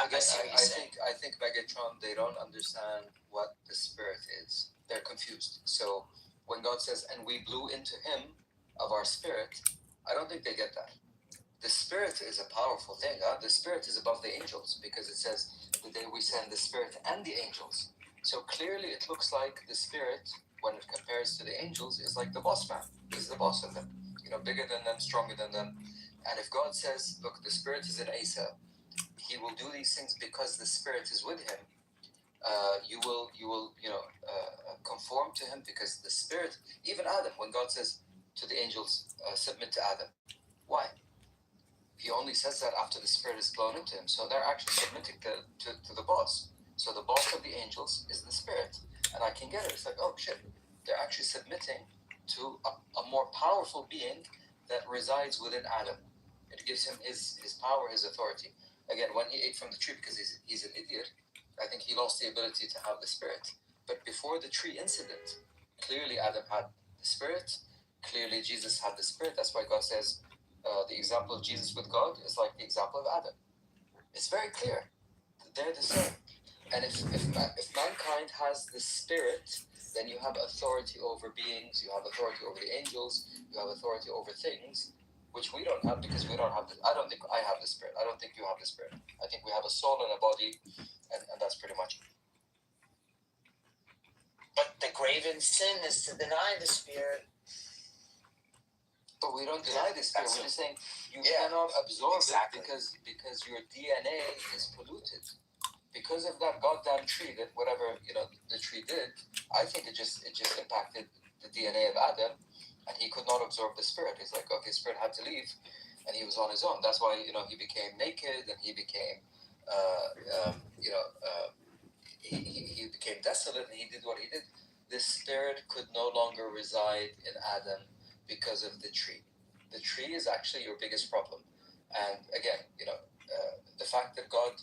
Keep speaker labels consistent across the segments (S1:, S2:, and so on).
S1: I think Megatron, they don't understand what the spirit is. They're confused. So when God says, "And we blew into him of our spirit," I don't think they get that. The spirit is a powerful thing. The spirit is above the angels because it says, "The day we send the spirit and the angels." So clearly, it looks like the spirit, when it compares to the angels, is like the boss man. He's the boss of them. Bigger than them, stronger than them. And if God says, "Look, the spirit is in Asa. He will do these things because the spirit is with him." You will conform to him because the spirit. Even Adam, when God says to the angels, "Submit to Adam," why? He only says that after the spirit is blown into him. So they're actually submitting to the boss. So the boss of the angels is the spirit. And I can get it. It's like, oh shit, they're actually submitting to a more powerful being that resides within Adam. It gives him his power, his authority. Again, when he ate from the tree because he's an idiot, I think he lost the ability to have the spirit. But before the tree incident, clearly Adam had the spirit. Clearly Jesus had the spirit. That's why God says the example of Jesus with God is like the example of Adam. It's very clear. They're the same. And if mankind has the spirit, then you have authority over beings, you have authority over the angels, you have authority over things, which we don't have because we don't have this. I don't think I have the spirit. I don't think you have the spirit. I think we have a soul and a body, and that's pretty much it.
S2: But the graven sin is to deny the spirit.
S1: But we don't deny the spirit. We're just saying you cannot absorb it because your DNA is polluted. Because of that goddamn tree, that whatever the tree did, I think it just impacted the DNA of Adam, and he could not absorb the spirit. He's like, okay, spirit had to leave, and he was on his own. That's why he became naked, and he became he became desolate, and he did what he did. The spirit could no longer reside in Adam because of the tree. The tree is actually your biggest problem. And again, the fact that God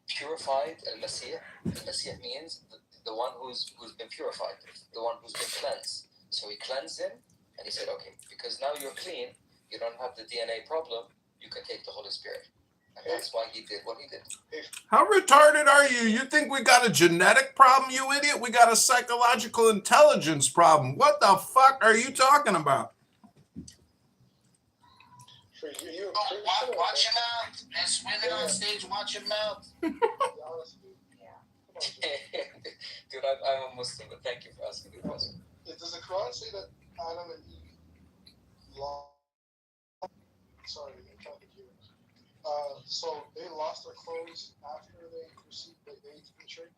S1: purified al-Masih. Al-Masih means the one who's been purified, the one who's been cleansed. So he cleansed him, and he said, okay, because now you're clean, you don't have the DNA problem, you can take the Holy Spirit. And that's why he did what he did.
S3: How retarded are you? You think we got a genetic problem, you idiot? We got a psychological intelligence problem. What the fuck are you talking about?
S2: Watch your mouth. There's women on stage, watch your mouth.
S1: Dude, I'm a Muslim, but thank you for asking the question.
S4: Does the Quran say that Adam and Eve lost? Sorry, I'm talking to you. So they lost their clothes after they ate from the tree?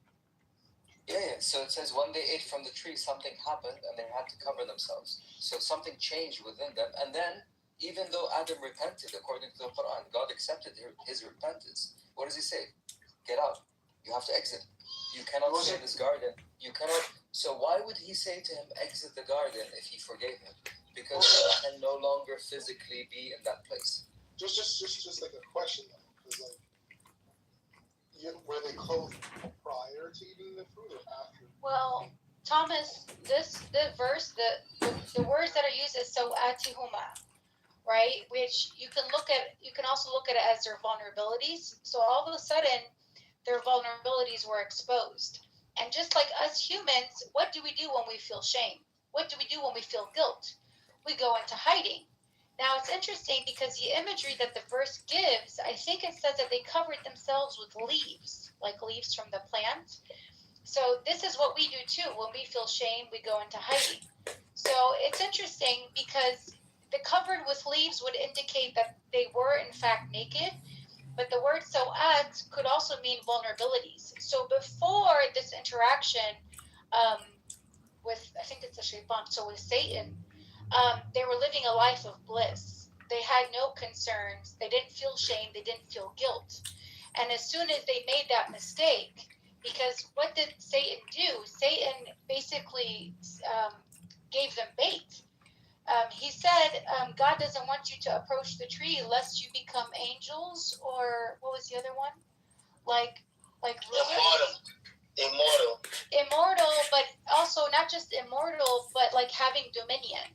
S1: Yeah. So it says when they ate from the tree, something happened, and they had to cover themselves. So something changed within them, and then even though Adam repented, according to the Quran, God accepted his repentance. What does he say? Get out. You have to exit. You cannot stay in this garden. You cannot. So why would he say to him, exit the garden, if he forgave him? Because he can no longer physically be in that place.
S4: Just like a question though, because were they clothed prior to eating the fruit or after?
S5: Well, Thomas, the verse, the words that are used is so atihuma, right? Which you can also look at it as their vulnerabilities. So all of a sudden, their vulnerabilities were exposed. And just like us humans, what do we do when we feel shame? What do we do when we feel guilt? We go into hiding. Now, it's interesting because the imagery that the verse gives, I think it says that they covered themselves with leaves, like leaves from the plant. So this is what we do too. When we feel shame, we go into hiding. So it's interesting because the covered with leaves would indicate that they were in fact naked, but the word so'at could also mean vulnerabilities. So before this interaction with, I think it's the shaitan, so with Satan, they were living a life of bliss. They had no concerns. They didn't feel shame. They didn't feel guilt. And as soon as they made that mistake, because what did Satan do? Satan basically gave them bait. He said, God doesn't want you to approach the tree lest you become angels, or what was the other one? Like Immortal, but also not just immortal, but like having dominion.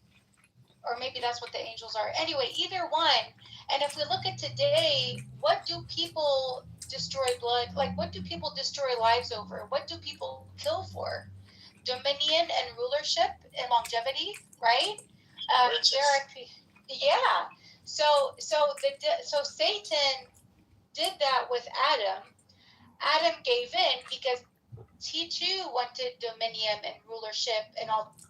S5: Or maybe that's what the angels are. Anyway, either one. And if we look at today, what do people destroy blood? Like, what do people destroy lives over? What do people kill for? Dominion and rulership and longevity, right?
S2: Riches.
S5: Yeah. So Satan did that with Adam. Adam gave in because he too wanted dominion and rulership and all these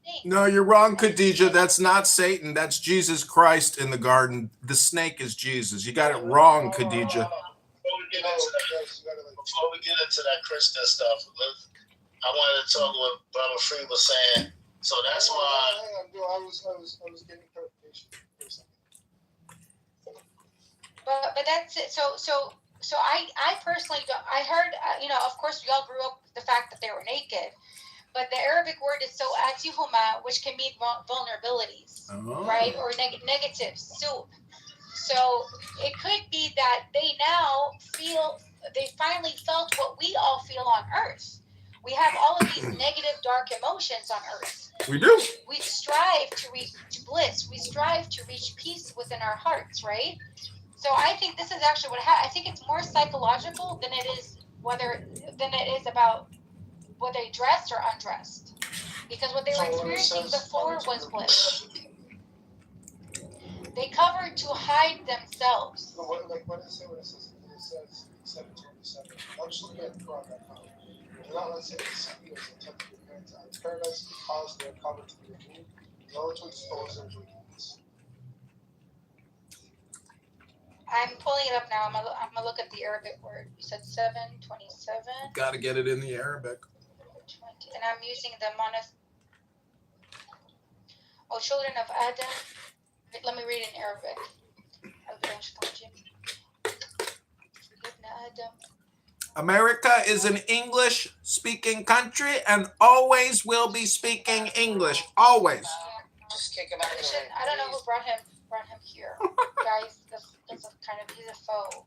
S5: things.
S3: No, you're wrong, Khadijah. That's not Satan. That's Jesus Christ in the garden. The snake is Jesus. You got it wrong, Khadijah.
S2: Before we get into that Christian stuff, I wanted to talk what Brother Free was saying. So that's why.
S4: Hang on, I was getting clarification for a second.
S5: But that's it. So I personally don't. I heard, of course we all grew up with the fact that they were naked, but the Arabic word is so atihuma, which can mean vulnerabilities, right, or negatives. So it could be that they finally felt what we all feel on Earth. We have all of these negative, dark emotions on Earth.
S3: We do.
S5: We strive to reach bliss. We strive to reach peace within our hearts, right? So I think this is actually what I think it's more psychological than it is about whether they dressed or undressed. Because what they were experiencing before was bliss. They covered to hide themselves.
S4: No, what does it say when it says 7:27? I'm just looking at Quran.com. Do not let Satan deceive you as they tempted your parents out of paradise because they are covered to be removed, in order to expose their wickedness.
S5: I'm pulling it up now. I'm gonna look at the Arabic word. You said 7:27.
S3: Got to get it in the Arabic.
S5: 20, and I'm using the children of Adam. Let me read in Arabic.
S3: America is an English-speaking country and always will be speaking English. Always.
S2: Just kick him out of the way.
S5: I don't know who brought him here. Guys, that's a kind of, he's a foe.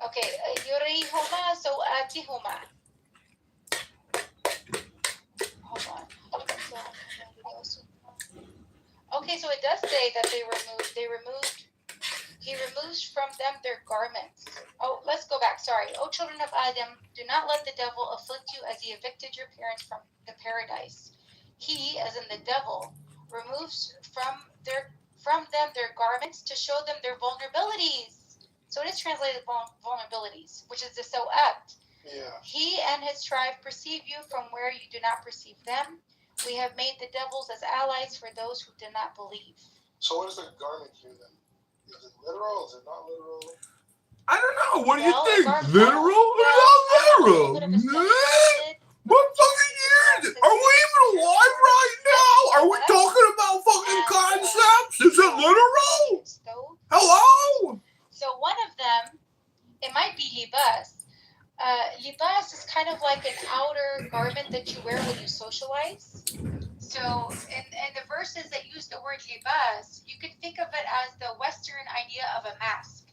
S5: Okay, yurihuma sawatihuma. Hold on. Okay, so it does say that he removes from them their garments. Oh, let's go back. Sorry. O children of Adam, do not let the devil afflict you as he evicted your parents from the paradise. He, as in the devil, removes from them their garments to show them their vulnerabilities. So it is translated vulnerabilities, which is the so'at.
S4: Yeah.
S5: He and his tribe perceive you from where you do not perceive them. We have made the devils as allies for those who do not believe.
S4: So what is the garment here then? Is it literal? Is it not literal?
S3: I don't know. What do you think?
S5: Garment,
S3: Literal or not literal? What fucking year is it? Are we even alive right now? Are we talking about fucking concepts? Is it literal? Hello?
S5: So one of them, it might be libas. Libas is kind of like an outer garment that you wear when you socialize. So in the verses that use the word libas, you can think of it as the Western idea of a mask,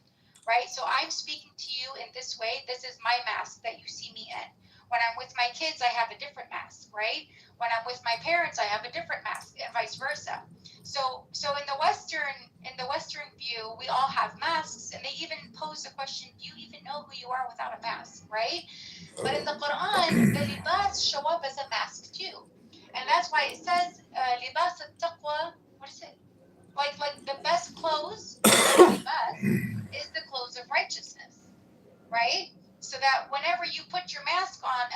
S5: right? So I'm speaking to you in this way. This is my mask that you see me in. When I'm with my kids, I have a different mask, right? When I'm with my parents, I have a different mask, and vice versa. So in the Western view, we all have masks, and they even pose the question, do you even know who you are without a mask, right? But in the Quran, the libas show up as a mask too. And that's why it says, libas al-taqwa, what is it? Like the best clothes, libas, is the clothes of righteousness, right? So that whenever you put your mask on,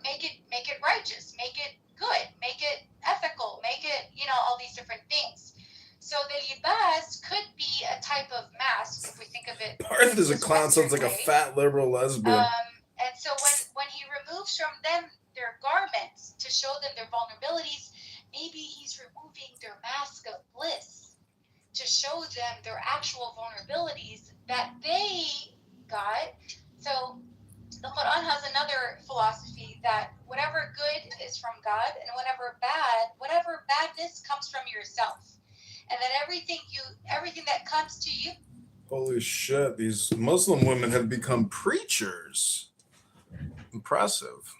S5: make it righteous, make it good, make it ethical, make it, all these different things. So the libas could be a type of mask if we think of it.
S3: Parth is a clown, sounds like a fat liberal lesbian.
S5: And so when he removes from them their garments to show them their vulnerabilities, maybe he's removing their mask of bliss to show them their actual vulnerabilities that they got. So the Quran has another philosophy that whatever good is from God and whatever badness comes from yourself. And that everything that comes to you.
S3: Holy shit, these Muslim women have become preachers. Impressive.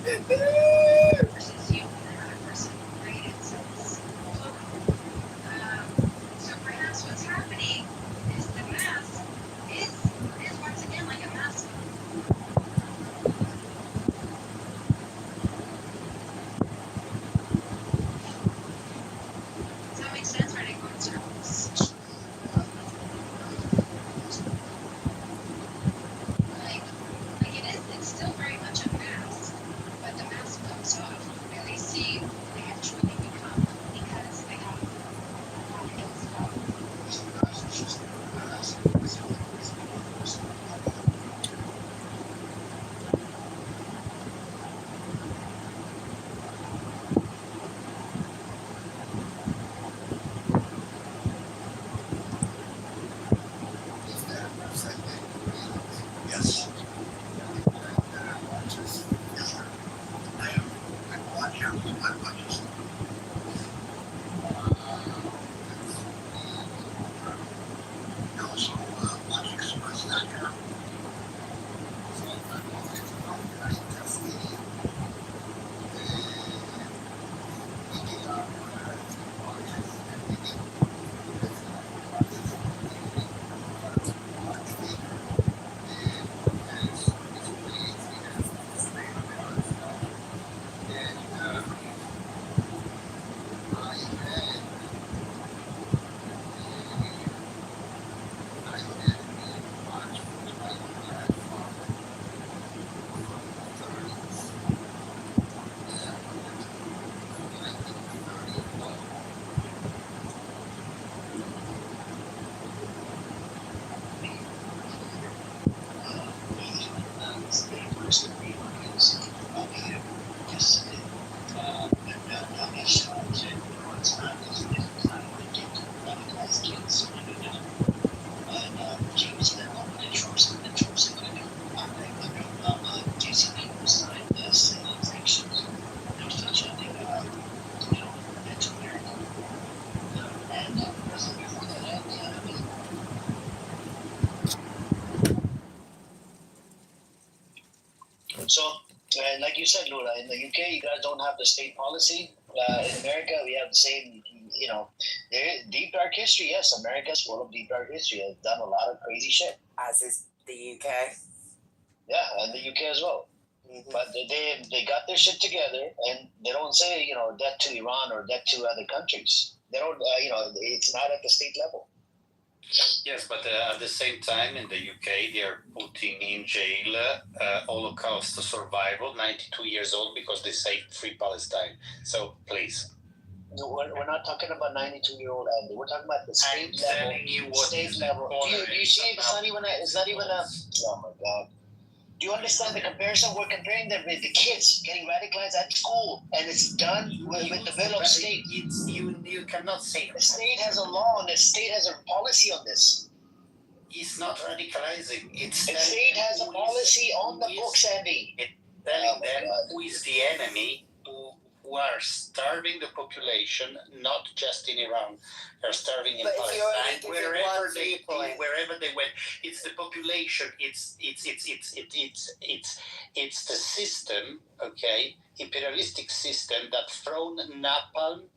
S5: versus you and another person created. So perhaps what's happening is the mask is once again like a mask. Does that make sense? Or are they going in circles? Like it is, it's still very much a mask, but the mask comes off and they see who they actually become because they have
S3: Yes.
S2: So, like you said, Lula, in the UK, you guys don't have the state policy. In America, we have the same, deep dark history. Yes, America's full of deep dark history. Has done a lot of crazy shit.
S6: As is the UK.
S2: Yeah, and the UK as well.
S6: Mm-hmm.
S2: But they got their shit together, and they don't say, debt to Iran or debt to other countries. They don't, it's not at the state level.
S7: Yes, but at the same time, in the UK, they are putting in jail Holocaust survival, 92 years old, because they saved free Palestine. So, please.
S2: No, we're not talking about 92-year-old Andy. We're talking about the state
S7: I'm
S2: level.
S7: telling you what
S2: State
S7: is
S2: level. Do you see? It's not even a. Oh my God. Do you understand the comparison? We're comparing them with the kids getting radicalized at school, and it's done with the bill of state.
S7: You cannot say
S2: the state has a law, and the state has a policy on this.
S7: It's not radicalizing.
S2: The state has a policy on the books, Andy.
S7: It's telling them who is the enemy, who are starving the population, not just in Iran. They're starving in Palestine, wherever they went. It's the population. It's the system. Okay, imperialistic system that thrown napalm.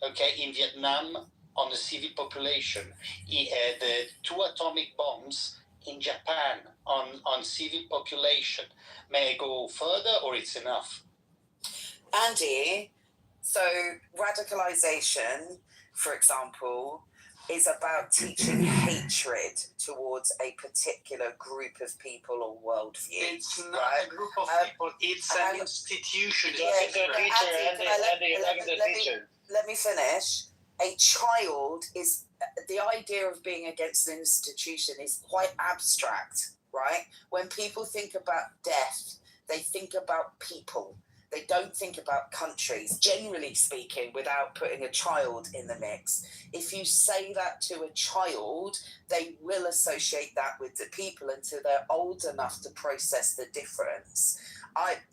S7: Okay, in Vietnam on the civil population. The 2 atomic bombs in Japan on civil population. May I go further, or it's enough?
S6: Andy, so radicalization, for example, is about teaching hatred towards a particular group of people or worldview.
S7: It's not a group of people, it's an institution.
S6: Let me finish. A child is, the idea of being against an institution is quite abstract, right? When people think about death, they think about people. They don't think about countries, generally speaking, without putting a child in the mix. If you say that to a child, they will associate that with the people until they're old enough to process the difference.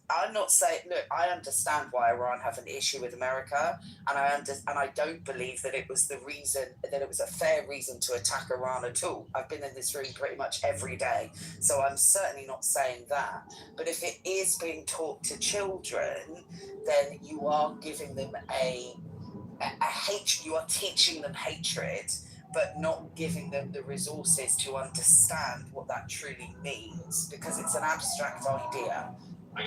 S6: I'm not saying, look, I understand why Iran have an issue with America, and I don't believe that it was a fair reason to attack Iran at all. I've been in this room pretty much every day, so I'm certainly not saying that. But if it is being taught to children, then you are giving them a hate. You are teaching them hatred, but not giving them the resources to understand what that truly means, because it's an abstract idea.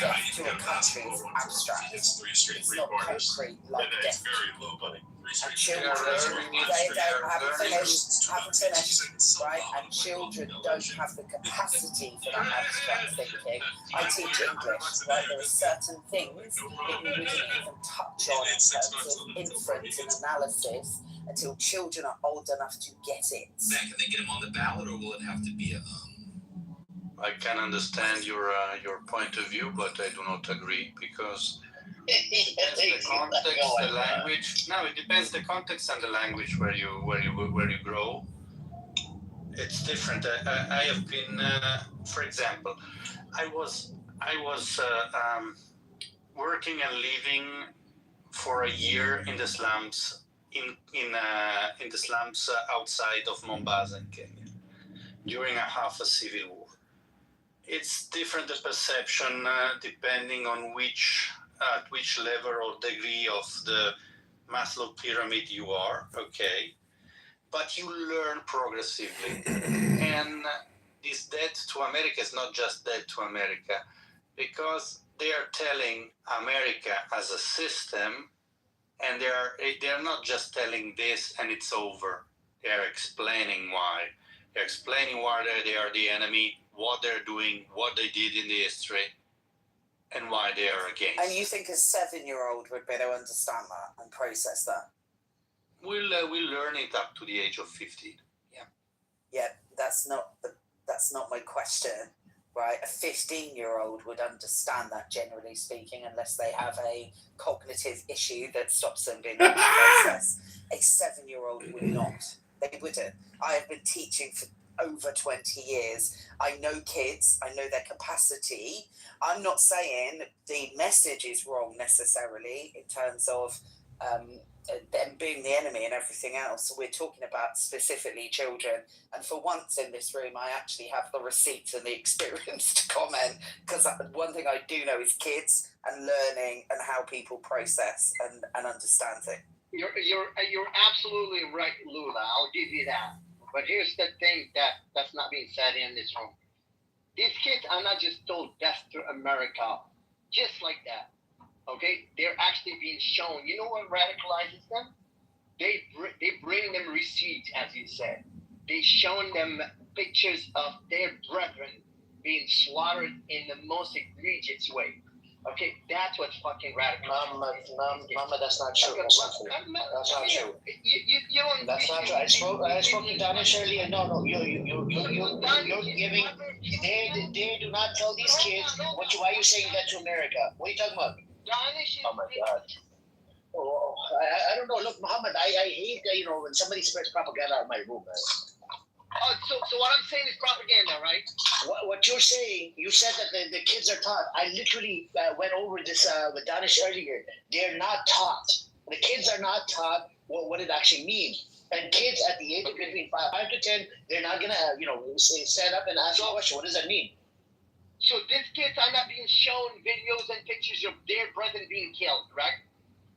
S6: Death to a country is abstract. It's not concrete like death. And children, haven't finished, right? And children don't have the capacity for that abstract thinking. I teach English, right? There are certain things that we wouldn't even touch on in terms of inference and analysis until children are old enough to get it.
S3: Matt, can they get him on the ballot, or will it have to be a? I can understand your point of view, but I do not agree, because the context, the language. No, it depends the context and the language where you grow. It's different. I have been, for example, I was working and living for a year in the slums in the slums outside of Mombasa in Kenya during a civil war. It's different, the perception, depending on at which level or degree of the Maslow pyramid you are, okay? But you learn progressively. And this debt to America is not just debt to America, because they are telling America as a system, and they are not just telling this and it's over. They are explaining why. They're explaining why they are the enemy, what they're doing, what they did in the history, and why they are against.
S6: And you think a 7-year-old would better understand that and process that?
S3: We'll learn it up to the age of 15. Yeah.
S6: Yeah, that's not my question, right? A 15-year-old would understand that, generally speaking, unless they have a cognitive issue that stops them being able to process. A 7-year-old would not. They wouldn't. I have been teaching for over 20 years. I know kids. I know their capacity. I'm not saying the message is wrong necessarily in terms of them being the enemy and everything else. We're talking about specifically children. And for once in this room, I actually have the receipts and the experience to comment, because one thing I do know is kids and learning and how people process and understand it.
S8: You're absolutely right, Lula. I'll give you that. But here's the thing that's not being said in this room. These kids are not just told death to America, just like that. Okay, they're actually being shown. You know what radicalizes them? They bring them receipts, as you said. They shown them pictures of their brethren being slaughtered in the most egregious way. Okay, that's what's fucking radical.
S2: Mama, that's not true. That's not true. That's not true.
S8: You don't.
S2: That's not true. I spoke to Danish earlier. No, you're giving. They do not tell these kids. Why are you saying that to America? What are you talking about? Oh my God. Oh, I don't know. Look, Muhammad, I hate when somebody spreads propaganda out of my room, man.
S8: So what I'm saying is propaganda, right?
S2: What you're saying, you said that the kids are taught. I literally went over this with Danish earlier. They're not taught. The kids are not taught what it actually means. And kids at the age of between 5 to 10, they're not gonna stand up and ask a question. What does that mean?
S8: So these kids are not being shown videos and pictures of their brethren being killed, correct?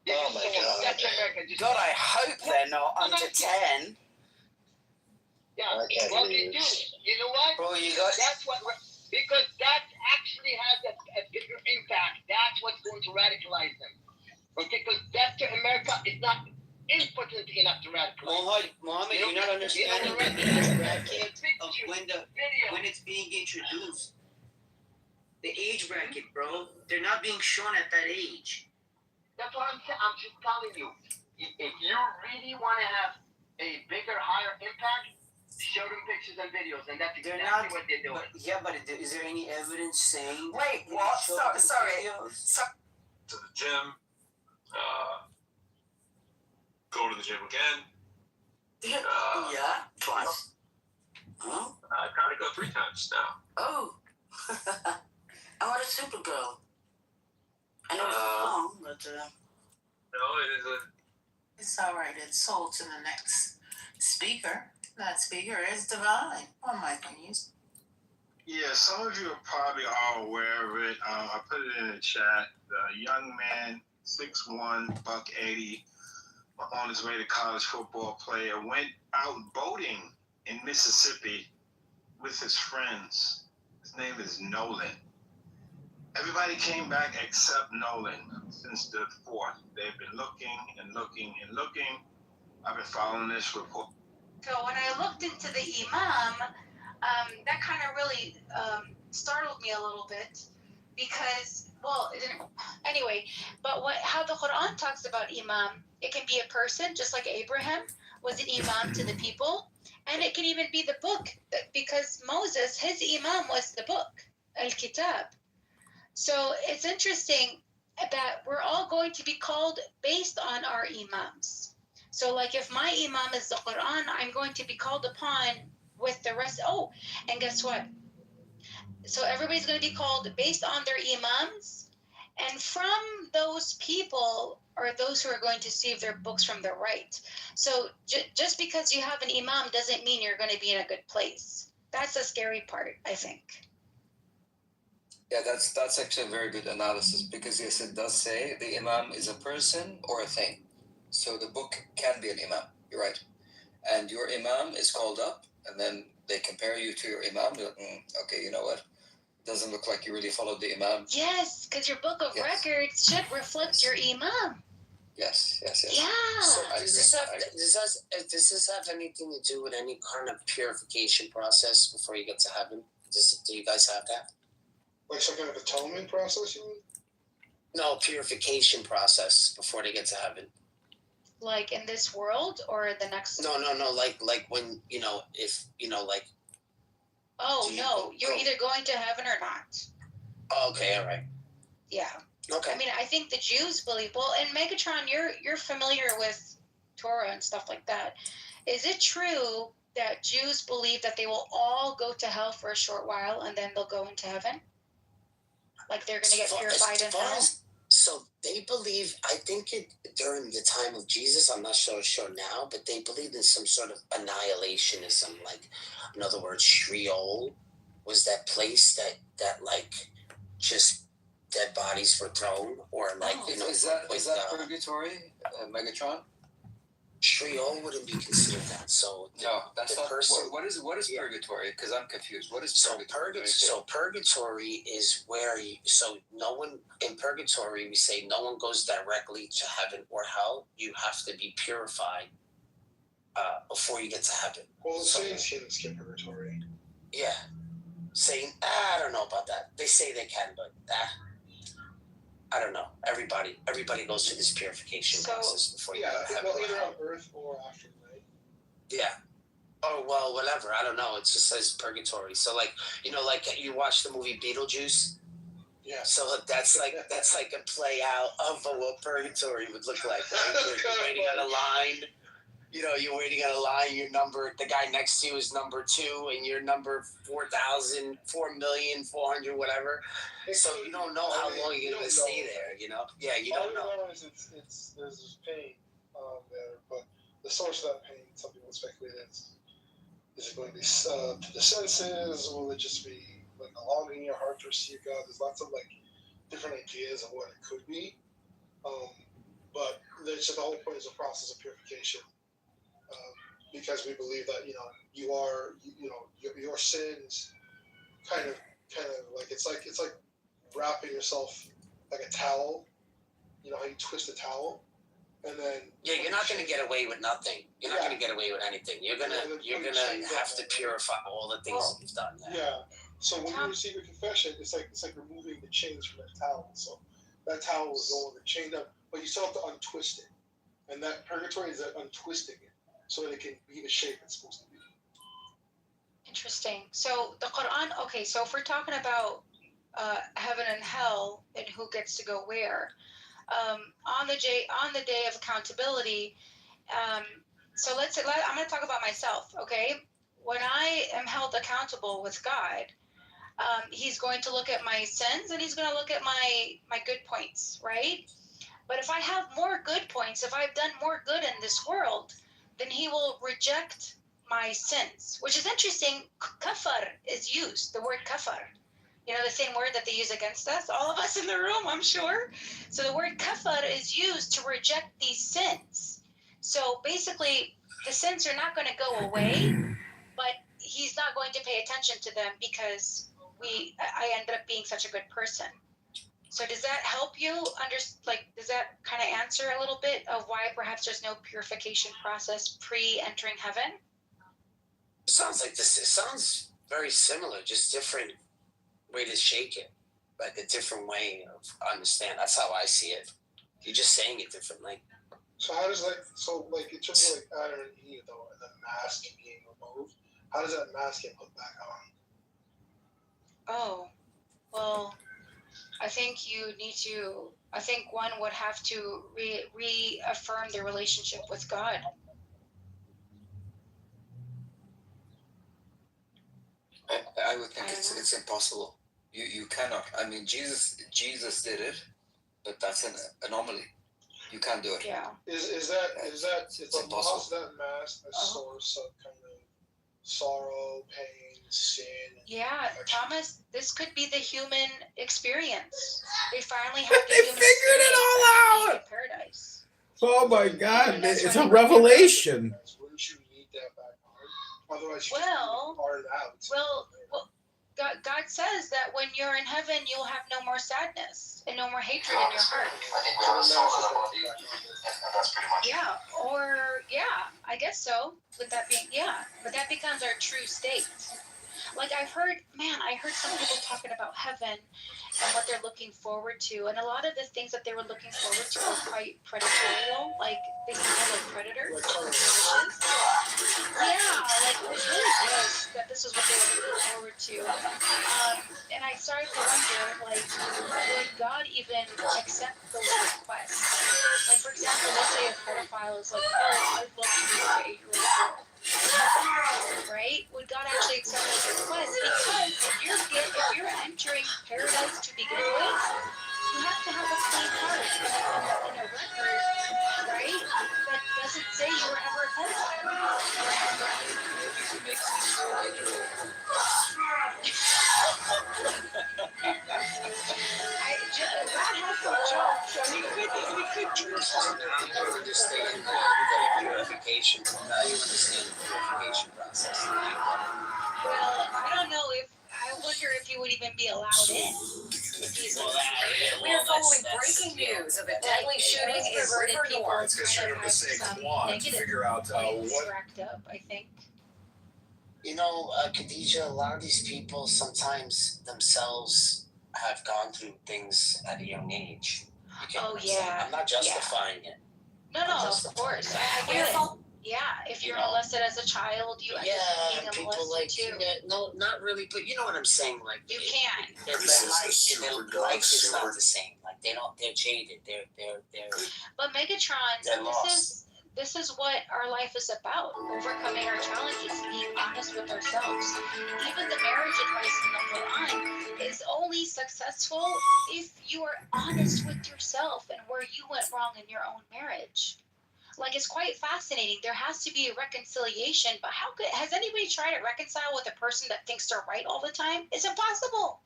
S2: Oh my God!
S8: That's America.
S6: God, I hope they're not under 10.
S8: Yeah, well, they do. You know what?
S6: Well,
S8: that's what, because that actually has a bigger impact. That's what's going to radicalize them. Okay, because death to America is not impotent enough to radicalize.
S9: Mohammed, you're not understanding the age bracket of when it's being introduced. The age bracket, bro. They're not being shown at that age.
S8: That's what I'm saying. I'm just telling you. If you really want to have a bigger, higher impact, show them pictures and videos, and that's exactly what they're doing.
S9: But is there any evidence saying?
S6: Wait, what? Sorry.
S10: to the gym. Go to the gym again.
S6: Yeah, twice. Huh?
S10: I try to go 3 times now.
S6: Oh. I want a Supergirl. I know it's wrong, but
S10: No, it is a.
S11: It's all right. It's sold to the next speaker. That speaker is divine. What mic can use?
S12: Yeah, some of you are probably all aware of it. I put it in the chat. The young man, 6'1", $180, on his way to college football player, went out boating in Mississippi with his friends. His name is Nolan. Everybody came back except Nolan since the 4th. They've been looking and looking and looking. I've been following this report.
S5: So when I looked into the imam, that kind of really startled me a little bit because, well, it didn't, anyway, but how the Quran talks about imam, it can be a person, just like Abraham was an imam to the people, and it can even be the book, because Moses, his imam was the book, al-Kitab. So it's interesting that we're all going to be called based on our imams. So like if my imam is the Quran, I'm going to be called upon with the rest. Oh, and guess what? So everybody's going to be called based on their imams. And from those people are those who are going to receive their books from the right. So just because you have an imam doesn't mean you're going to be in a good place. That's the scary part, I think.
S1: Yeah, that's actually a very good analysis because yes, it does say the imam is a person or a thing. So the book can be an imam. You're right, and your imam is called up, and then they compare you to your imam. You're like, okay, you know what? Doesn't look like you really followed the imam.
S5: Yes, because your book of records should reflect your imam.
S1: Yes.
S5: Yeah.
S6: So does this have anything to do with any kind of purification process before you get to heaven? Do you guys have that?
S4: Like some kind of atonement process, you mean?
S6: No, purification process before they get to heaven.
S5: Like in this world or the next?
S6: No. Like when if like.
S5: Oh no, you're either going to heaven or not.
S6: Oh, okay, all right.
S5: Yeah.
S6: Okay.
S5: I mean, I think the Jews believe. Well, and Megatron, you're familiar with Torah and stuff like that. Is it true that Jews believe that they will all go to hell for a short while and then they'll go into heaven? Like they're going to get purified in hell?
S6: So they believe, I think during the time of Jesus, I'm not so sure now, but they believed in some sort of annihilationism. Like, in other words, Sheol was that place that like just dead bodies were thrown, or like
S1: is that purgatory, Megatron?
S6: Sheol wouldn't be considered that. So
S1: no, that's not.
S6: Person,
S1: what is purgatory? Because I'm confused. What is purgatory?
S6: So purgatory is where no one in purgatory, we say no one goes directly to heaven or hell. You have to be purified before you get to heaven.
S4: Well, the saints can skip purgatory.
S6: Yeah, saying I don't know about that. They say they can, but I don't know. Everybody goes through this purification process before you get to heaven.
S4: Well, either on earth or afterlife.
S6: Yeah. Oh well, whatever. I don't know. It just says purgatory. So like you watch the movie Beetlejuice.
S4: Yeah.
S6: So that's like a play out of what purgatory would look like. Right? You're waiting on a line. You're waiting on a line. Your number, the guy next to you is number 2, and you're number 4,000, 4,400,000, whatever. So you don't know how long you're gonna stay there. Yeah, you don't know.
S4: All you know is it's there's this pain there, but the source of that pain, some people speculate is it going to be to the senses? Will it just be like a longing in your heart to receive God? There's lots of like different ideas of what it could be, but the whole point is a process of purification, because we believe that your sins kind of like it's like wrapping yourself like a towel. You know how you twist a towel, and then
S6: you're not going to get away with nothing. You're not going to get away with anything. You're gonna have to purify all the things that you've done.
S4: Yeah. So when you receive a confession, it's like removing the chains from that towel. So that towel is no longer chained up, but you still have to untwist it. And that purgatory is untwisting it so that it can be the shape it's supposed to be.
S5: Interesting. So the Quran. Okay, so if we're talking about heaven and hell and who gets to go where, on the day of accountability. So I'm going to talk about myself, okay? When I am held accountable with God, he's going to look at my sins and he's going to look at my good points, right? But if I have more good points, if I've done more good in this world, then he will reject my sins, which is interesting. Kafar is used, the word kafar. You know, the same word that they use against us, all of us in the room, I'm sure. So the word kafar is used to reject these sins. So basically, the sins are not going to go away, but he's not going to pay attention to them because I ended up being such a good person. So does that help you does that kind of answer a little bit of why perhaps there's no purification process pre-entering heaven?
S6: Sounds like this. It sounds very similar, just different way to shake it, like a different way of understand. That's how I see it. You're just saying it differently.
S4: So how does in terms of Adam and Eve though, and the mask being removed, how does that mask get put back on?
S5: Oh, well, I think one would have to reaffirm their relationship with God.
S1: I would think it's impossible. You cannot. I mean, Jesus did it, but that's an anomaly. You can't do it.
S5: Yeah.
S4: Is that the
S1: impossible.
S4: loss of that mask a source of kind of sorrow, pain, sin?
S5: Yeah, Thomas, this could be the human experience. They finally have the
S3: They
S5: human
S3: figured it all
S5: experience
S3: out.
S5: in paradise.
S3: Oh my God!
S5: And that's
S3: It's
S5: why
S3: a
S5: they bring it back.
S3: revelation.
S4: Wouldn't you need that back on? Otherwise, you
S5: Well,
S4: just are out.
S5: Well, God says that when you're in heaven, you'll have no more sadness and no more hatred in your heart. I guess so. With that being, but that becomes our true state. Like I heard some people talking about heaven and what they're looking forward to, and a lot of the things that they were looking forward to were quite predatorial, like they seem like predators. Yeah, like it was really gross that this is what they were looking forward to. And I started to wonder, like, would God even accept those requests? Like, for example, let's say a pedophile is like, oh, I'd love to be with an 8-year-old girl. Right? Would God actually accept those requests? Because if you're entering paradise to begin with, you have to have a clean heart and a record, right? That doesn't say you were ever a pedophile.
S1: It makes things so literal.
S5: God has some jokes, so we could
S6: Just understand the purification. Now you understand the purification process.
S5: Well, I don't know I wonder if he would even be allowed in.
S13: We are following breaking news of a deadly shooting in River North.
S3: It's going to say Quan to figure out what.
S5: Racked up, I think.
S6: You know, Khadija, a lot of these people sometimes themselves have gone through things at a young age. I'm not justifying it.
S5: No, of course. I get it. Yeah, if you're molested as a child, you end up being
S6: people
S5: molested
S6: like
S5: too.
S6: no, not really, but you know what I'm saying. Like
S5: You can.
S6: Their life is not the same. Like they're jaded. They're.
S5: But Megatron,
S6: They're lost.
S5: This is what our life is about: overcoming our challenges, being honest with ourselves. Even the marriage advice in the Quran is only successful if you are honest with yourself and where you went wrong in your own marriage. Like, it's quite fascinating. There has to be a reconciliation, but has anybody tried to reconcile with a person that thinks they're right all the time? It's impossible.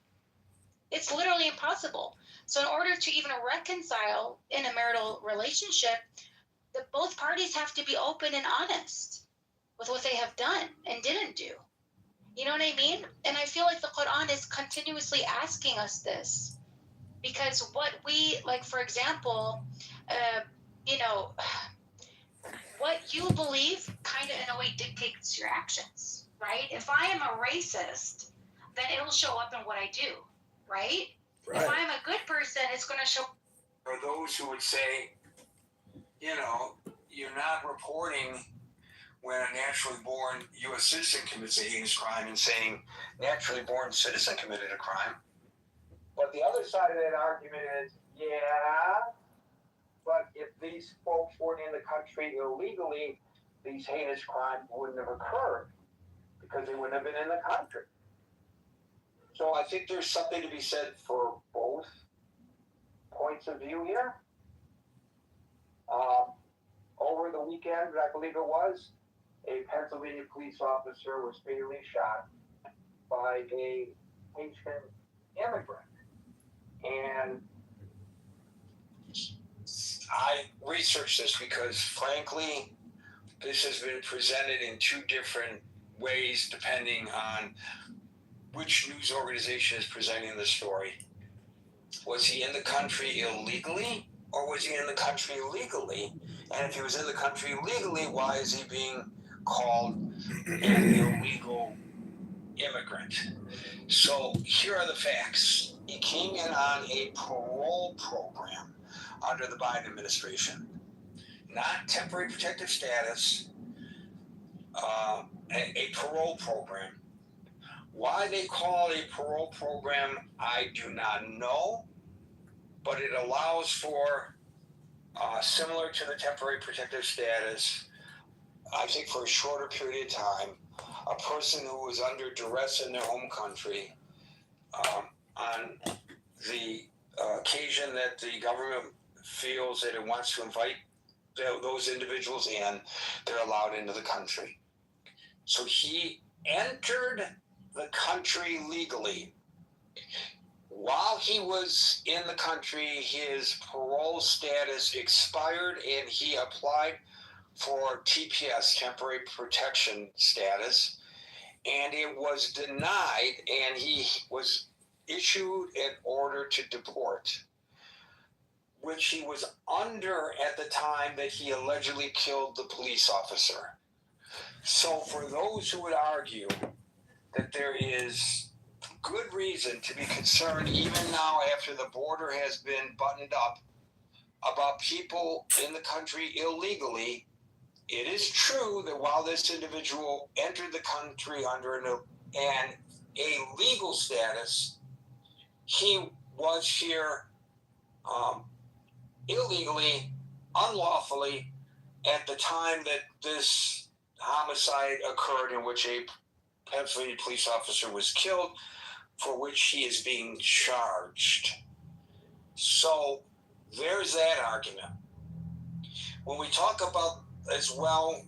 S5: It's literally impossible. So in order to even reconcile in a marital relationship, both parties have to be open and honest with what they have done and didn't do. You know what I mean? And I feel like the Quran is continuously asking us this, because what we, like, for example, what you believe kind of in a way dictates your actions, right? If I am a racist, then it'll show up in what I do, right? If I'm a good person, it's going to show.
S14: For those who would say, you're not reporting when a naturally born U.S. citizen commits a heinous crime and saying naturally born citizen committed a crime.
S15: But the other side of that argument is,
S14: But if these folks weren't in the country illegally, these heinous crimes wouldn't have occurred because they wouldn't have been in the country. So I think there's something to be said for both points of view here. Over the weekend, I believe it was, a Pennsylvania police officer was fatally shot by a Haitian immigrant. And I researched this because, frankly, this has been presented in two different ways depending on which news organization is presenting the story. Was he in the country illegally, or was he in the country legally? And if he was in the country legally, why is he being called an illegal immigrant? So here are the facts. He came in on a parole program under the Biden administration, not temporary protective status, a parole program. Why they call it a parole program, I do not know, but it allows for, similar to the temporary protective status, I think for a shorter period of time, a person who was under duress in their home country, on the occasion that the government feels that it wants to invite those individuals in, they're allowed into the country. So he entered the country legally. While he was in the country, his parole status expired and he applied for TPS, temporary protection status, and it was denied, and he was issued an order to deport, which he was under at the time that he allegedly killed the police officer. So for those who would argue that there is good reason to be concerned, even now after the border has been buttoned up, about people in the country illegally, it is true that while this individual entered the country under a legal status, he was here illegally, unlawfully, at the time that this homicide occurred, in which a Pennsylvania police officer was killed, for which he is being charged. So there's that argument. When we talk about, as well,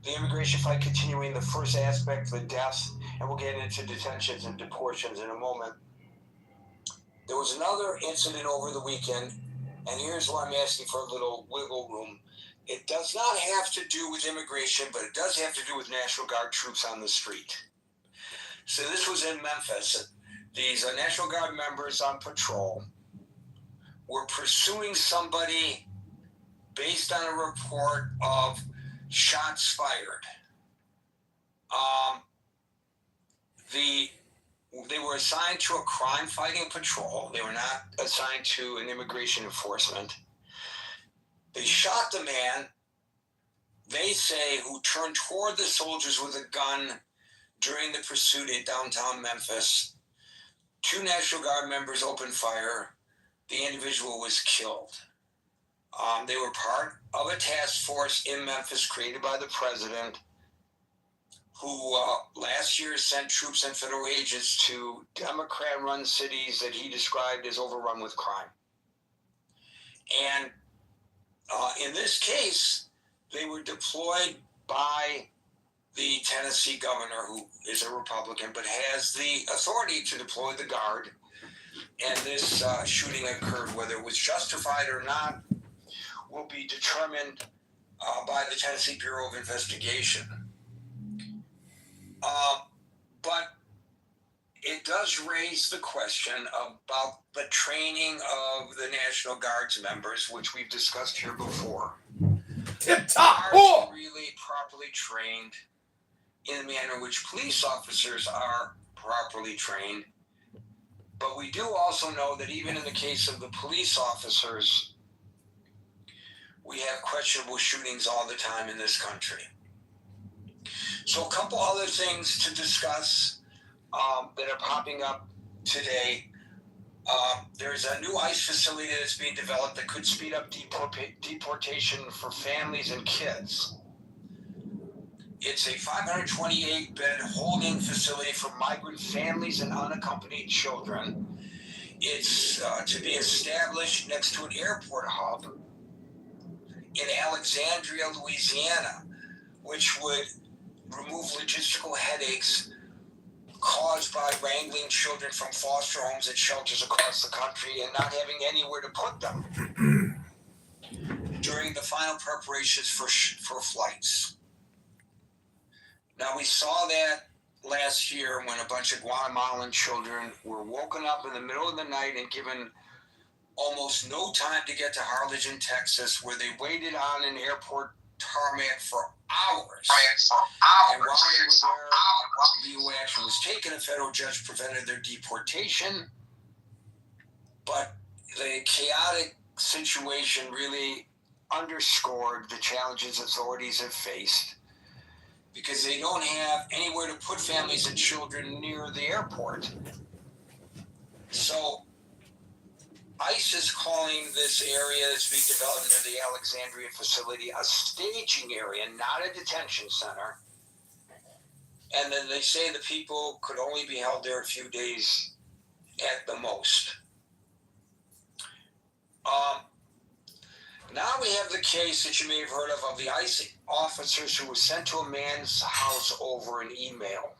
S14: the immigration fight continuing, the first aspect, the death, and we'll get into detentions and deportations in a moment. There was another incident over the weekend, and here's why I'm asking for a little wiggle room. It does not have to do with immigration, but it does have to do with National Guard troops on the street. So this was in Memphis. These National Guard members on patrol were pursuing somebody based on a report of shots fired. They were assigned to a crime-fighting patrol. They were not assigned to an immigration enforcement. They shot the man, they say, who turned toward the soldiers with a gun during the pursuit in downtown Memphis. 2 National Guard members opened fire. The individual was killed. They were part of a task force in Memphis created by the president, who last year sent troops and federal agents to Democrat-run cities that he described as overrun with crime. And in this case, they were deployed by the Tennessee governor, who is a Republican, but has the authority to deploy the Guard. And this shooting occurred. Whether it was justified or not will be determined by the Tennessee Bureau of Investigation. But it does raise the question about the training of the National Guard's members, which we've discussed here before. Are they really properly trained in the manner in which police officers are properly trained? But we do also know that even in the case of the police officers, we have questionable shootings all the time in this country. So a couple other things to discuss that are popping up today. There's a new ICE facility that's being developed that could speed up deportation for families and kids. It's a 528-bed holding facility for migrant families and unaccompanied children. It's to be established next to an airport hub in Alexandria, Louisiana, which would remove logistical headaches caused by wrangling children from foster homes and shelters across the country and not having anywhere to put them during the final preparations for flights. Now, we saw that last year when a bunch of Guatemalan children were woken up in the middle of the night and given almost no time to get to Harlingen, Texas, where they waited on an airport tarmac for hours. And while they were there, legal action was taken. A federal judge prevented their deportation. But the chaotic situation really underscored the challenges authorities have faced because they don't have anywhere to put families and children near the airport. So ICE is calling this area that's being developed near the Alexandria facility a staging area, not a detention center. And then they say the people could only be held there a few days at the most. Now we have the case that you may have heard of the ICE officers who were sent to a man's house over an email.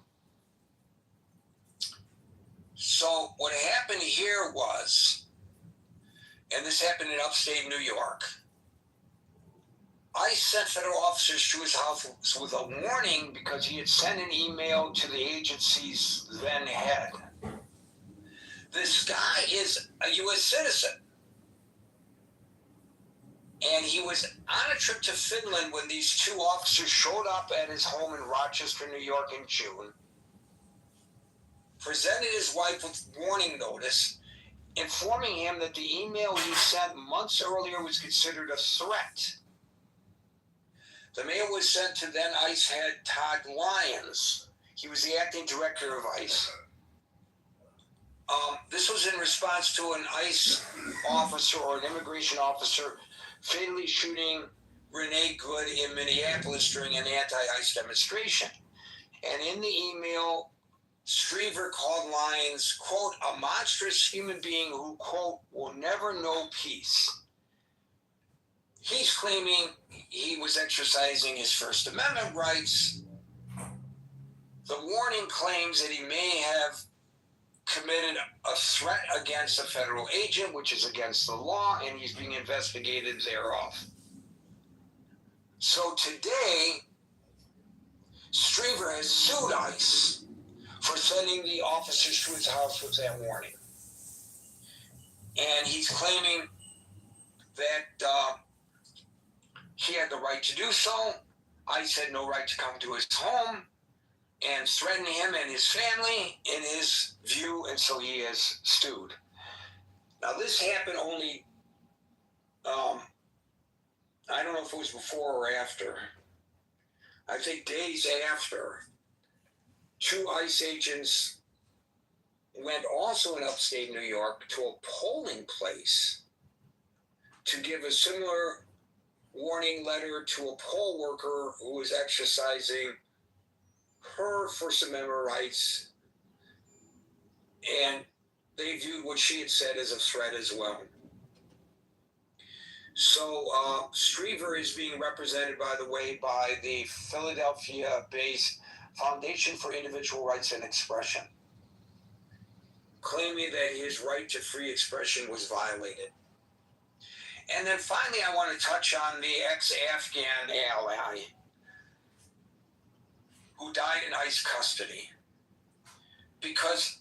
S14: So what happened here was, and this happened in upstate New York, ICE sent federal officers to his house with a warning because he had sent an email to the agency's then head. This guy is a U.S. citizen. And he was on a trip to Finland when these two officers showed up at his home in Rochester, New York in June, presented his wife with warning notice, informing him that the email he sent months earlier was considered a threat. The mail was sent to then ICE head Todd Lyons. He was the acting director of ICE. This was in response to an ICE officer or an immigration officer fatally shooting Renee Good in Minneapolis during an anti-ICE demonstration. And in the email, Striever called Lyons, quote, a monstrous human being who, quote, will never know peace. He's claiming he was exercising his First Amendment rights. The warning claims that he may have committed a threat against a federal agent, which is against the law, and he's being investigated thereof. So today, Striever has sued ICE for sending the officers to his house with that warning. And he's claiming that he had the right to do so. ICE had no right to come to his home and threaten him and his family in his view, and so he has sued. Now, this happened only, I don't know if it was before or after. I think days after, two ICE agents went also in upstate New York to a polling place to give a similar warning letter to a poll worker who was exercising her First Amendment rights, and they viewed what she had said as a threat as well. So Striever is being represented, by the way, by the Philadelphia-based Foundation for Individual Rights and Expression, claiming that his right to free expression was violated. And then finally, I want to touch on the ex-Afghan ally who died in ICE custody. Because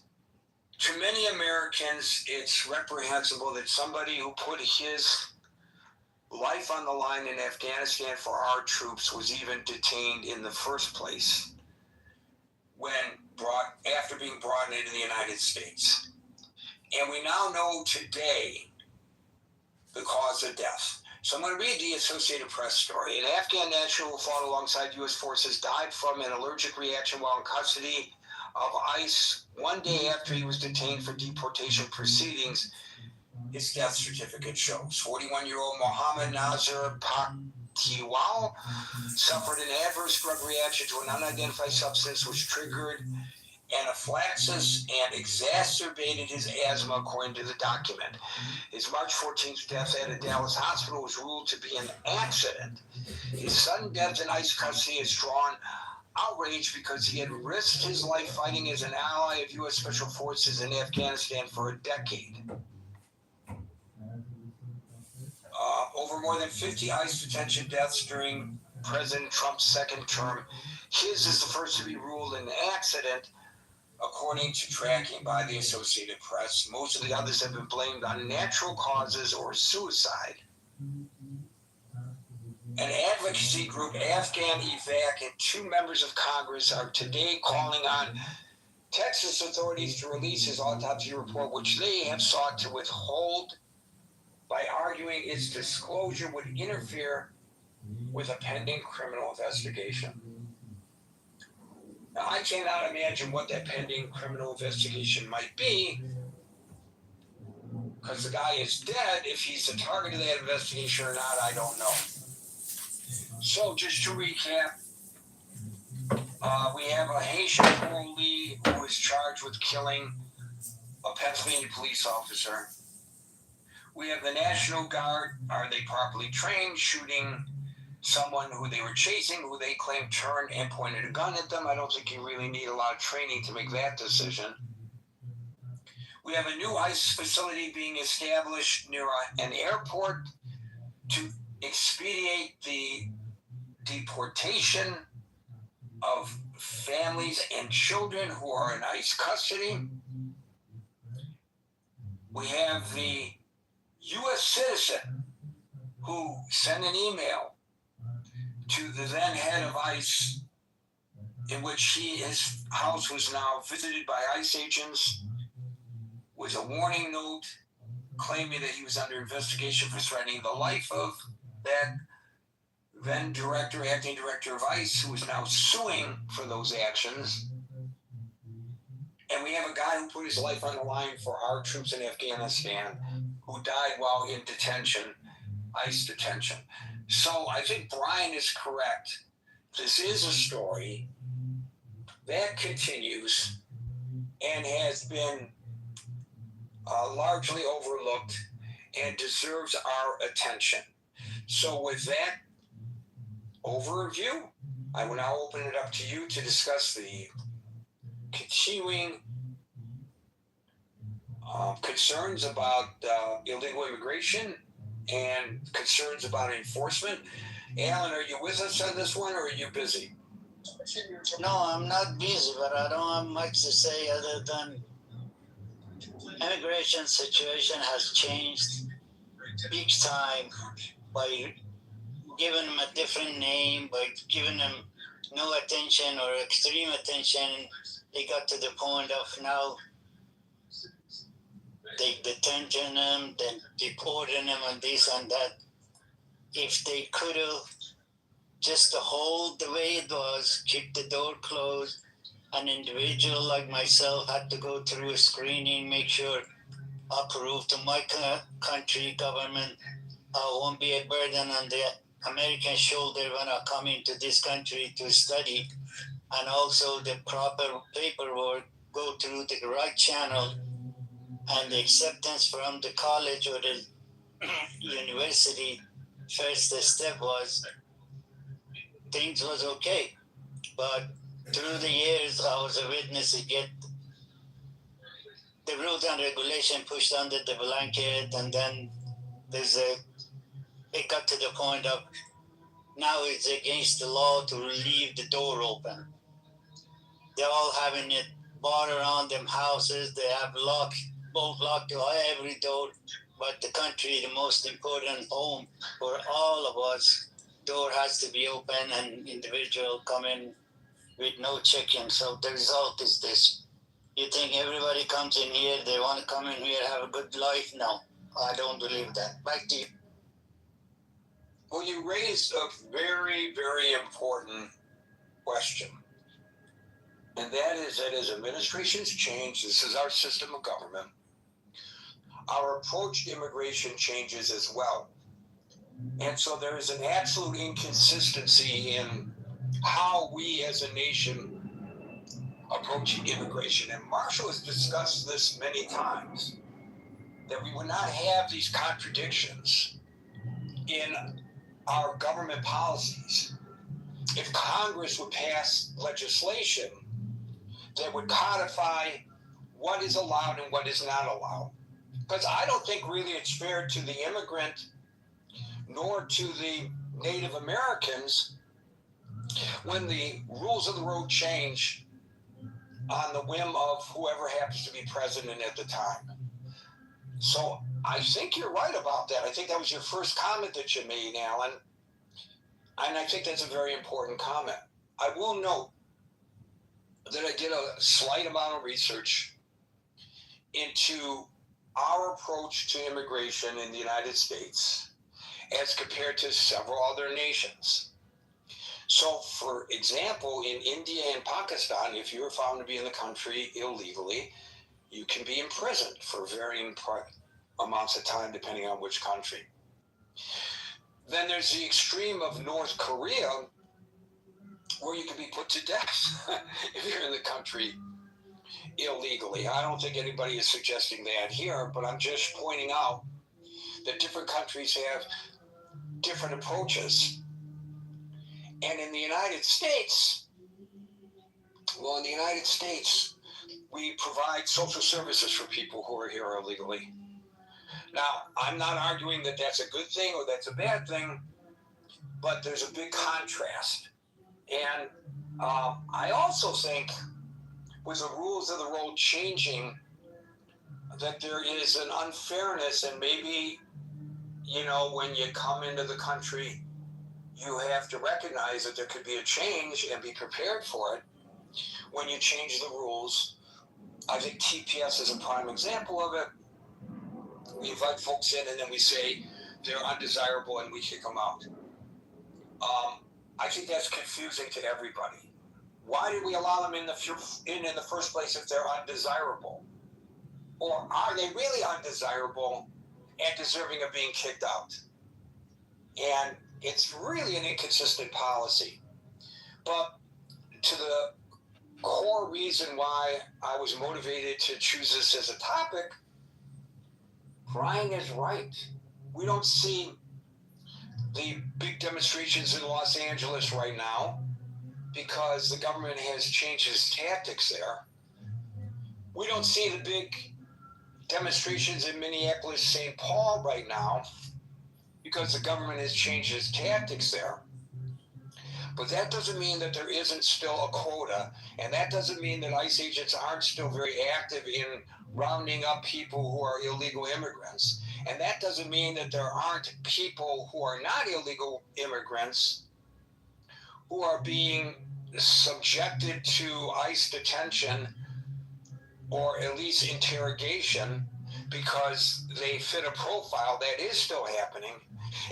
S14: to many Americans, it's reprehensible that somebody who put his life on the line in Afghanistan for our troops was even detained in the first place after being brought into the United States. And we now know today the cause of death. So I'm going to read the Associated Press story. An Afghan national who fought alongside U.S. forces died from an allergic reaction while in custody of ICE one day after he was detained for deportation proceedings, his death certificate shows. 41-year-old Mohammed Nazir Paktiwal suffered an adverse drug reaction to an unidentified substance which triggered anaphylaxis and exacerbated his asthma, according to the document. His March 14th death at a Dallas hospital was ruled to be an accident. His sudden death in ICE custody has drawn outrage because he had risked his life fighting as an ally of U.S. Special Forces in Afghanistan for a decade. Over more than 50 ICE detention deaths during President Trump's second term. His is the first to be ruled an accident, according to tracking by the Associated Press. Most of the others have been blamed on natural causes or suicide. An advocacy group, Afghan Evac, and 2 members of Congress are today calling on Texas authorities to release his autopsy report, which they have sought to withhold by arguing its disclosure would interfere with a pending criminal investigation. Now, I cannot imagine what that pending criminal investigation might be, because the guy is dead. If he's the target of that investigation or not, I don't know. So, just to recap, we have a Haitian parolee who is charged with killing a Pennsylvania police officer. We have the National Guard, are they properly trained, shooting someone who they were chasing, who they claim turned and pointed a gun at them. I don't think you really need a lot of training to make that decision. We have a new ICE facility being established near an airport to expedite the deportation of families and children who are in ICE custody. We have the U.S. citizen who sent an email to the then head of ICE in which his house was now visited by ICE agents with a warning note claiming that he was under investigation for threatening the life of that then acting director of ICE, who is now suing for those actions. And we have a guy who put his life on the line for our troops in Afghanistan, who died while in detention, ICE detention. So I think Brian is correct. This is a story that continues and has been largely overlooked and deserves our attention. So with that overview, I will now open it up to you to discuss the continuing concerns about illegal immigration and concerns about enforcement. Alan, are you with us on this one, or are you busy?
S2: No, I'm not busy, but I don't have much to say other than immigration situation has changed big time by giving them a different name, by giving them no attention or extreme attention. They got to the point of now they detention them, then deporting them and this and that. If they could have just to hold the way it was, keep the door closed, an individual like myself had to go through a screening, make sure approved to my country government. I won't be a burden on the American shoulder when I come into this country to study, and also the proper paperwork go through the right channel, and the acceptance from the college or the university. First step was things was okay, but through the years I was a witness to get the rules and regulation pushed under the blanket, and then it got to the point of now it's against the law to leave the door open. They're all having it bar around them houses. They have both locked to every door. But the country, the most important home for all of us, door has to be open and individual come in with no check-in. So the result is this. You think everybody comes in here, they want to come in here, have a good life? No, I don't believe that. Back to you.
S14: Well, you raised a very, very important question. And that is that as administrations change, this is our system of government, our approach to immigration changes as well. And so there is an absolute inconsistency in how we as a nation approach immigration. And Marshall has discussed this many times, that we would not have these contradictions in our government policies if Congress would pass legislation that would codify what is allowed and what is not allowed. Because I don't think really it's fair to the immigrant nor to the Native Americans when the rules of the road change on the whim of whoever happens to be president at the time. So I think you're right about that. I think that was your first comment that you made, Alan. And I think that's a very important comment. I will note that I did a slight amount of research into our approach to immigration in the United States as compared to several other nations. So, for example, in India and Pakistan, if you are found to be in the country illegally, you can be imprisoned for varying amounts of time depending on which country. Then there's the extreme of North Korea, where you can be put to death if you're in the country illegally. I don't think anybody is suggesting that here, but I'm just pointing out that different countries have different approaches. And in the United States, we provide social services for people who are here illegally. Now, I'm not arguing that that's a good thing or that's a bad thing, but there's a big contrast. And I also think with the rules of the road changing, that there is an unfairness, and maybe, you know, when you come into the country, you have to recognize that there could be a change and be prepared for it when you change the rules. I think TPS is a prime example of it. We invite folks in and then we say they're undesirable and we kick them out. I think that's confusing to everybody. Why did we allow them in the first place if they're undesirable? Or are they really undesirable and deserving of being kicked out? And it's really an inconsistent policy. But to the core reason why I was motivated to choose this as a topic, Brian is right. We don't see the big demonstrations in Los Angeles right now because the government has changed its tactics there. We don't see the big demonstrations in Minneapolis, St. Paul right now because the government has changed its tactics there. But that doesn't mean that there isn't still a quota, and that doesn't mean that ICE agents aren't still very active in rounding up people who are illegal immigrants. And that doesn't mean that there aren't people who are not illegal immigrants who are being subjected to ICE detention or at least interrogation because they fit a profile. That is still happening.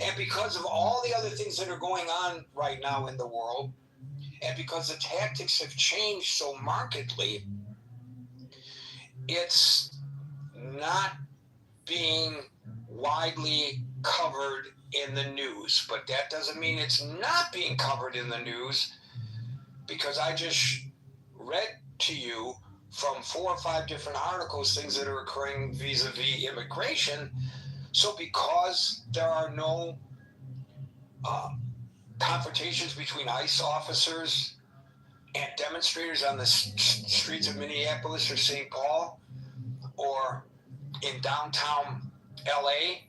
S14: And because of all the other things that are going on right now in the world, and because the tactics have changed so markedly, it's not being widely covered in the news. But that doesn't mean it's not being covered in the news, because I just read to you from 4 or 5 different articles things that are occurring vis-a-vis immigration. So because there are no confrontations between ICE officers and demonstrators on the streets of Minneapolis or St. Paul or in downtown LA,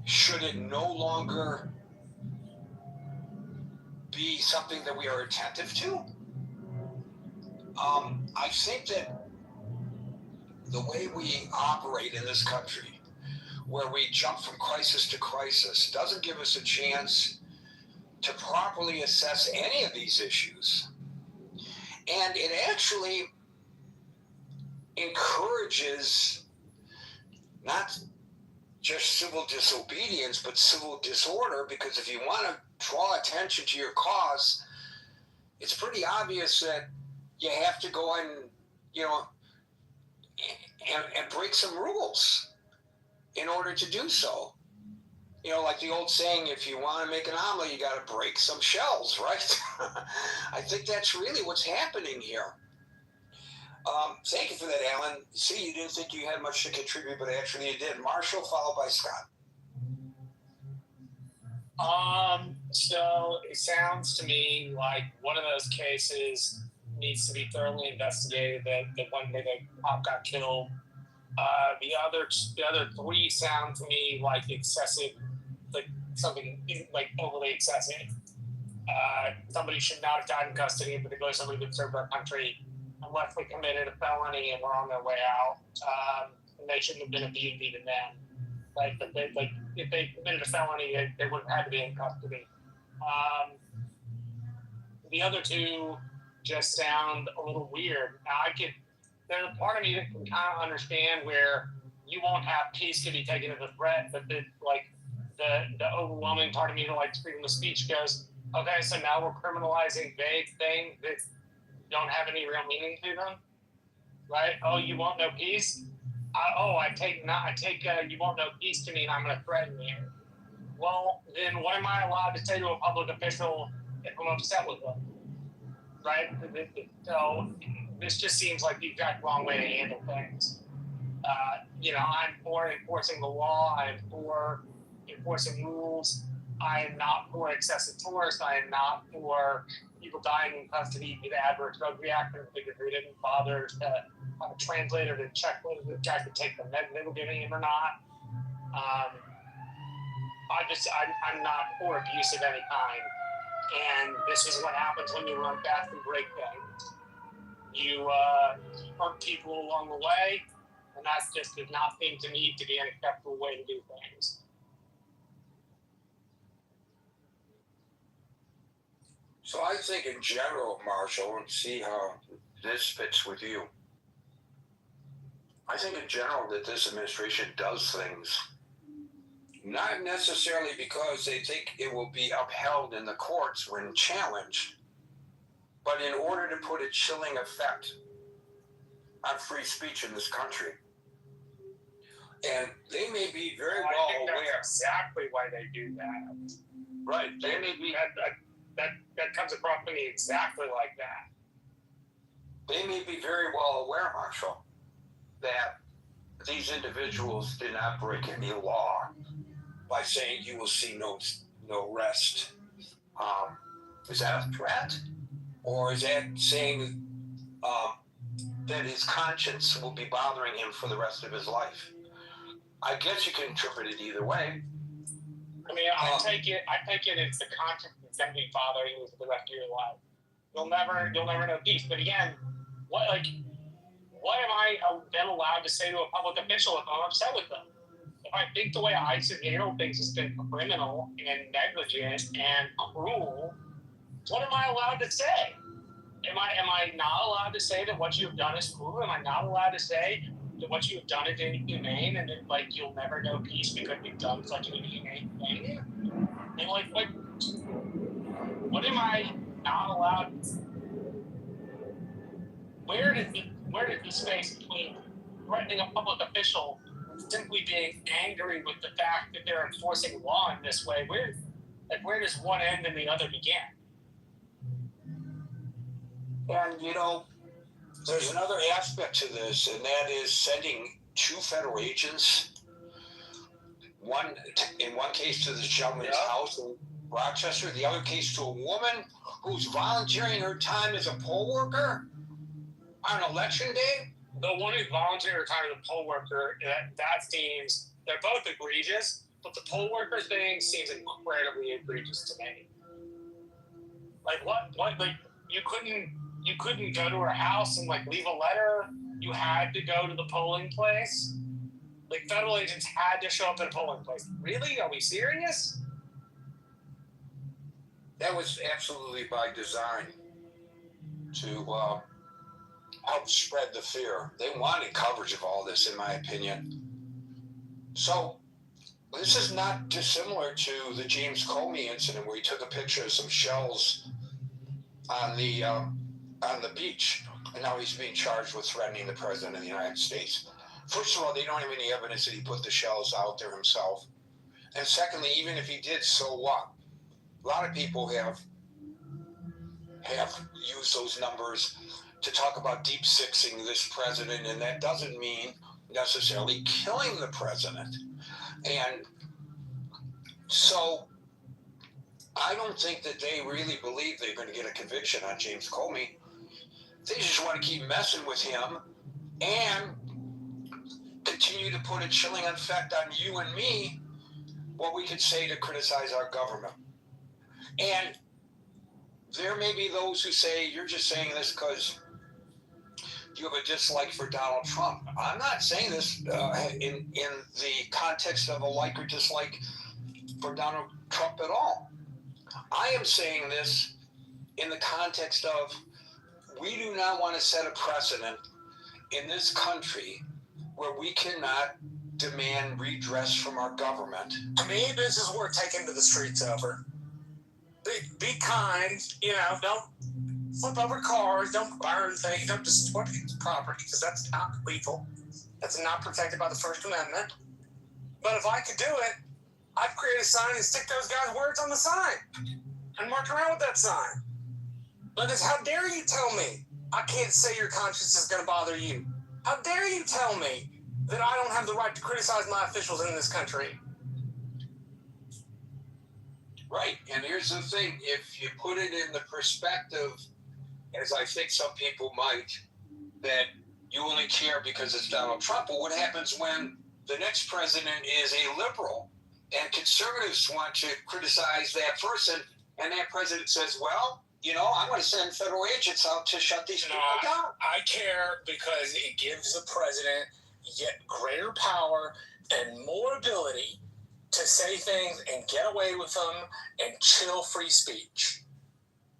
S14: should it no longer be something that we are attentive to? I think that the way we operate in this country, where we jump from crisis to crisis, doesn't give us a chance to properly assess any of these issues. And it actually encourages not just civil disobedience, but civil disorder, because if you want to draw attention to your cause, it's pretty obvious that you have to go and, and break some rules in order to do so. Like the old saying, if you want to make an omelet, you got to break some shells, right? I think that's really what's happening here. Thank you for that, Alan. See, you didn't think you had much to contribute, but actually you did. Marshall, followed by Scott.
S15: So it sounds to me like one of those cases needs to be thoroughly investigated. The one where the cop got killed. The other three sound to me like excessive, like something like overly excessive. Somebody should not have died in custody, particularly somebody who served our country, unless they committed a felony and were on their way out. And they shouldn't have been abused even then. If they committed a felony, they wouldn't have had to be in custody. The other two just sound a little weird. Now, there's a part of me that can kind of understand where you won't have peace to be taken as a threat, but the overwhelming part of me that likes freedom of speech goes, okay, so now we're criminalizing vague things that don't have any real meaning to them, right? Oh, you want no peace? I take you want no peace to mean I'm going to threaten you. Well, then what am I allowed to say to a public official if I'm upset with them, right? So this just seems like the exact wrong way to handle things. I'm for enforcing the law. I am for enforcing rules. I am not for excessive force. I am not for people dying in custody due to adverse drug reactions because they didn't bother to have a translator to check whether the guy could take the meds they were giving him or not. I'm not for abuse of any kind. And this is what happens when you run fast and break things. You hurt people along the way, and that just does not seem to me to be an acceptable way to do things.
S14: So I think in general, Marshall, and see how this fits with you. I think in general that this administration does things not necessarily because they think it will be upheld in the courts when challenged, but in order to put a chilling effect on free speech in this country. And they may be very well aware.
S15: That's exactly why they do that.
S14: Right.
S15: They may be that comes across to me exactly like that.
S14: They may be very well aware, Marshall, that these individuals did not break any law by saying you will see no rest. Is that a threat? Or is that saying that his conscience will be bothering him for the rest of his life? I guess you can interpret it either way.
S15: I mean, I take it it's the conscience that's going to be bothering you for the rest of your life. You'll never know peace. But again, what am I then allowed to say to a public official if I'm upset with them? If I think the way ICE has handled things has been criminal and negligent and cruel, what am I allowed to say? Am I not allowed to say that what you've done is cruel? Am I not allowed to say that what you've done is inhumane and that you'll never know peace because you've done such an inhumane thing? And what am I not allowed? Where does the space between threatening a public official and simply being angry with the fact that they're enforcing law in this way, where does one end and the other begin?
S14: And there's another aspect to this, and that is sending two federal agents, in one case to this gentleman's house in Rochester, the other case to a woman who's volunteering her time as a poll worker on election day.
S15: The one who's volunteering her time as a poll worker, that seems, they're both egregious, but the poll worker thing seems incredibly egregious to me. You couldn't go to her house and leave a letter. You had to go to the polling place. Federal agents had to show up at a polling place. Really? Are we serious?
S14: That was absolutely by design to help spread the fear. They wanted coverage of all this, in my opinion. So this is not dissimilar to the James Comey incident where he took a picture of some shells on the on the beach, and now he's being charged with threatening the president of the United States. First of all, they don't have any evidence that he put the shells out there himself. And secondly, even if he did, so what? A lot of people have used those numbers to talk about deep sixing this president, and that doesn't mean necessarily killing the president. And so I don't think that they really believe they're going to get a conviction on James Comey. They just want to keep messing with him and continue to put a chilling effect on you and me, what we could say to criticize our government. And there may be those who say, you're just saying this because you have a dislike for Donald Trump. I'm not saying this in the context of a like or dislike for Donald Trump at all. I am saying this in the context of we do not want to set a precedent in this country where we cannot demand redress from our government.
S15: To me, this is worth taking to the streets over. Be kind, don't flip over cars, don't burn things, don't destroy people's property, because that's not legal. That's not protected by the First Amendment. But if I could do it, I'd create a sign and stick those guys' words on the sign and march around with that sign. Because how dare you tell me I can't say your conscience is going to bother you? How dare you tell me that I don't have the right to criticize my officials in this country?
S14: Right, and here's the thing, if you put it in the perspective, as I think some people might, that you only care because it's Donald Trump, but what happens when the next president is a liberal and conservatives want to criticize that person, and that president says, well, I'm going to send federal agents out to shut these people down.
S15: I care because it gives the president yet greater power and more ability to say things and get away with them and chill free speech.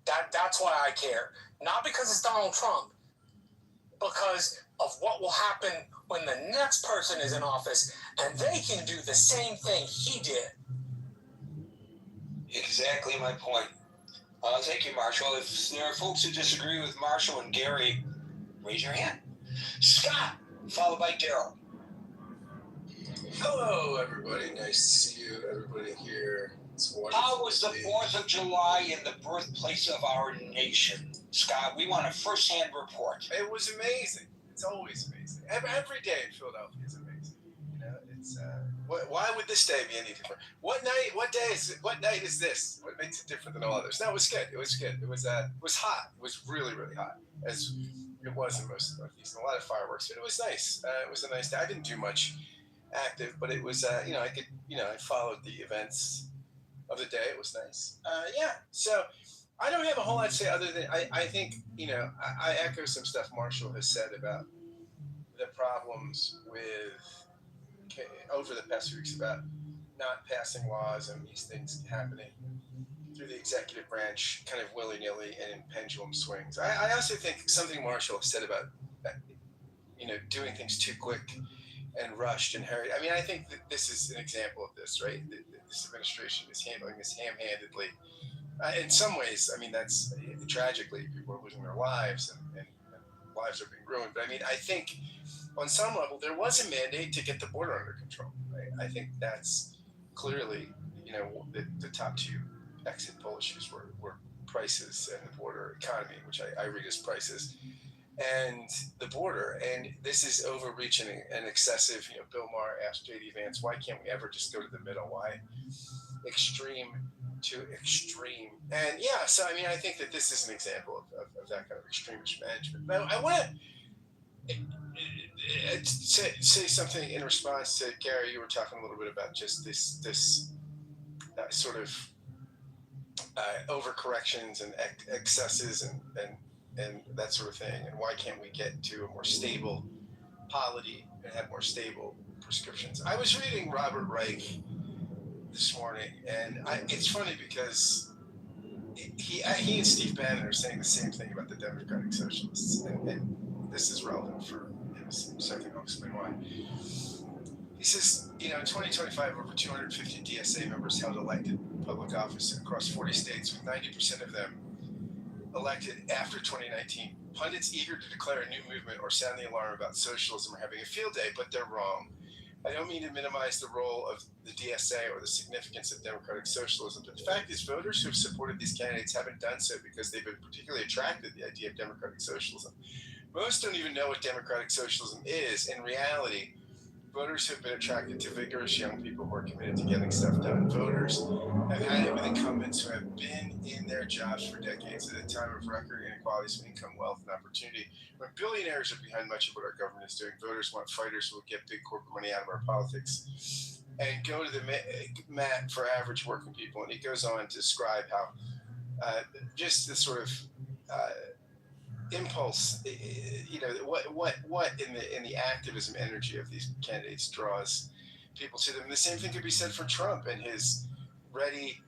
S15: That's why I care. Not because it's Donald Trump, because of what will happen when the next person is in office and they can do the same thing he did.
S14: Exactly my point. Thank you, Marshall. If there are folks who disagree with Marshall and Gary, raise your hand. Scott, followed by Daryl.
S16: Hello, everybody. Nice to see you, everybody here. It's wonderful.
S14: How was the 4th of July in the birthplace of our nation? Scott, we want a first-hand report.
S16: It was amazing. It's always amazing. Every day in Philadelphia is amazing. It's why would this day be any different? What night is this? What makes it different than all others? No, it was good. It was good. It was hot. It was really, really hot, as it was in most of the Northeast. A lot of fireworks, but it was nice. It was a nice day. I didn't do much active, but it was I followed the events of the day. It was nice. So I don't have a whole lot to say other than I think I echo some stuff Marshall has said about the problems over the past few weeks about not passing laws and these things happening through the executive branch kind of willy-nilly and in pendulum swings. I also think something Marshall said about doing things too quick and rushed and hurried. I mean, I think that this is an example of this, right? This administration is handling this ham-handedly. In some ways, I mean, that's tragically, people are losing their lives and lives are being ruined. But I mean, I think on some level, there was a mandate to get the border under control, right? I think that's clearly, the top two exit poll issues were prices and the border economy, which I read as prices, and the border. And this is overreaching and excessive. Bill Maher asked J.D. Vance, why can't we ever just go to the middle? Why extreme to extreme? And so I mean, I think that this is an example of that kind of extremist management. But I want to say something in response to Gary. You were talking a little bit about just this sort of overcorrections and excesses and that sort of thing, and why can't we get to a more stable polity and have more stable prescriptions? I was reading Robert Reich this morning, and it's funny because he and Steve Bannon are saying the same thing about the Democratic Socialists, and this is relevant for him, so I think I'll explain why. He says, in 2025, over 250 DSA members held elected public office across 40 states, with 90% of them elected after 2019. Pundits eager to declare a new movement or sound the alarm about socialism are having a field day, but they're wrong. I don't mean to minimize the role of the DSA or the significance of democratic socialism, but the fact is voters who have supported these candidates haven't done so because they've been particularly attracted to the idea of democratic socialism. Most don't even know what democratic socialism is. In reality, voters have been attracted to vigorous young people who are committed to getting stuff done. Voters have had it with incumbents who have been in their jobs for decades at a time of record inequalities of income, wealth, and opportunity. When billionaires are behind much of what our government is doing, voters want fighters who will get big corporate money out of our politics and go to the mat for average working people. And he goes on to describe how just the sort of impulse, what in the activism energy of these candidates draws people to them. The same thing could be said for Trump and his ready,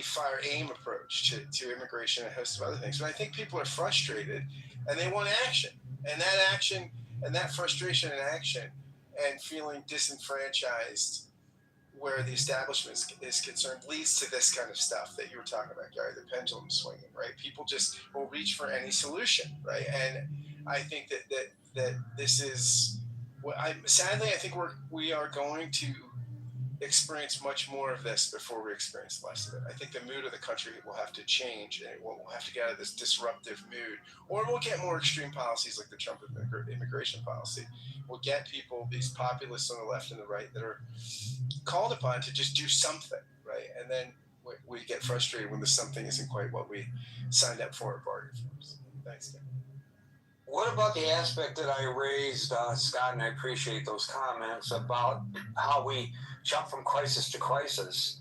S16: fire, aim approach to immigration and a host of other things. But I think people are frustrated and they want action, and that frustration and action and feeling disenfranchised where the establishment is concerned leads to this kind of stuff that you were talking about, Gary, the pendulum swinging, right? People just will reach for any solution, right? And I think that this is sadly, I think we are going to experience much more of this before we experience less of it. I think the mood of the country will have to change, and we'll have to get out of this disruptive mood, or we'll get more extreme policies like the Trump immigration policy. We'll get people, these populists on the left and the right, that are called upon to just do something, right? And then we get frustrated when the something isn't quite what we signed up for or bargained for. So, thanks, Dan.
S14: What about the aspect that I raised, Scott, and I appreciate those comments about how we jump from crisis to crisis,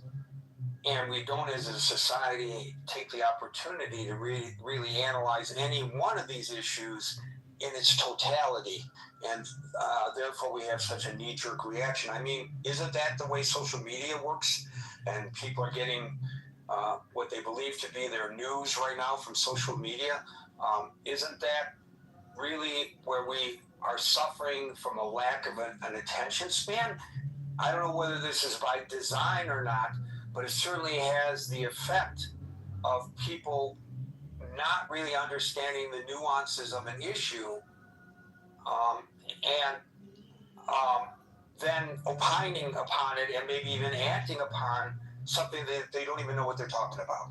S14: and we don't, as a society, take the opportunity to really analyze any one of these issues in its totality, and therefore we have such a knee-jerk reaction. I mean, isn't that the way social media works? And people are getting what they believe to be their news right now from social media. Isn't that really where we are suffering from a lack of an attention span? I don't know whether this is by design or not, but it certainly has the effect of people not really understanding the nuances of an issue, and then opining upon it and maybe even acting upon something that they don't even know what they're talking about.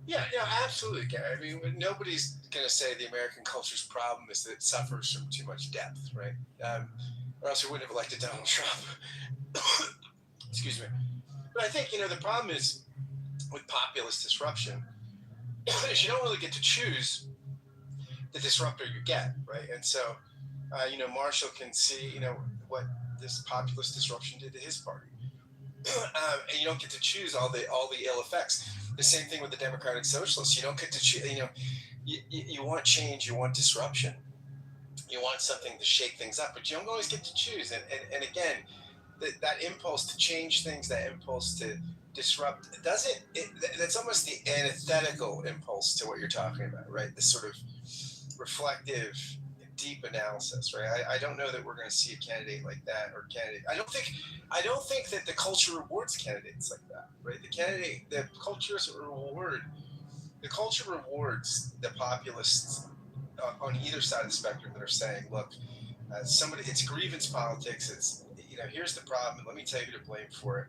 S16: Yeah, absolutely, Gary. I mean, nobody's going to say the American culture's problem is that it suffers from too much depth, right? Or else we wouldn't have elected Donald Trump. Excuse me. But I think, the problem is with populist disruption is you don't really get to choose the disruptor you get, right? And so, Marshall can see, what this populist disruption did to his party. And you don't get to choose all the ill effects. The same thing with the Democratic Socialists. You don't get to choose. You want change. You want disruption. You want something to shake things up, but you don't always get to choose. And again, that impulse to change things, that impulse to disrupt, that's almost the antithetical impulse to what you're talking about, right? This sort of reflective, deep analysis, right? I don't know that we're going to see a candidate like that, or candidate. I don't think that the culture rewards candidates like that, right? The culture rewards the populists on either side of the spectrum that are saying, look, it's grievance politics. It's, here's the problem, and let me tell you who to blame for it,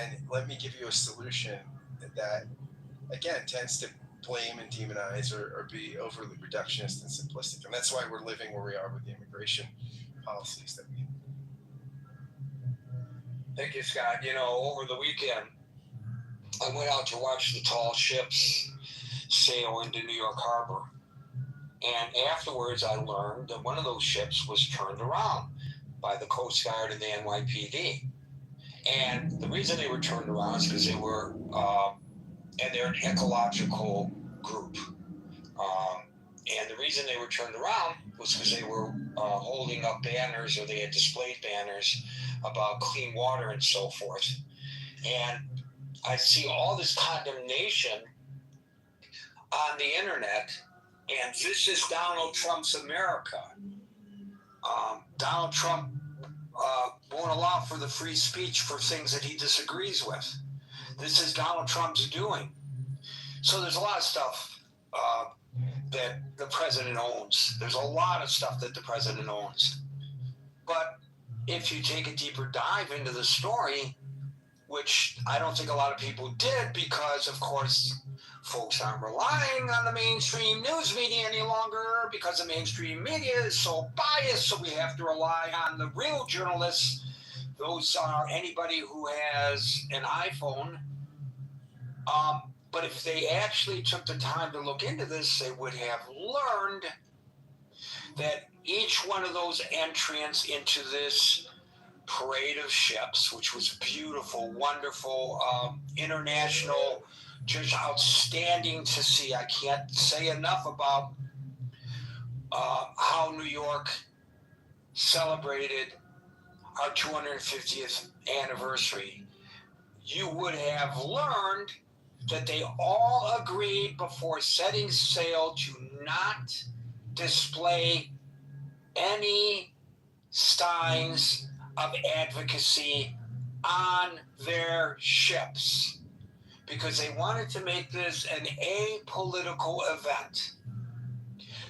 S16: and let me give you a solution that, again, tends to blame and demonize or be overly reductionist and simplistic. And that's why we're living where we are with the immigration policies that we.
S14: Thank you, Scott. Over the weekend, I went out to watch the tall ships sail into New York Harbor. And afterwards, I learned that one of those ships was turned around by the Coast Guard and the NYPD. And the reason they were turned around is because they were, and they're an ecological group. And the reason they were turned around was because they were holding up banners, or they had displayed banners about clean water and so forth. And I see all this condemnation on the internet, and this is Donald Trump's America. Donald Trump won't allow for the free speech for things that he disagrees with. This is Donald Trump's doing. So there's a lot of stuff that the president owns. There's a lot of stuff that the president owns. But if you take a deeper dive into the story, which I don't think a lot of people did because, of course, folks aren't relying on the mainstream news media any longer because the mainstream media is so biased, so we have to rely on the real journalists. Those are anybody who has an iPhone. But if they actually took the time to look into this, they would have learned that each one of those entrants into this parade of ships, which was beautiful, wonderful, international, just outstanding to see. I can't say enough about how New York celebrated our 250th anniversary. You would have learned that they all agreed before setting sail to not display any signs of advocacy on their ships because they wanted to make this an apolitical event.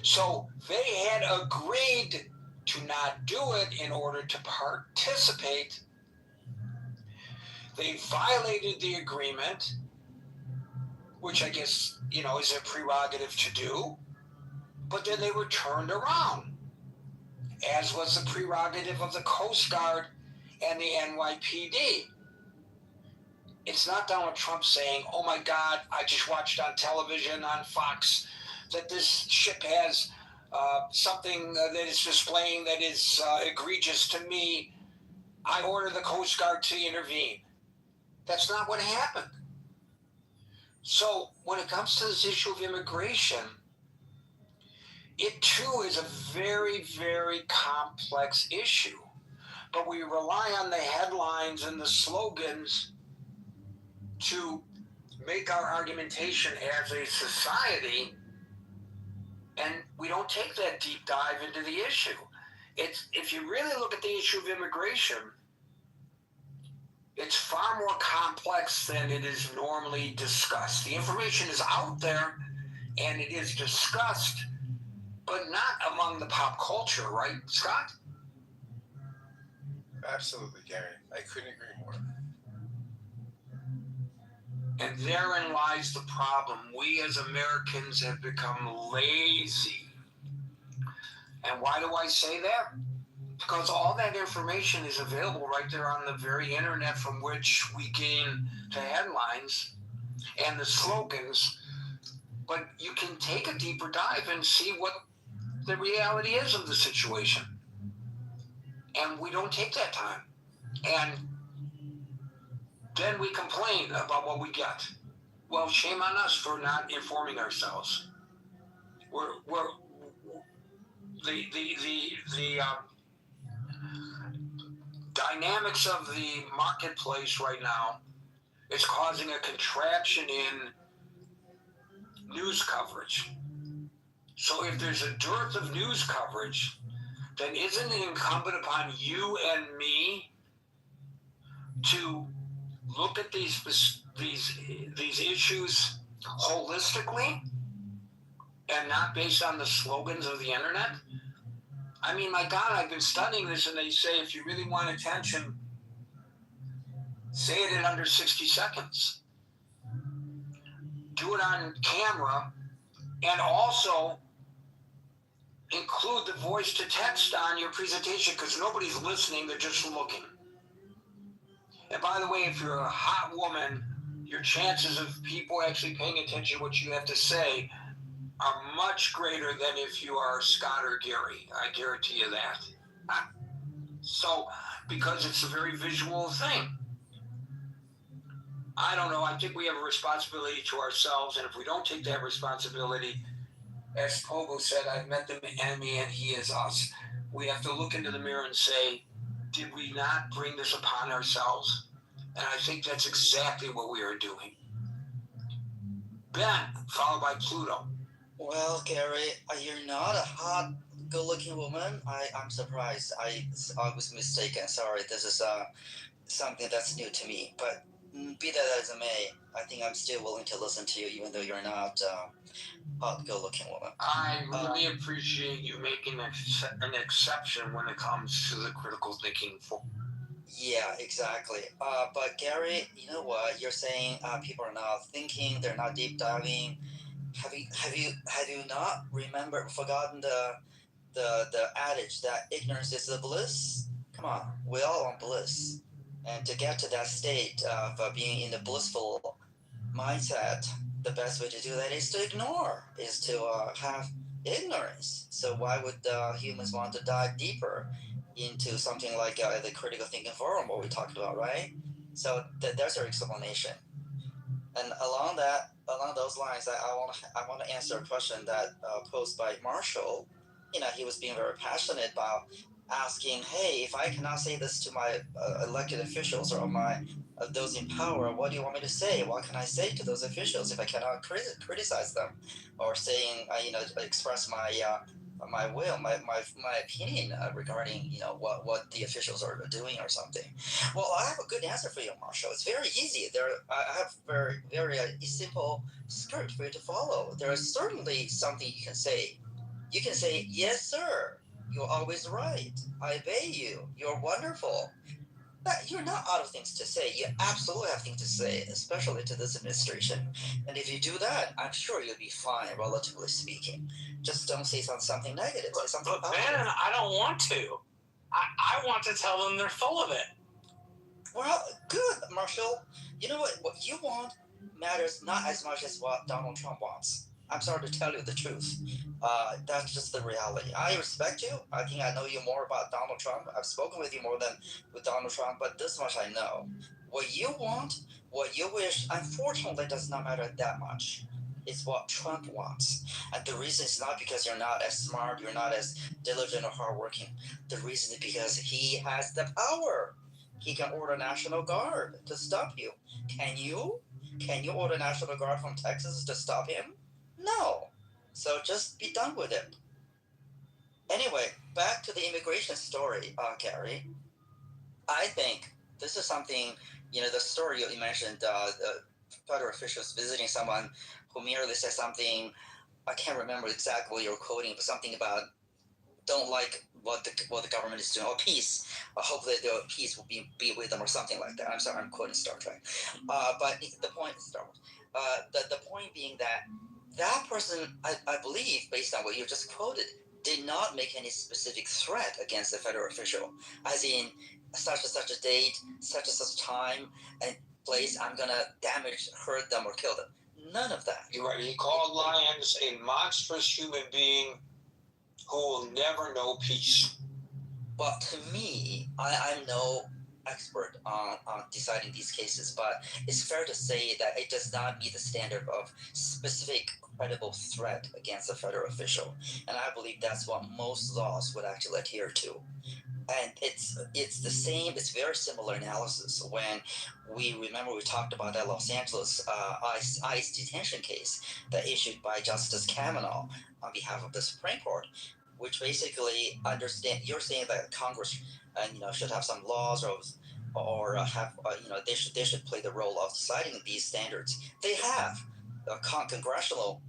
S14: So they had agreed to not do it in order to participate. They violated the agreement, which I guess, is a prerogative to do, but then they were turned around, as was the prerogative of the Coast Guard and the NYPD. It's not Donald Trump saying, oh my God, I just watched on television on Fox that this ship has something that is displaying that is egregious to me. I order the Coast Guard to intervene. That's not what happened. So when it comes to this issue of immigration, it too is a very, very complex issue. But we rely on the headlines and the slogans to make our argumentation as a society, and we don't take that deep dive into the issue. If you really look at the issue of immigration, it's far more complex than it is normally discussed. The information is out there and it is discussed, but not among the pop culture, right, Scott?
S16: Absolutely, Gary. I couldn't agree more.
S14: And therein lies the problem. We as Americans have become lazy. And why do I say that? Because all that information is available right there on the very internet from which we gain the headlines and the slogans. But you can take a deeper dive and see what the reality is of the situation. And we don't take that time. And then we complain about what we get. Well, shame on us for not informing ourselves. The dynamics of the marketplace right now is causing a contraction in news coverage. So if there's a dearth of news coverage, then isn't it incumbent upon you and me to look at these issues holistically and not based on the slogans of the internet? I mean, my God, I've been studying this, and they say if you really want attention, say it in under 60 seconds. Do it on camera, and also include the voice to text on your presentation because nobody's listening, they're just looking. And by the way, if you're a hot woman, your chances of people actually paying attention to what you have to say are much greater than if you are Scott or Gary. I guarantee you that. So, because it's a very visual thing. I don't know. I think we have a responsibility to ourselves, and if we don't take that responsibility, as Pogo said, I've met the enemy and he is us. We have to look into the mirror and say, did we not bring this upon ourselves? And I think that's exactly what we are doing. Ben, followed by Pluto.
S17: Well, Gary, you're not a hot, good-looking woman. I'm surprised. I was mistaken. Sorry, this is something that's new to me. But be that as it may, I think I'm still willing to listen to you, even though you're not hot, good-looking woman.
S14: I really appreciate you making an exception when it comes to the critical thinking.
S17: Yeah, exactly. But Gary, you know what? You're saying people are not thinking, they're not deep diving. Have you not forgotten the adage that ignorance is a bliss? Come on, we all want bliss, and to get to that state of being in the blissful mindset, the best way to do that is to ignore, is to have ignorance. So why would humans want to dive deeper into something like the critical thinking forum, what we talked about, right? So there's our explanation. And along those lines, I want to answer a question that posed by Marshall. You know, he was being very passionate about asking, hey, if I cannot say this to my elected officials or my those in power, what do you want me to say? What can I say to those officials if I cannot criticize them, or saying, express my my will, my opinion regarding what the officials are doing or something. Well, I have a good answer for you, Marshall. It's very easy. I have very simple script for you to follow. There is certainly something you can say. You can say, yes, sir. You're always right. I obey you. You're wonderful. But you're not out of things to say. You absolutely have things to say, especially to this administration. And if you do that, I'm sure you'll be fine, relatively speaking. Just don't say something negative. Say something
S15: But
S17: positive.
S15: Ben, I don't want to. I want to tell them they're full of it.
S17: Well, good, Marshall. You know what you want matters not as much as what Donald Trump wants. I'm sorry to tell you the truth. That's just the reality. I respect you. I think I know you more about Donald Trump. I've spoken with you more than with Donald Trump, but this much I know. What you want, what you wish, unfortunately does not matter that much. It's what Trump wants. And the reason is not because you're not as smart, you're not as diligent or hardworking. The reason is because he has the power. He can order National Guard to stop you. Can you? Can you order National Guard from Texas to stop him? No. So just be done with it. Anyway, back to the immigration story, Gary. I think this is something, the story you mentioned, the federal officials visiting someone who merely said something, I can't remember exactly what you're quoting, but something about don't like what the government is doing, or peace. Hopefully the peace will be with them, or something like that. I'm sorry, I'm quoting Star Trek. But the point is Star Wars. The point being that person, I believe, based on what you just quoted, did not make any specific threat against the federal official, as in such and such a date, such and such time and place, I'm gonna damage, hurt them, or kill them. None of that.
S14: You're right. He called Lyons a monstrous human being who will never know peace.
S17: But to me, I'm no expert on deciding these cases, but it's fair to say that it does not meet the standard of specific credible threat against a federal official. And I believe that's what most laws would actually adhere to. And it's the same, it's very similar analysis when we talked about that Los Angeles ICE detention case that issued by Justice Kavanaugh on behalf of the Supreme Court, which basically you're saying that Congress should have some laws or have they should play the role of deciding these standards. They have congressional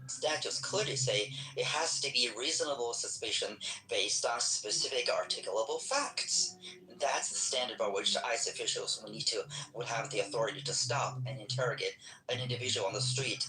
S17: statutes clearly say it has to be reasonable suspicion based on specific articulable facts. That's the standard by which the ICE officials would have the authority to stop and interrogate an individual on the street,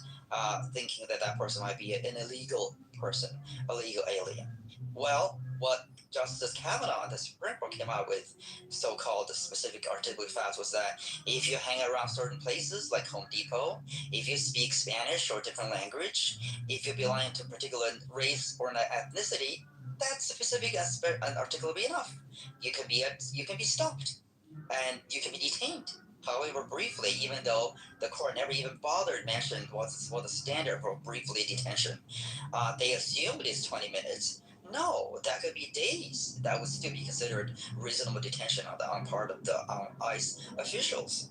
S17: thinking that person might be an illegal person, illegal alien. Well, what Justice Kavanaugh and the Supreme Court came out with, so-called specific articulable facts, was that if you hang around certain places like Home Depot, if you speak Spanish or different language, if you belong to a particular race or an ethnicity, that's specific and articulable enough. You can be stopped, and you can be detained. However, briefly, even though the court never even bothered mentioning what the standard for briefly detention. They assumed it's 20 minutes. No, that could be days. That would still be considered reasonable detention on part of the ICE officials.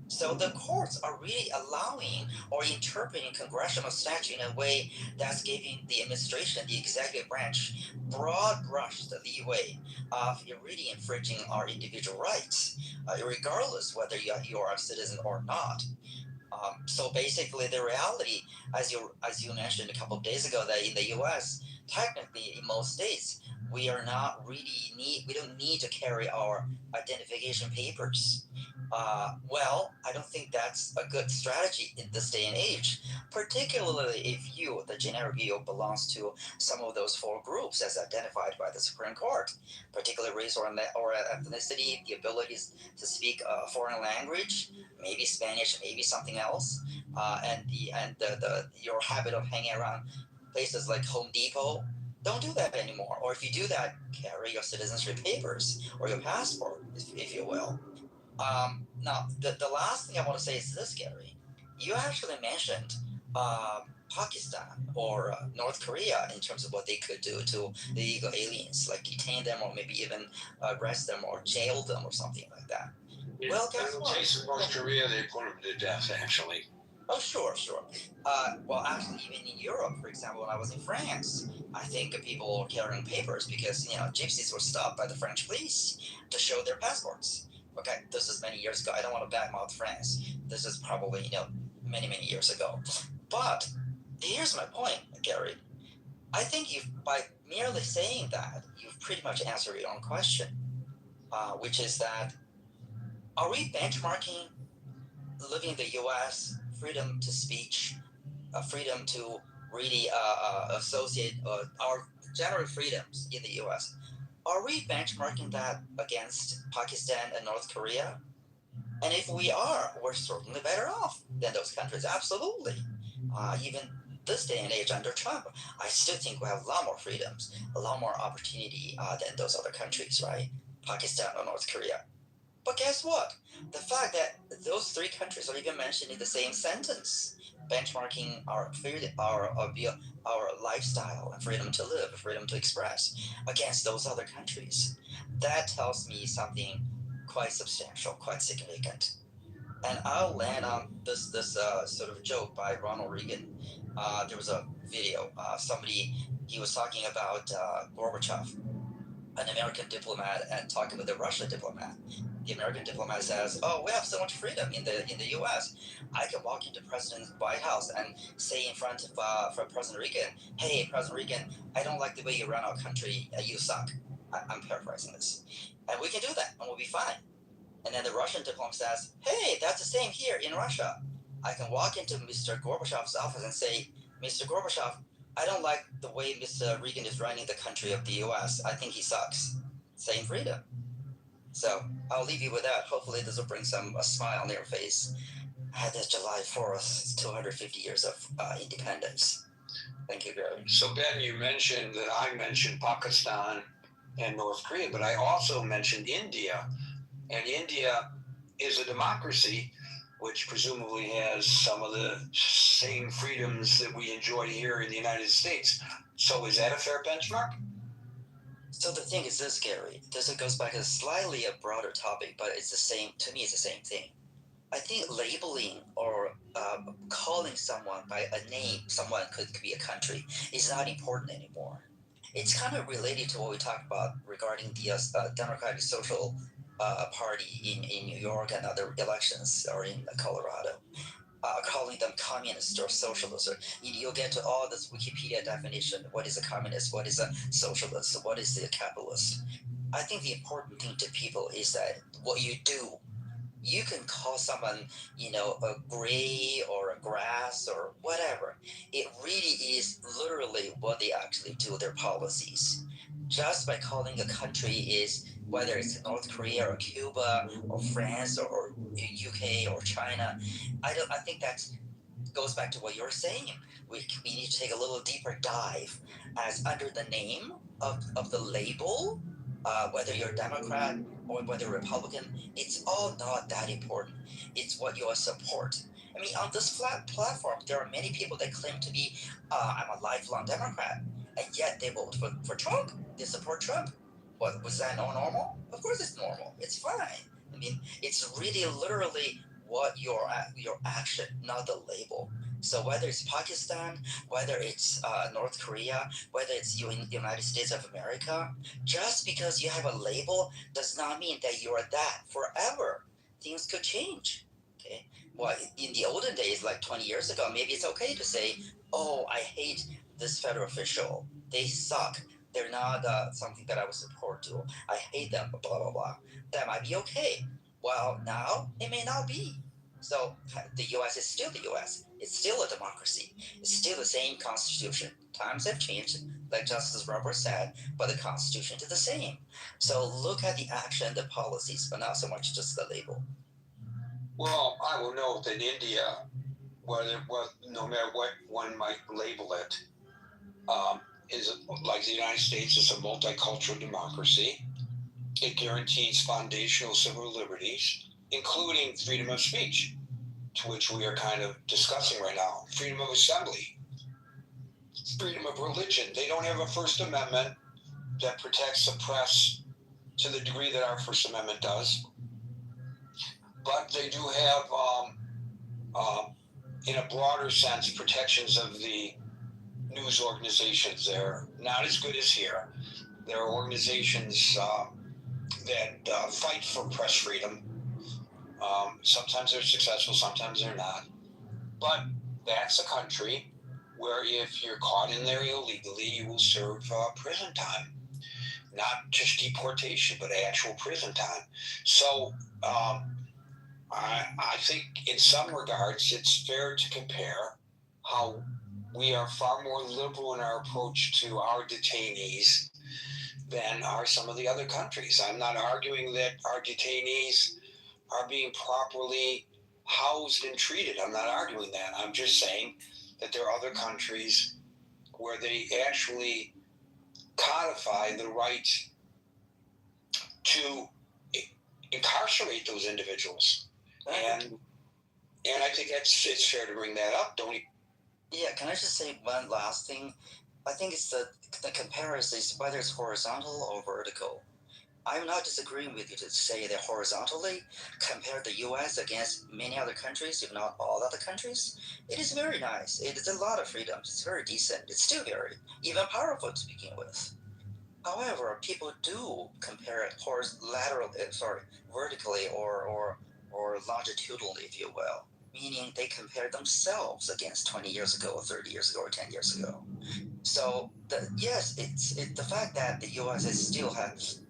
S17: So the courts are really allowing or interpreting congressional statute in a way that's giving the administration, the executive branch, broad brush the leeway of really infringing our individual rights. regardless whether you are a citizen or not. So basically, the reality, as you mentioned a couple of days ago, that in the U.S., technically in most states, we don't need to carry our identification papers. Well, I don't think that's a good strategy in this day and age, particularly if you, the generic you, belongs to some of those four groups as identified by the Supreme Court, particularly race or ethnicity, the abilities to speak a foreign language, maybe Spanish, maybe something else, and your habit of hanging around places like Home Depot. Don't do that anymore. Or if you do that, carry your citizenship papers or your passport, if you will. Now, the last thing I want to say is this, Gary. You actually mentioned Pakistan or North Korea in terms of what they could do to illegal aliens, like detain them or maybe even arrest them or jail them or something like that. Well, guess
S14: In the
S17: what?
S14: case of North Korea, they put them to death, actually.
S17: Oh, sure. Well, actually, even in Europe, for example, when I was in France, I think people were carrying papers because, gypsies were stopped by the French police to show their passports. Okay, this is many years ago. I don't want to badmouth France. This is probably, many, many years ago. But here's my point, Gary. I think by merely saying that, you've pretty much answered your own question, which is that, are we benchmarking living in the U.S., freedom to speech, freedom to really associate our general freedoms in the U.S.? Are we benchmarking that against Pakistan and North Korea? And if we are, we're certainly better off than those countries, absolutely. Even this day and age under Trump, I still think we have a lot more freedoms, a lot more opportunity than those other countries, right? Pakistan or North Korea. But guess what? The fact that those three countries are even mentioned in the same sentence, benchmarking our lifestyle and freedom to live, freedom to express against those other countries, that tells me something quite substantial, quite significant. And I'll land on this sort of joke by Ronald Reagan. There was a video. He was talking about Gorbachev, an American diplomat, and talking with a Russian diplomat. The American diplomat says, "Oh, we have so much freedom in the U.S. I can walk into President's White House and say in front of President Reagan, 'Hey, President Reagan, I don't like the way you run our country. You suck.'" I'm paraphrasing this, and we can do that, and we'll be fine. And then the Russian diplomat says, "Hey, that's the same here in Russia. I can walk into Mr. Gorbachev's office and say, 'Mr. Gorbachev, I don't like the way Mr. Reagan is running the country of the U.S. I think he sucks.'" Same freedom. So I'll leave you with that. Hopefully this will bring a smile on your face at the July 4th, 250 years of independence. Thank you, Gary.
S14: So, Ben, you mentioned that I mentioned Pakistan and North Korea, but I also mentioned India. And India is a democracy, which presumably has some of the same freedoms that we enjoy here in the United States. So is that a fair benchmark?
S17: So the thing is this, Gary. This goes back to slightly a broader topic, but it's the same. To me, it's the same thing. I think labeling or calling someone by a name, someone could be a country, is not important anymore. It's kind of related to what we talked about regarding the Democratic Social Party in New York and other elections, or in Colorado. Calling them communist or socialist, or you'll get to all this Wikipedia definition. What is a communist? What is a socialist? What is a capitalist? I think the important thing to people is that what you do. You can call someone, a gray or a grass or whatever. It really is literally what they actually do, their policies. Just by calling a country is, whether it's North Korea or Cuba or France or UK or China, I think that goes back to what you're saying. We need to take a little deeper dive, as under the name of the label, whether you're Democrat or whether you're Republican, it's all not that important. It's what you support. I mean, on this flat platform, there are many people that claim to be, I'm a lifelong Democrat, and yet they vote for Trump. They support Trump. What, was that not normal? Of course it's normal. It's fine. I mean, it's really literally what your action, not the label. So whether it's Pakistan, whether it's North Korea, whether it's United States of America, just because you have a label does not mean that you are that forever. things could change. Okay. Well, in the olden days, like 20 years ago, maybe it's okay to say, "Oh, I hate this federal official. They suck. They're not something that I would support to. I hate them." Blah blah blah. That might be okay. Well, now it may not be. So the U.S. is still the U.S. It's still a democracy. It's still the same constitution. Times have changed, like Justice Robert said, but the constitution is the same. So look at the action, the policies, but not so much just the label.
S14: Well, I will note that India, no matter what one might label it, is like the United States is a multicultural democracy. It guarantees foundational civil liberties, including freedom of speech, to which we are kind of discussing right now, freedom of assembly, freedom of religion. They don't have a First Amendment that protects the press to the degree that our First Amendment does, but they do have, in a broader sense, protections of the news organizations. They're not as good as here. There are organizations that fight for press freedom. Sometimes they're successful, sometimes they're not. But that's a country where if you're caught in there illegally, you will serve prison time. Not just deportation, but actual prison time. So I think in some regards it's fair to compare how we are far more liberal in our approach to our detainees than are some of the other countries. I'm not arguing that our detainees are being properly housed and treated. I'm not arguing that. I'm just saying that there are other countries where they actually codify the right to incarcerate those individuals. And I think it's fair to bring that up, don't you?
S17: Yeah, can I just say one last thing? I think it's the comparison is whether it's horizontal or vertical. I'm not disagreeing with you to say that horizontally, compare the U.S. against many other countries, if not all other countries, it is very nice. It is a lot of freedoms. It's very decent. It's still very, even powerful to begin with. However, people do compare it vertically or longitudinally, if you will, meaning they compare themselves against 20 years ago, or 30 years ago, or 10 years ago. So yes, it's the fact that the U.S. still has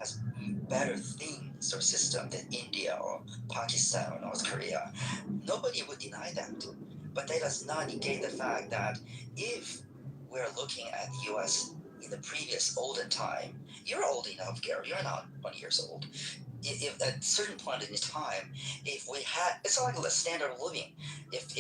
S17: better things or system than India or Pakistan or North Korea. Nobody would deny that, but that does not negate the fact that if we're looking at the U.S. in the previous olden time, you're old enough, Gary. You're not 20 years old. If at a certain point in time, if we had, it's like a standard of living. If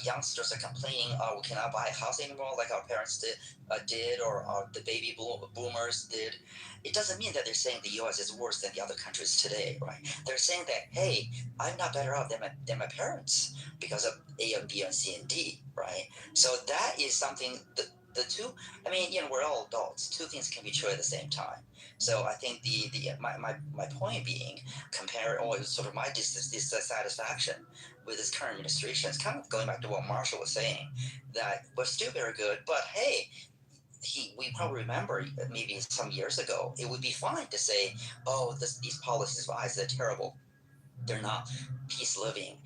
S17: youngsters are complaining, we cannot buy a house anymore, like our parents did, or the baby boomers did, it doesn't mean that they're saying the U.S. is worse than the other countries today, right? They're saying that, hey, I'm not better off than my parents because of A and B and C and D, right? So that is something the two. I mean, we're all adults. Two things can be true at the same time. So I think my point being, compare or sort of my dissatisfaction with this current administration is kind of going back to what Marshall was saying, that we're still very good, but hey, we probably remember maybe some years ago, it would be fine to say, oh, these policies of ICE are terrible. They're not peace living,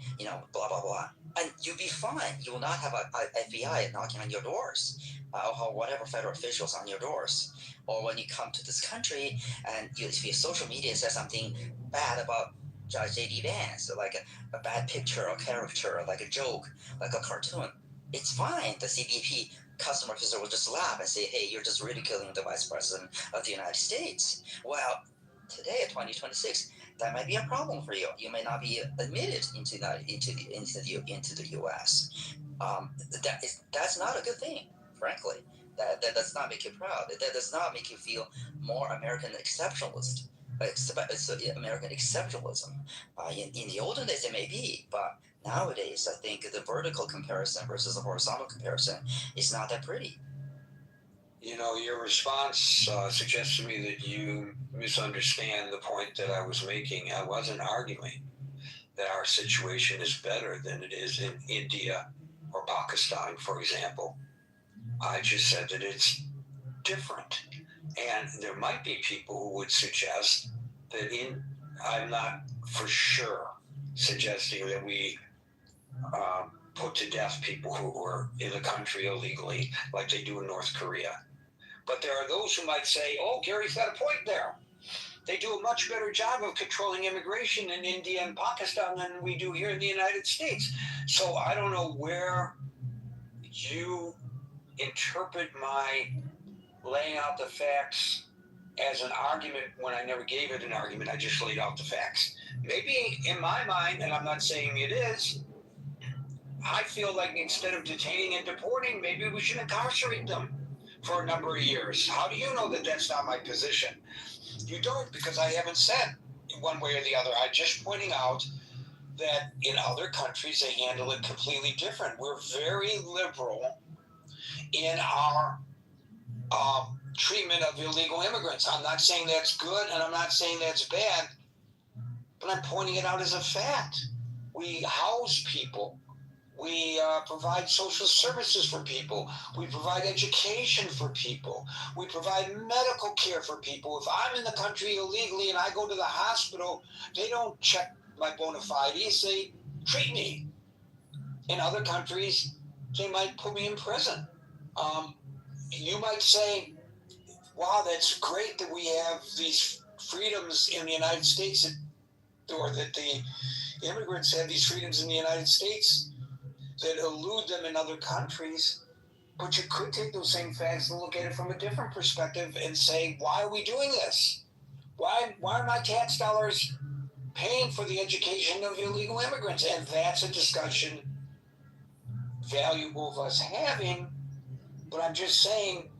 S17: blah, blah, blah. And you'll be fine. You will not have a FBI knocking on your doors, or whatever federal officials on your doors. Or when you come to this country and if your social media says something bad about J.D. Vance, like a bad picture or caricature, like a joke, like a cartoon, it's fine. The CBP customer officer will just laugh and say, hey, you're just ridiculing the vice president of the United States. Well, today, 2026, that might be a problem for you. You may not be admitted into the U.S. That's not a good thing, frankly. That does not make you proud. That does not make you feel more American exceptionalist. It's American exceptionalism. In the olden days, it may be, but nowadays, I think the vertical comparison versus the horizontal comparison is not that pretty.
S14: Your response suggests to me that you misunderstand the point that I was making. I wasn't arguing that our situation is better than it is in India or Pakistan, for example. I just said that it's different. And there might be people who would suggest that I'm not for sure suggesting that we put to death people who were in the country illegally, like they do in North Korea. But there are those who might say, oh, Gary's got a point there. They do a much better job of controlling immigration in India and Pakistan than we do here in the United States. So I don't know where you interpret my laying out the facts as an argument when I never gave it an argument. I just laid out the facts. Maybe in my mind, and I'm not saying it is, I feel like instead of detaining and deporting, maybe we should incarcerate them for a number of years. How do you know that that's not my position? You don't, because I haven't said one way or the other. I'm just pointing out that in other countries they handle it completely different. We're very liberal in our treatment of illegal immigrants. I'm not saying that's good and I'm not saying that's bad, but I'm pointing it out as a fact. We house people. We provide social services for people. We provide education for people. We provide medical care for people. If I'm in the country illegally and I go to the hospital, they don't check my bona fides. They treat me. In other countries, they might put me in prison. You might say, wow, that's great that we have these freedoms in the United States, or that the immigrants have these freedoms in the United States that elude them in other countries. But you could take those same facts and look at it from a different perspective and say, why are we doing this? Why are my tax dollars paying for the education of illegal immigrants? And that's a discussion valuable of us having. But I'm just saying,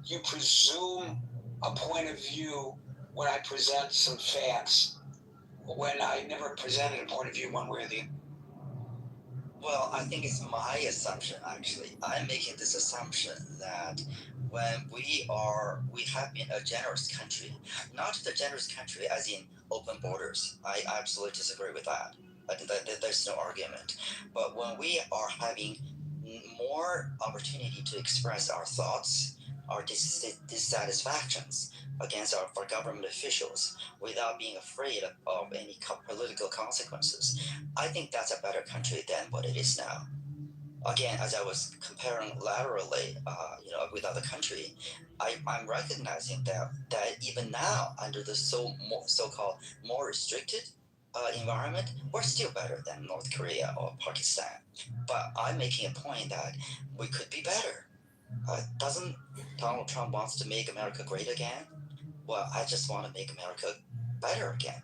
S14: you presume a point of view when I present some facts, when I never presented a point of view one way or the other.
S17: Well, I think it's my assumption, actually. I'm making this assumption that when we have been a generous country, not the generous country as in open borders. I absolutely disagree with that. There's no argument. But when we are having more opportunity to express our thoughts, our dissatisfactions against our government officials without being afraid of any political consequences, I think that's a better country than what it is now. Again, as I was comparing laterally, with other country, I'm recognizing that even now, under the so-called more restricted environment, we're still better than North Korea or Pakistan. But I'm making a point that we could be better. Doesn't Donald Trump wants to make America great again? Well, I just want to make America better again.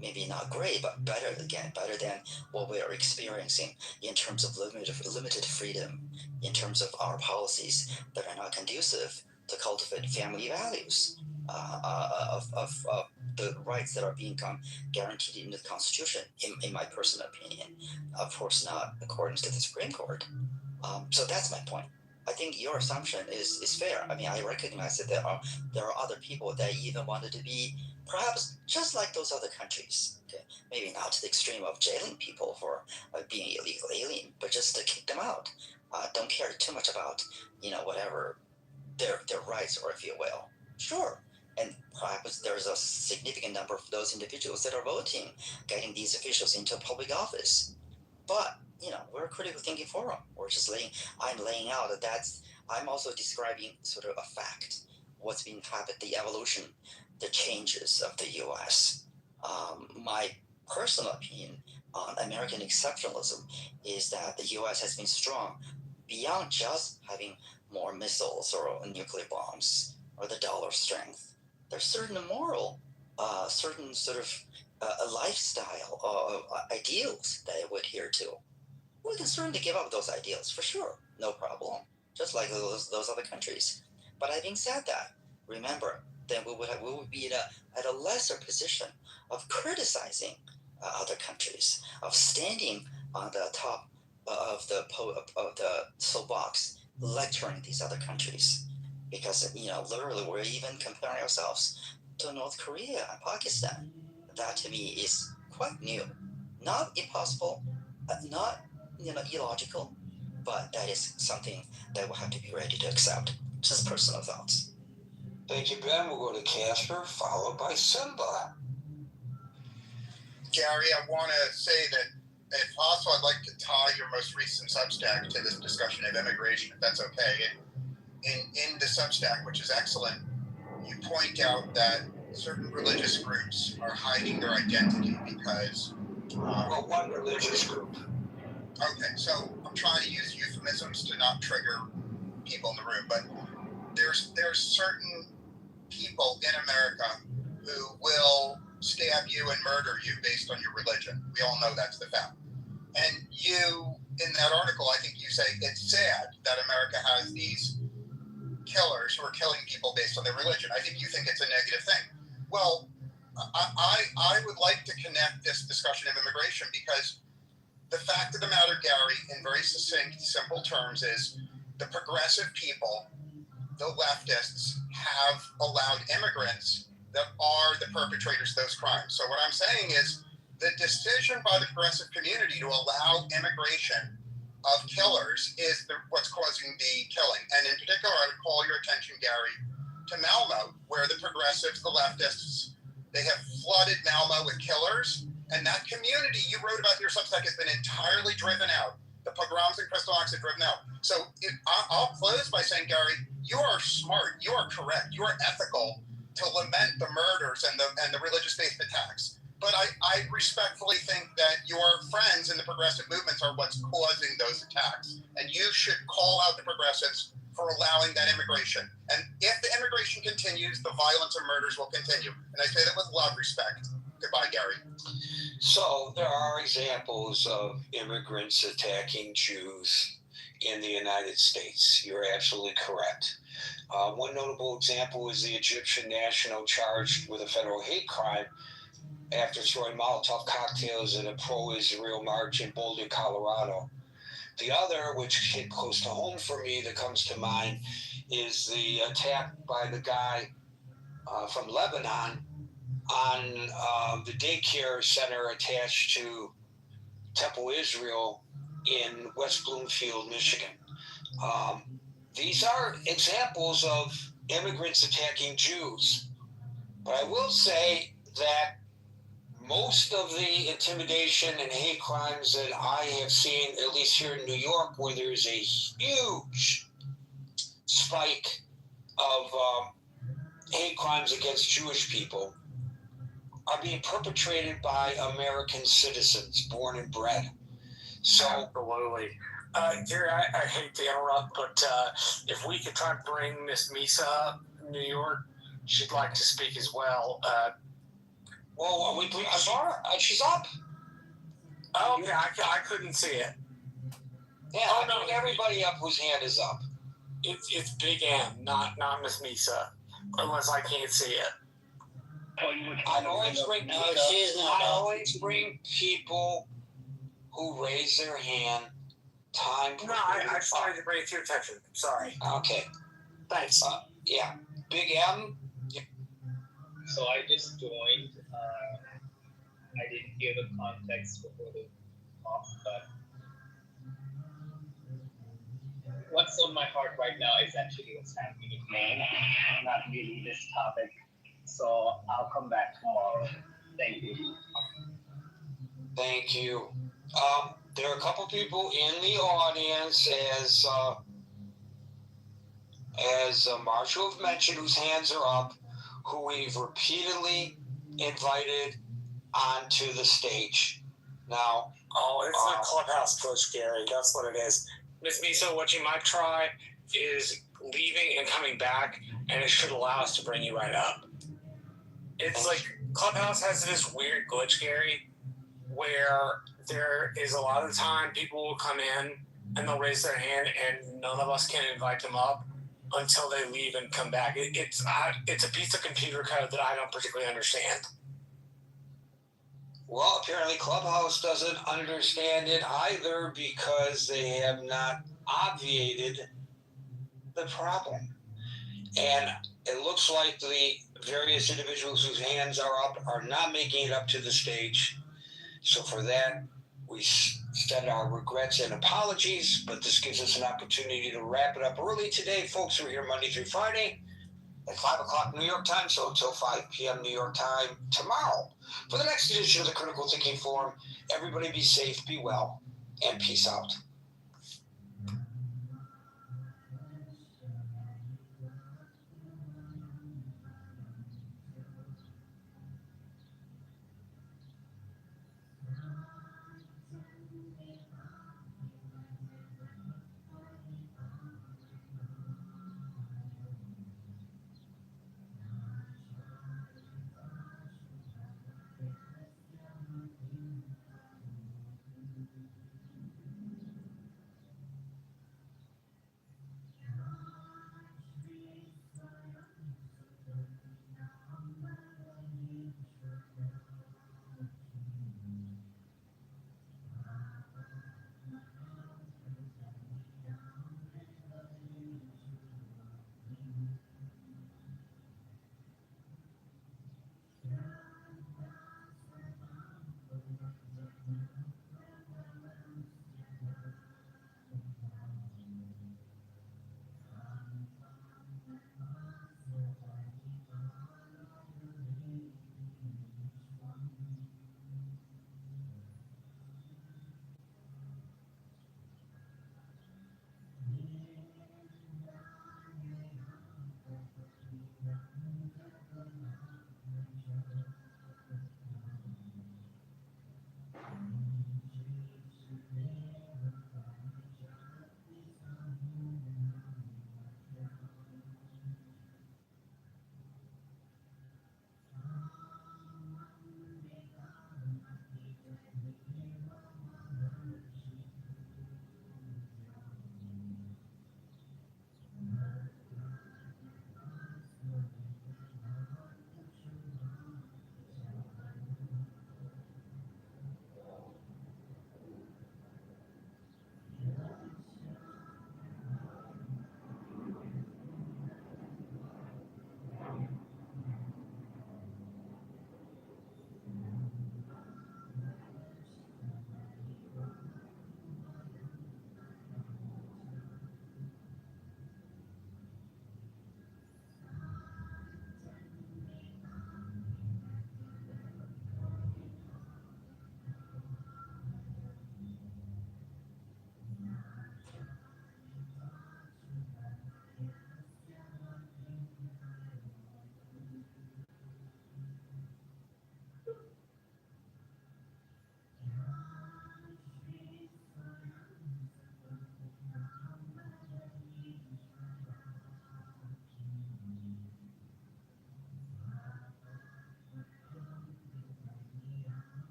S17: Maybe not great, but better again, better than what we are experiencing in terms of limited freedom, in terms of our policies that are not conducive to cultivate family values, of the rights that are being guaranteed in the Constitution, in my personal opinion. Of course, not according to the Supreme Court. So that's my point. I think your assumption is fair. I mean, I recognize that there are other people that even wanted to be perhaps just like those other countries. Okay? Maybe not to the extreme of jailing people for being illegal alien, but just to kick them out. Don't care too much about whatever their rights are, if you will. Sure. And perhaps there's a significant number of those individuals that are voting, getting these officials into public office. But we're a critical thinking forum. I'm laying out I'm also describing sort of a fact, what's been happened, the evolution, the changes of the U.S. My personal opinion on American exceptionalism is that the U.S. has been strong beyond just having more missiles or nuclear bombs or the dollar strength. There's certain moral, certain sort of a lifestyle ideals that I would adhere to. We can certainly give up those ideals for sure, no problem, just like those other countries. But having said that, remember, then we would be at a lesser position of criticizing other countries, of standing on the top of the soapbox, lecturing these other countries, because literally we're even comparing ourselves to North Korea and Pakistan. That to me is quite new, not impossible, not illogical, but that is something that we'll have to be ready to accept. Just personal thoughts.
S14: Thank you, Ben. We'll go to Casper, followed by Simba.
S18: Gary, I want to say that if possible, I'd like to tie your most recent Substack to this discussion of immigration, if that's okay. In the Substack, which is excellent, you point out that certain religious groups are hiding their identity because...
S14: well, one religious group.
S18: Okay, so I'm trying to use euphemisms to not trigger people in the room, but there's certain people in America who will stab you and murder you based on your religion. We all know that's the fact. And you, in that article, I think you say it's sad that America has these killers who are killing people based on their religion. I think you think it's a negative thing. Well, I would like to connect this discussion of immigration because the fact of the matter, Gary, in very succinct, simple terms, is the progressive people, the leftists, have allowed immigrants that are the perpetrators of those crimes. So what I'm saying is the decision by the progressive community to allow immigration of killers is what's causing the killing. And in particular, I would call your attention, Gary, to Malmo, where the progressives, the leftists, they have flooded Malmo with killers. And that community you wrote about in your Substack has been entirely driven out. The pogroms in Kristallnacht have driven out. So I'll close by saying, Gary, you are smart, you are correct, you are ethical to lament the murders and the religious-based attacks. But I respectfully think that your friends in the progressive movements are what's causing those attacks. And you should call out the progressives for allowing that immigration. And if the immigration continues, the violence and murders will continue. And I say that with love, respect. Goodbye, Gary.
S14: So there are examples of immigrants attacking Jews in the United States. You're absolutely correct. One notable example is the Egyptian national charged with a federal hate crime after throwing Molotov cocktails at a pro-Israel march in Boulder, Colorado. The other, which hit close to home for me, that comes to mind, is the attack by the guy from Lebanon on the daycare center attached to Temple Israel in West Bloomfield, Michigan. These are examples of immigrants attacking Jews. But I will say that most of the intimidation and hate crimes that I have seen, at least here in New York, where there's a huge spike of hate crimes against Jewish people, are being perpetrated by American citizens, born and bred. So,
S15: absolutely. Gary, I hate to interrupt, but if we could try to bring Miss Misa up in New York, she'd like to speak as well.
S14: Well, I saw her. She's up.
S15: Oh, okay, I couldn't see it.
S14: Yeah, bring everybody up whose hand is up.
S15: It's Big M, not Miss Misa, unless I can't see it.
S14: I always bring people who raise their hand.
S15: No, I just wanted to bring it to your attention. Sorry.
S14: Okay.
S15: Thanks.
S14: Yeah. Big M.
S19: So I just joined. I didn't hear the context before the talk, but what's on my heart right now is actually what's happening in Maine, not really this topic. So I'll come back tomorrow. Thank you.
S14: Thank you. There are a couple people in the audience, as Marshall have mentioned, whose hands are up, who we've repeatedly invited onto the stage. Now,
S15: it's a clubhouse push, Gary. That's what it is. Miss Misa, what you might try is leaving and coming back, and it should allow us to bring you right up. It's like Clubhouse has this weird glitch, Gary, where there is a lot of the time people will come in and they'll raise their hand, and none of us can invite them up until they leave and come back. It's a piece of computer code that I don't particularly understand.
S14: Well, apparently Clubhouse doesn't understand it either because they have not obviated the problem. And it looks like the various individuals whose hands are up are not making it up to the stage. So for that, we send our regrets and apologies, but this gives us an opportunity to wrap it up early today. Folks, we're here Monday through Friday, at 5 o'clock New York time, so until 5 p.m. New York time tomorrow. For the next edition of the Critical Thinking Forum, everybody be safe, be well, and peace out.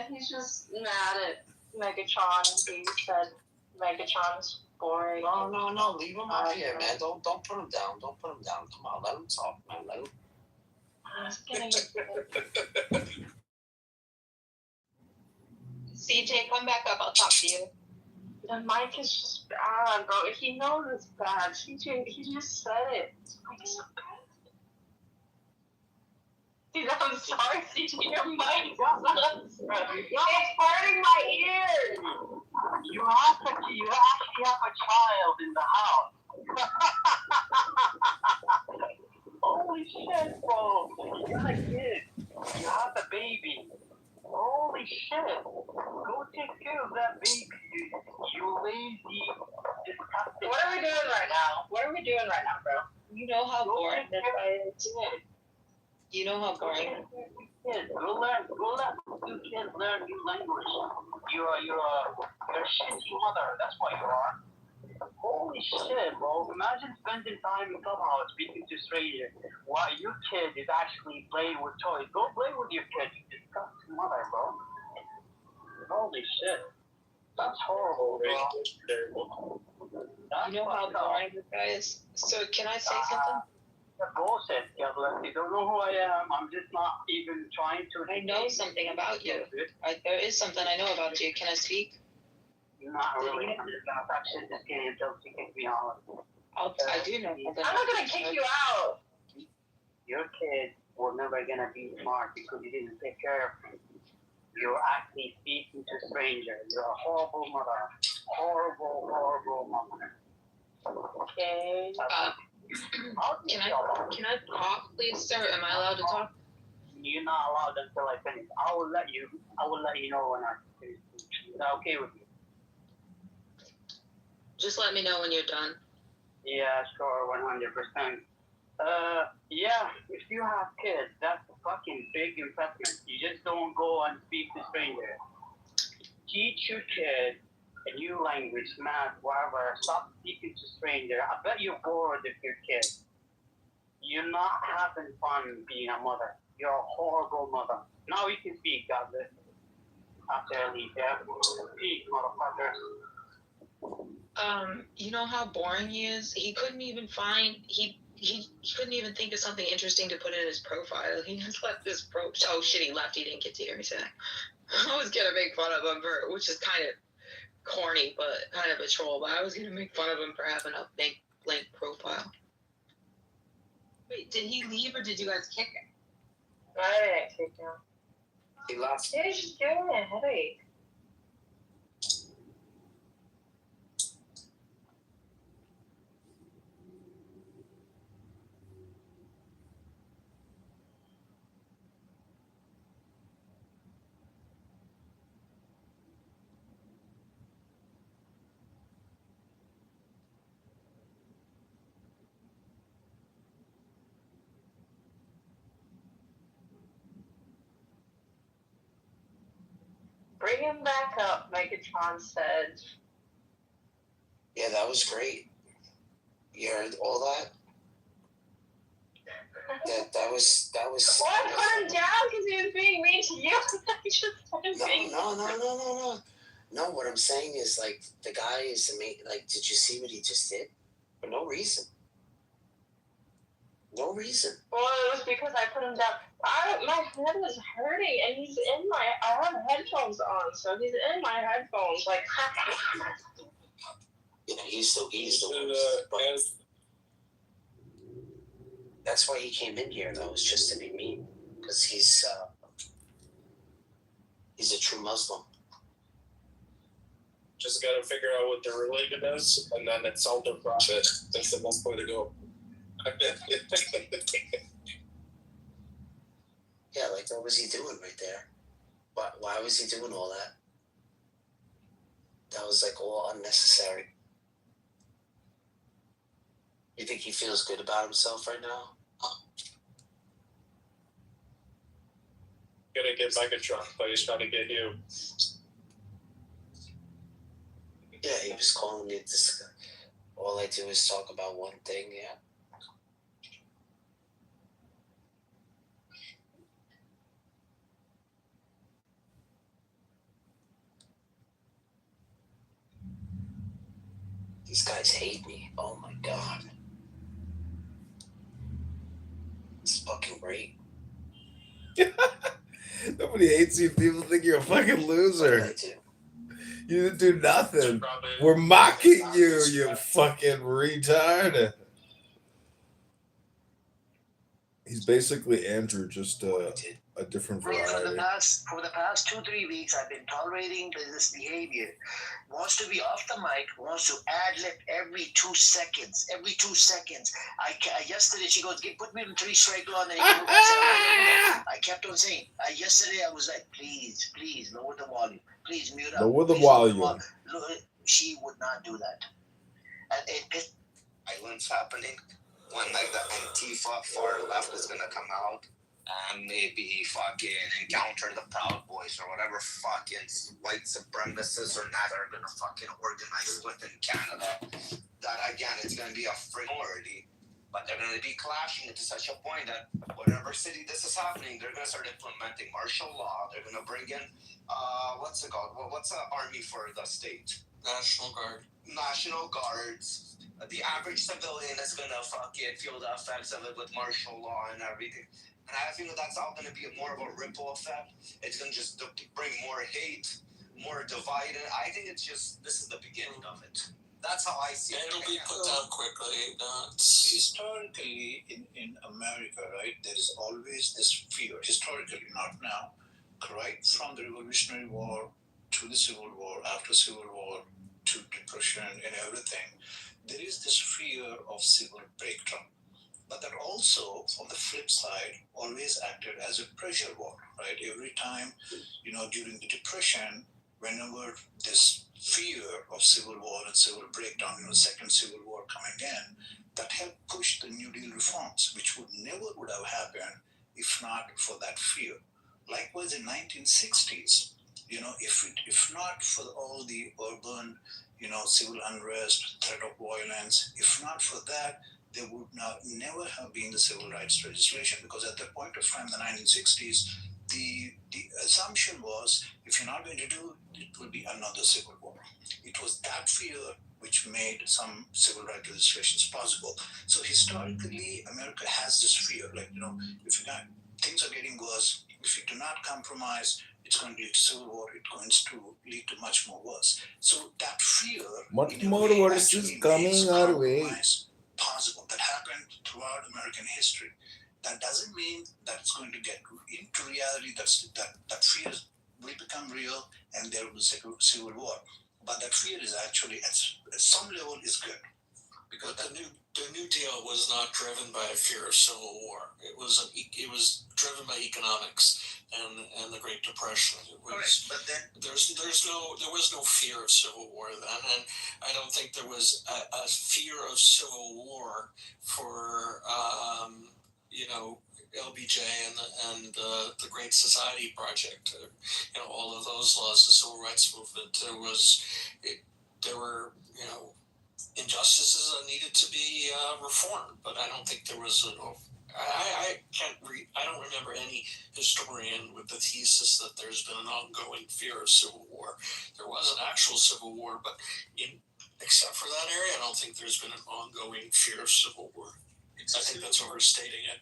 S20: He's just mad at Megatron. He said Megatron's boring.
S6: No. Leave him out here, man. Don't put him down. Don't put him down. Come on, let him talk, man. Let him.
S20: CJ, come back up. I'll talk to you. The mic is just bad, bro. He knows it's bad. CJ, he just said it. Mike is so bad. Dude, I'm sorry, CJ. Your mic sucks, bro. It's hurting my ears.
S19: You actually have a child in the house. Holy shit, bro. You got a kid. You have a baby. Holy shit. Go take care of that baby. You lazy, disgusting.
S20: What are we doing right now, bro? You know how boring this is. You know how boring.
S19: Kids, go let you kids learn new language. You're a shitty mother. That's what you are. Holy shit, bro. Imagine spending time in Clubhouse speaking to strangers while your kid is actually playing with toys. Go play with your kid, you disgusting mother, bro. Holy shit. That's horrible, bro. That's
S20: You know how boring this guy is. So can I say something?
S19: Bullshit, Kevin. You don't know who I am. I'm just not even trying to.
S20: I know something about you. There is something I know about you. Can I speak?
S19: Not really. I'm just gonna talk shit this game until she kicks me out.
S20: I do know.
S11: I'm not gonna kick you out.
S19: Your kid was never gonna be smart because you didn't take care of him. You're actually speaking to strangers. You're a horrible mother. Horrible mother.
S20: Okay. Can I talk, please, sir? Am I allowed to talk?
S19: You're not allowed until I finish. I will let you know when I finish. Is that okay with you?
S20: Just let me know when you're done.
S19: Yeah, sure, 100%. Yeah, if you have kids, that's a fucking big investment. You just don't go and speak to strangers. Teach your kid a new language, math, whatever. Stop speaking to strangers. I bet you're bored if you're kid. You're not having fun being a mother. You're a horrible mother. Now you can speak, God bless you. After I leave, yeah. Speak, motherfucker.
S20: You know how boring he is? He couldn't even find, he couldn't even think of something interesting to put in his profile. He just left this oh shit, he left, he didn't get to hear me say that. I was gonna make fun of him for, which is kind of corny, but kind of a troll, but I was gonna make fun of him for having a blank profile. Wait, did he leave or did you guys kick him? I didn't kick him.
S6: He left.
S20: Yeah, he's just giving me a headache. Bring him back up, Megatron said.
S6: Yeah, that was great. You heard all that? That was.
S20: Well, I put him down because he was being mean to you.
S6: No, what I'm saying is, like, the guy is amazing. Like, did you see what he just did? For no reason. No reason.
S20: Well, it was because I put him down. My head was hurting, and he's in my. I have headphones on, so he's in my headphones, like.
S6: Yeah, he's the worst. That's why he came in here, though, was just to be mean, because he's a true Muslim.
S10: Just gotta figure out what their religion is, and then insult their prophet. That's the best way to go.
S6: Yeah, like, what was he doing right there? Why was he doing all that? That was, like, all unnecessary. You think he feels good about himself right now?
S10: Gonna get Megatron, but he's trying to get you.
S6: Yeah, he was calling me this. All I do is talk about one thing, yeah. These guys hate me. Oh my god. It's fucking great.
S3: Nobody hates you. People think you're a fucking loser. You didn't do nothing. We're mocking you, you fucking retard. He's basically Andrew, just a different variety.
S2: For the past 2-3 weeks, I've been tolerating this behavior. Wants to be off the mic, wants to ad-lib every 2 seconds. Every 2 seconds. Yesterday, she goes, put me in 3-strike law, and then I kept on saying, yesterday I was like, please, lower the volume. Please mute up.
S3: Lower the volume.
S2: She would not do that. And it pissed.
S21: Violence happening when, like, the Antifa far left is gonna come out and maybe fucking encounter the Proud Boys or whatever fucking white supremacists or not are gonna fucking organize within Canada. That, again, it's gonna be a minority, but they're gonna be clashing to such a point that whatever city this is happening, they're gonna start implementing martial law. They're gonna bring in what's it called? What's an army for the state?
S22: National Guard.
S21: National Guards. The average civilian is gonna fucking feel the effects of it with martial law and everything. And I feel that's all gonna be more of a ripple effect. It's gonna just bring more hate, more divide. And I think it's just, this is the beginning of it. That's how I see it.
S7: It'll be put down quickly.
S22: Historically, in America, right, there is always this fear. Historically, not now, right from the Revolutionary War to the Civil War, after Civil War to Depression and everything, there is this fear of civil breakdown. But that also, on the flip side, always acted as a pressure war, right? Every time, during the Depression, whenever this fear of civil war and civil breakdown, second civil war coming in, that helped push the New Deal reforms, which never would have happened if not for that fear. Likewise, in 1960s, if not for all the urban, civil unrest, threat of violence, if not for that, there would never have been the civil rights legislation, because at that point of time, the 1960s, the assumption was, if you're not going to do it, it will be another civil war. It was that fear which made some civil rights legislations possible. So historically, America has this fear, if things are getting worse, if you do not compromise, it's going to lead to civil war, it's going to lead to much more worse. So that fear,
S3: Much more worse is coming our way.
S22: Possible. That happened throughout American history. That doesn't mean that it's going to get into reality. That fear will become real, and there will be civil war. But that fear is actually, at some level, is good.
S7: Because the New Deal was not driven by a fear of civil war. It was driven by economics and the Great Depression. It was,
S22: correct, but then
S7: there was no fear of civil war then, and I don't think there was a fear of civil war for LBJ and the Great Society Project. All of those laws, the Civil Rights Movement. There were injustices that needed to be reformed, but I don't think there was I don't remember any historian with the thesis that there's been an ongoing fear of civil war. There was an actual civil war, but except for that area, I don't think there's been an ongoing fear of civil war. I think that's overstating it.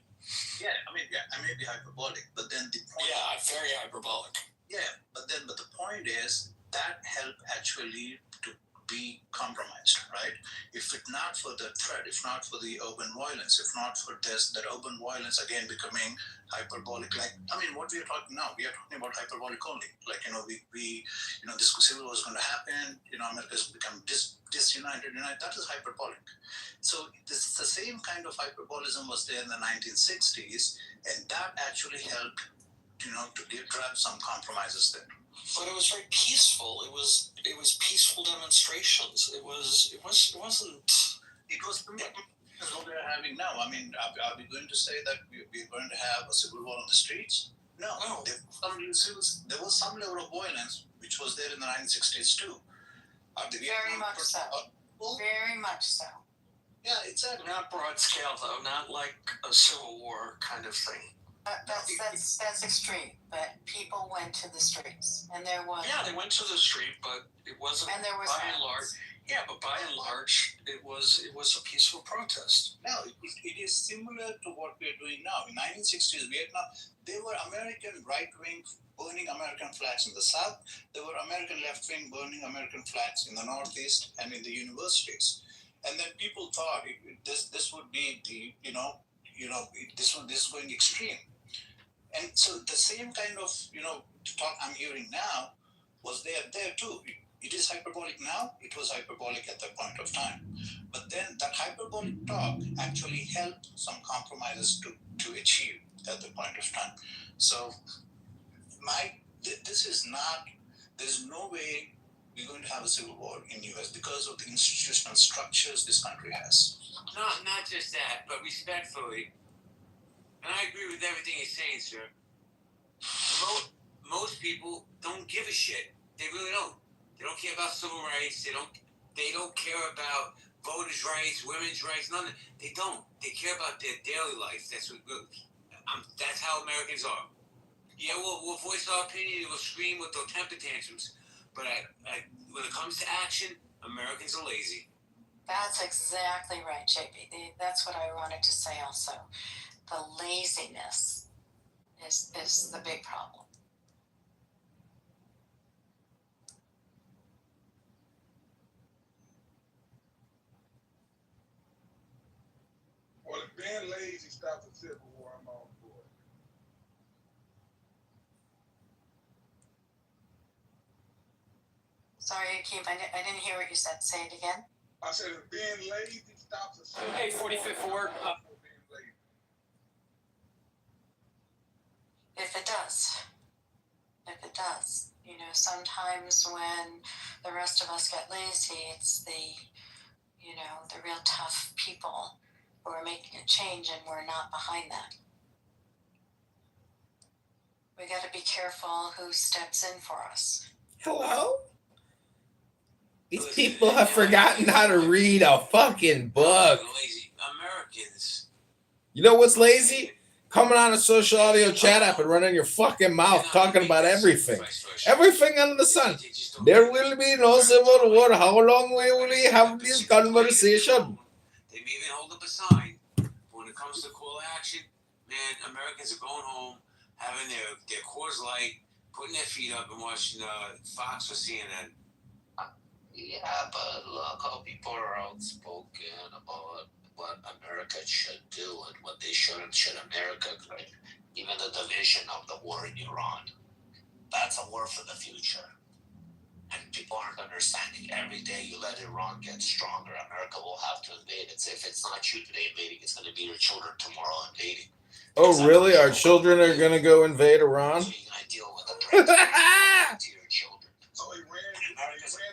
S22: Yeah, I may be hyperbolic, but then the point...
S7: Yeah, very hyperbolic.
S22: Yeah, but the point is that helped actually to be compromised, right? If it not for the threat, if not for the urban violence, if not for that urban violence again becoming hyperbolic, what we are talking now, we are talking about hyperbolic only. This civil war is going to happen, America's become disunited, that is hyperbolic. So the same kind of hyperbolism was there in the 1960s, and that actually helped, to grab some compromises there.
S7: But it was very peaceful. It was peaceful demonstrations. It wasn't.
S22: It was what we are having now. Are we going to say that we're going to have a civil war on the streets? No. There was some level of violence which was there in the 1960s too.
S11: Very much so. Very much so.
S22: Yeah, exactly.
S7: Not broad scale though. Not like a civil war kind of thing.
S11: That's extreme. But people went to the streets, and there was.
S7: Yeah, they went to the street, but it wasn't.
S11: And there was
S7: by and large. Yeah, but by and large, it was a peaceful protest.
S22: No, it is similar to what we are doing now. In 1960s Vietnam, there were American right wing burning American flags in the South. There were American left wing burning American flags in the Northeast and in the universities. And then people thought this would be this is going extreme. And so the same kind of, talk I'm hearing now was there too. It is hyperbolic now. It was hyperbolic at that point of time. But then that hyperbolic talk actually helped some compromises to achieve at the point of time. So there's no way we're going to have a civil war in the US because of the institutional structures this country has.
S23: Not just that, but respectfully, and I agree with everything you're saying, sir. Most people don't give a shit. They really don't. They don't care about civil rights. They don't care about voters' rights, women's rights. None. They don't. They care about their daily life. That's how Americans are. Yeah, we'll voice our opinion. We'll scream with those temper tantrums. But when it comes to action, Americans are lazy.
S13: That's exactly right, JB. That's what I wanted to say also. The laziness is the big problem.
S4: Well, if being lazy stops a civil war, I'm all for it.
S13: Sorry, Akeem, I didn't hear what you said. Say it again.
S4: I said if being lazy stops a civil war.
S8: Hey, 45th Ward.
S13: If it does. If it does. You know, sometimes when the rest of us get lazy, it's the real tough people who are making a change, and we're not behind that. We got to be careful who steps in for us.
S3: Hello? These people have forgotten how to read a fucking book.
S23: Lazy Americans.
S3: You know what's lazy? Coming on a social audio chat app and running your fucking mouth talking about everything. Everything under the sun. There will be no civil war. How long will we have this conversation?
S23: They may even hold up a sign. But when it comes to call action, man, Americans are going home, having their Coors Light, putting their feet up and watching Fox or CNN.
S9: Yeah, but look how people are outspoken about what America should do and what they shouldn't. Should America create? Even the division of the war in Iran. That's a war for the future. And people aren't understanding. Every day you let Iran get stronger, America will have to invade. If it's not you today invading, it's going to be your children tomorrow invading.
S3: Oh, really? Our children are going to go invade Iran?
S9: So you're going to deal with the threat to your children.
S4: So Iran's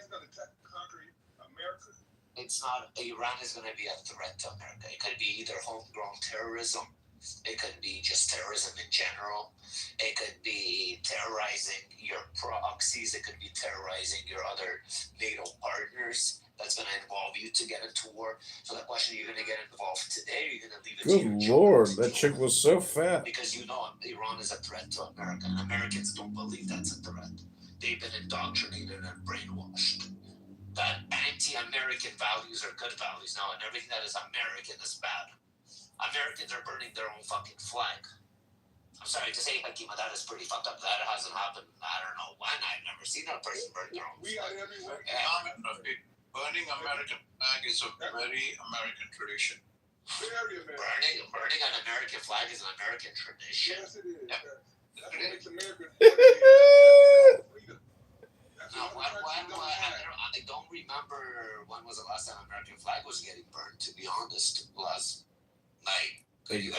S4: going to conquer America?
S9: It's not. Iran is going to be a threat to America. It could be either homegrown terrorism. It could be just terrorism in general. It could be terrorizing your proxies. It could be terrorizing your other NATO partners. That's going to involve you to get into war. So the question, are you going to get involved today, or are you going to leave it to your
S3: Good
S9: children?
S3: Lord, that chick was so fat.
S9: Because you know Iran is a threat to America, and Americans don't believe that's a threat. They've been indoctrinated and brainwashed that anti-American values are good values now, and everything that is American is bad. Americans are burning their own fucking flag. I'm sorry to say, Hakima, that is pretty fucked up. That hasn't happened. I don't know when. I've never seen that person burn their own flag.
S4: We are everywhere.
S22: Burning American flag is a very American tradition.
S4: Very American.
S9: Burning an American flag is an American tradition.
S4: Yes, it is.
S22: Yeah.
S4: That's what makes America freedom.
S9: No, I don't remember when was the last time American flag was getting burned, to be honest. Last night.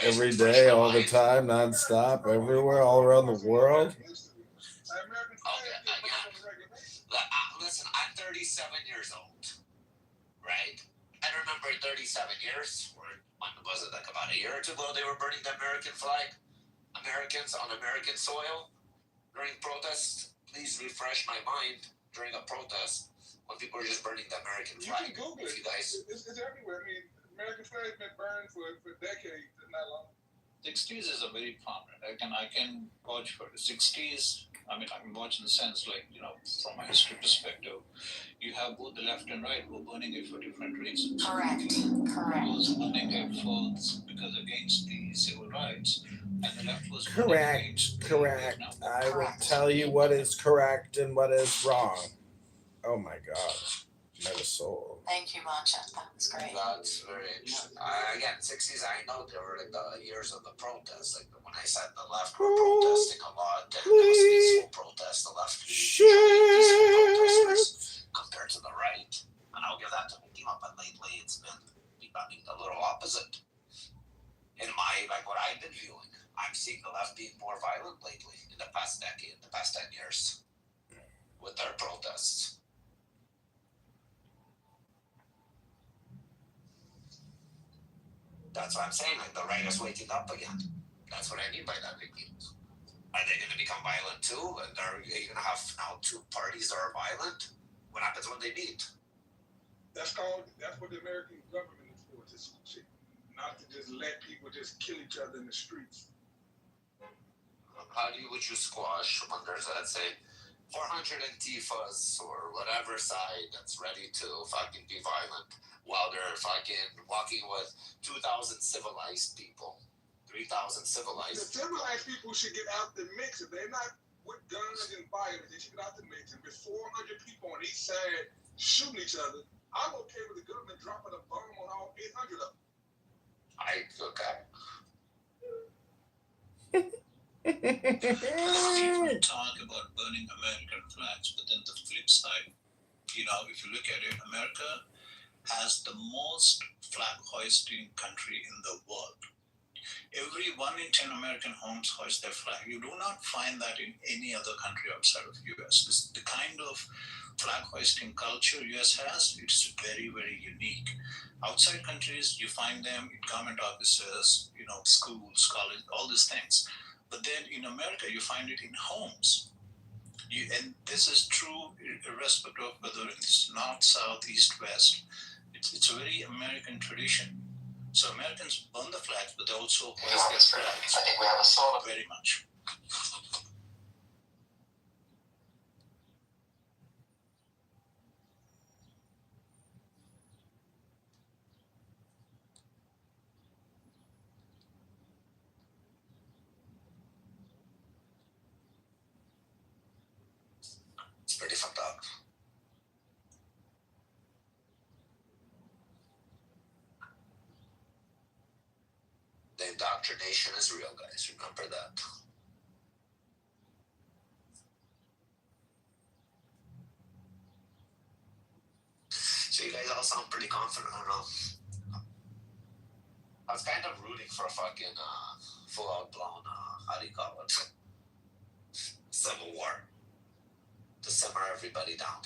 S3: Every day, all the time, nonstop, everywhere, all around the world.
S9: Listen, I'm 37 years old, right? I remember 37 years, or when was it, like about a year or two ago, they were burning the American flag. Americans on American soil during protests. Please refresh my mind during a protest when people are just burning the American flag.
S4: You can Google it.
S9: You guys,
S4: it's everywhere. I mean, American flag's been burned for decades, not long.
S22: 60s is a very prominent. I can vouch for the 60s. I mean, I can vouch in the sense, like, you know, from a history perspective, you have both the left and right who are burning it for different reasons.
S13: Correct.
S22: Was burning it because against the civil rights, and the left was
S3: Correct. I will tell you what is correct and what is wrong. Oh my God. Metasol.
S13: Thank you, Mancha. That was great.
S9: That's very interesting. Again, 60s, I know there were like the years of the protests. Like when I said the left were protesting a lot, and there was peaceful protests. The left peaceful protesters compared to the right. And I'll give that to Hakima, but lately it's been becoming a little opposite. In my, like what I've been viewing, I'm seeing the left being more violent lately in the past decade, the past 10 years with their protests. That's what I'm saying. Like the right is waking up again. That's what I mean by that. Are they going to become violent too? And are you going to have now two parties that are violent? What happens when they meet?
S4: That's what the American government is for. Not to just let people just kill each other in the streets.
S9: How would you squash when there's, let's say, 400 Antifas or whatever side that's ready to fucking be violent while they're fucking walking with 2,000 civilized people, 3,000
S4: The
S9: civilized.
S4: civilized people should get out the mix. If they're not with guns and violence, they should get out the mix. And with 400 people on each side shooting each other, I'm okay with the government dropping a bomb on all 800 of them.
S9: Okay.
S22: People talk about burning American flags, but then the flip side, if you look at it, America has the most flag hoisting country in the world. Every 1 in 10 American homes hoist their flag. You do not find that in any other country outside of US. The kind of flag hoisting culture US has, it's very, very unique. Outside countries, you find them in government offices, schools, college, all these things. But then in America, you find it in homes. And this is true irrespective of whether it's north, south, east, west. It's a very American tradition. So Americans burn the flags, but they also hoist their flags.
S9: I think we have a solid.
S22: Very much.
S9: It's pretty fucked up. The indoctrination is real, guys. Remember that. So you guys all sound pretty confident. I don't know. I was kind of rooting for a fucking full-out blown, how do you call it? Civil war. To simmer everybody down.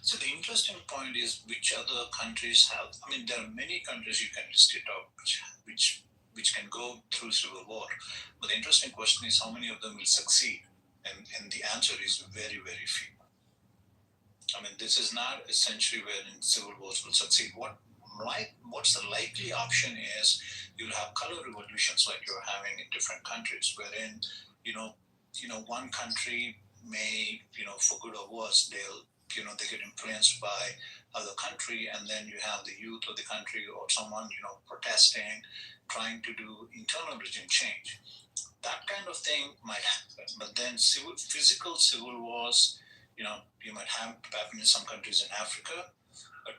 S22: So the interesting point is which other countries have. I mean, there are many countries you can list it out which can go through civil war. But the interesting question is how many of them will succeed, and the answer is very, very few. I mean, this is not essentially wherein civil wars will succeed. What's the likely option is you'll have color revolutions like you're having in different countries, wherein one country may for good or worse they get influenced by other country, and then you have the youth of the country or someone protesting, trying to do internal regime change. That kind of thing might happen, but then physical civil wars, you might have happen in some countries in Africa, but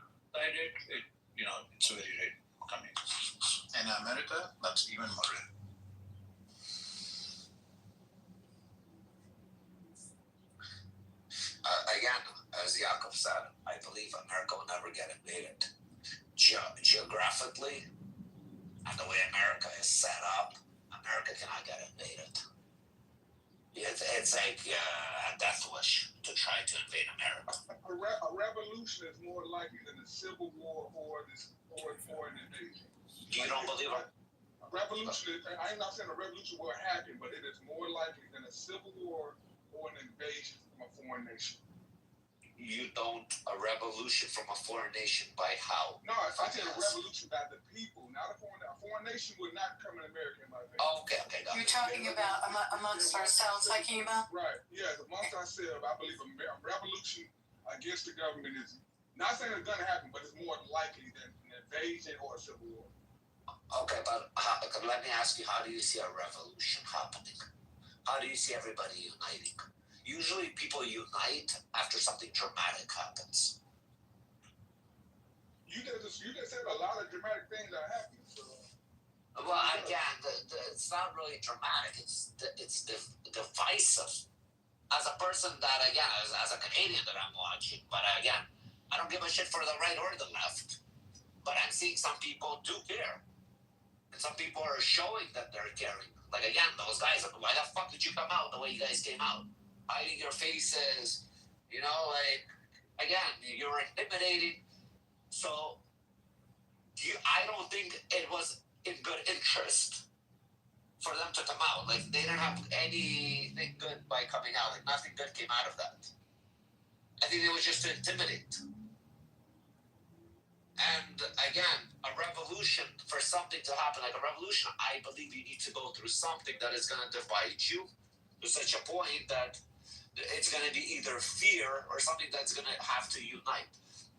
S22: it's very rare coming. In America, that's even more rare.
S9: Again, as Jakob said, I believe America will never get invaded. Geographically, and the way America is set up, America cannot get invaded. It's like a death wish to try to invade America.
S4: A revolution is more likely than a civil war or an invasion.
S9: You don't believe it?
S4: A revolution, I'm not saying a revolution will happen, but it is more likely than a civil war or an invasion from a foreign nation.
S9: You don't a revolution from a foreign nation by how?
S4: No, I said a revolution by the people, not a foreign nation would not come in America in my opinion.
S9: Oh, okay.
S11: You're talking about amongst ourselves, talking about?
S4: Right, yes, amongst ourselves, I believe a revolution against the government is, not saying it's going to happen, but it's more likely than an invasion or a civil war.
S9: Okay, but let me ask you, how do you see a revolution happening? How do you see everybody uniting? Usually people unite after something dramatic happens.
S4: You just said a lot of dramatic things are happening. So.
S9: Well, again, it's not really dramatic. It's divisive. As a person that, again, as a Canadian that I'm watching, but again, I don't give a shit for the right or the left. But I'm seeing some people do care. And some people are showing that they're caring. Like, again, those guys, why the fuck did you come out the way you guys came out? Hiding your faces, again, you're intimidating. So, I don't think it was in good interest for them to come out. Like, they didn't have anything good by coming out. Like, nothing good came out of that. I think it was just to intimidate. And again, a revolution, for something to happen like a revolution, I believe you need to go through something that is going to divide you to such a point that it's going to be either fear or something that's going to have to unite.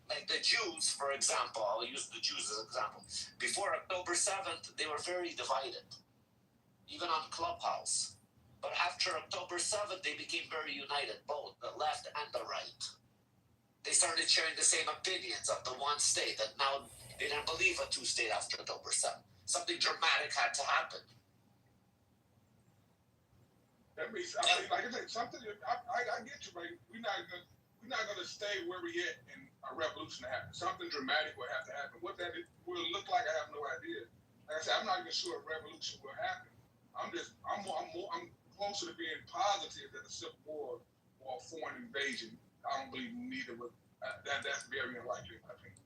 S9: Like the Jews, for example, I'll use the Jews as an example. Before October 7th, they were very divided, even on Clubhouse. But after October 7th, they became very united, both the left and the right. They started sharing the same opinions of the one state, that now they didn't believe a two-state after October 7th. Something dramatic had to happen.
S1: That means, I mean, like I said, something. I get you, right? We're not gonna stay where we at in a revolution to happen. Something dramatic will have to happen. What that will look like, I have no idea. Like I said, I'm not even sure a revolution will happen. I'm closer to being positive that a civil war or a foreign invasion. I don't believe neither would. That's very unlikely, in my opinion.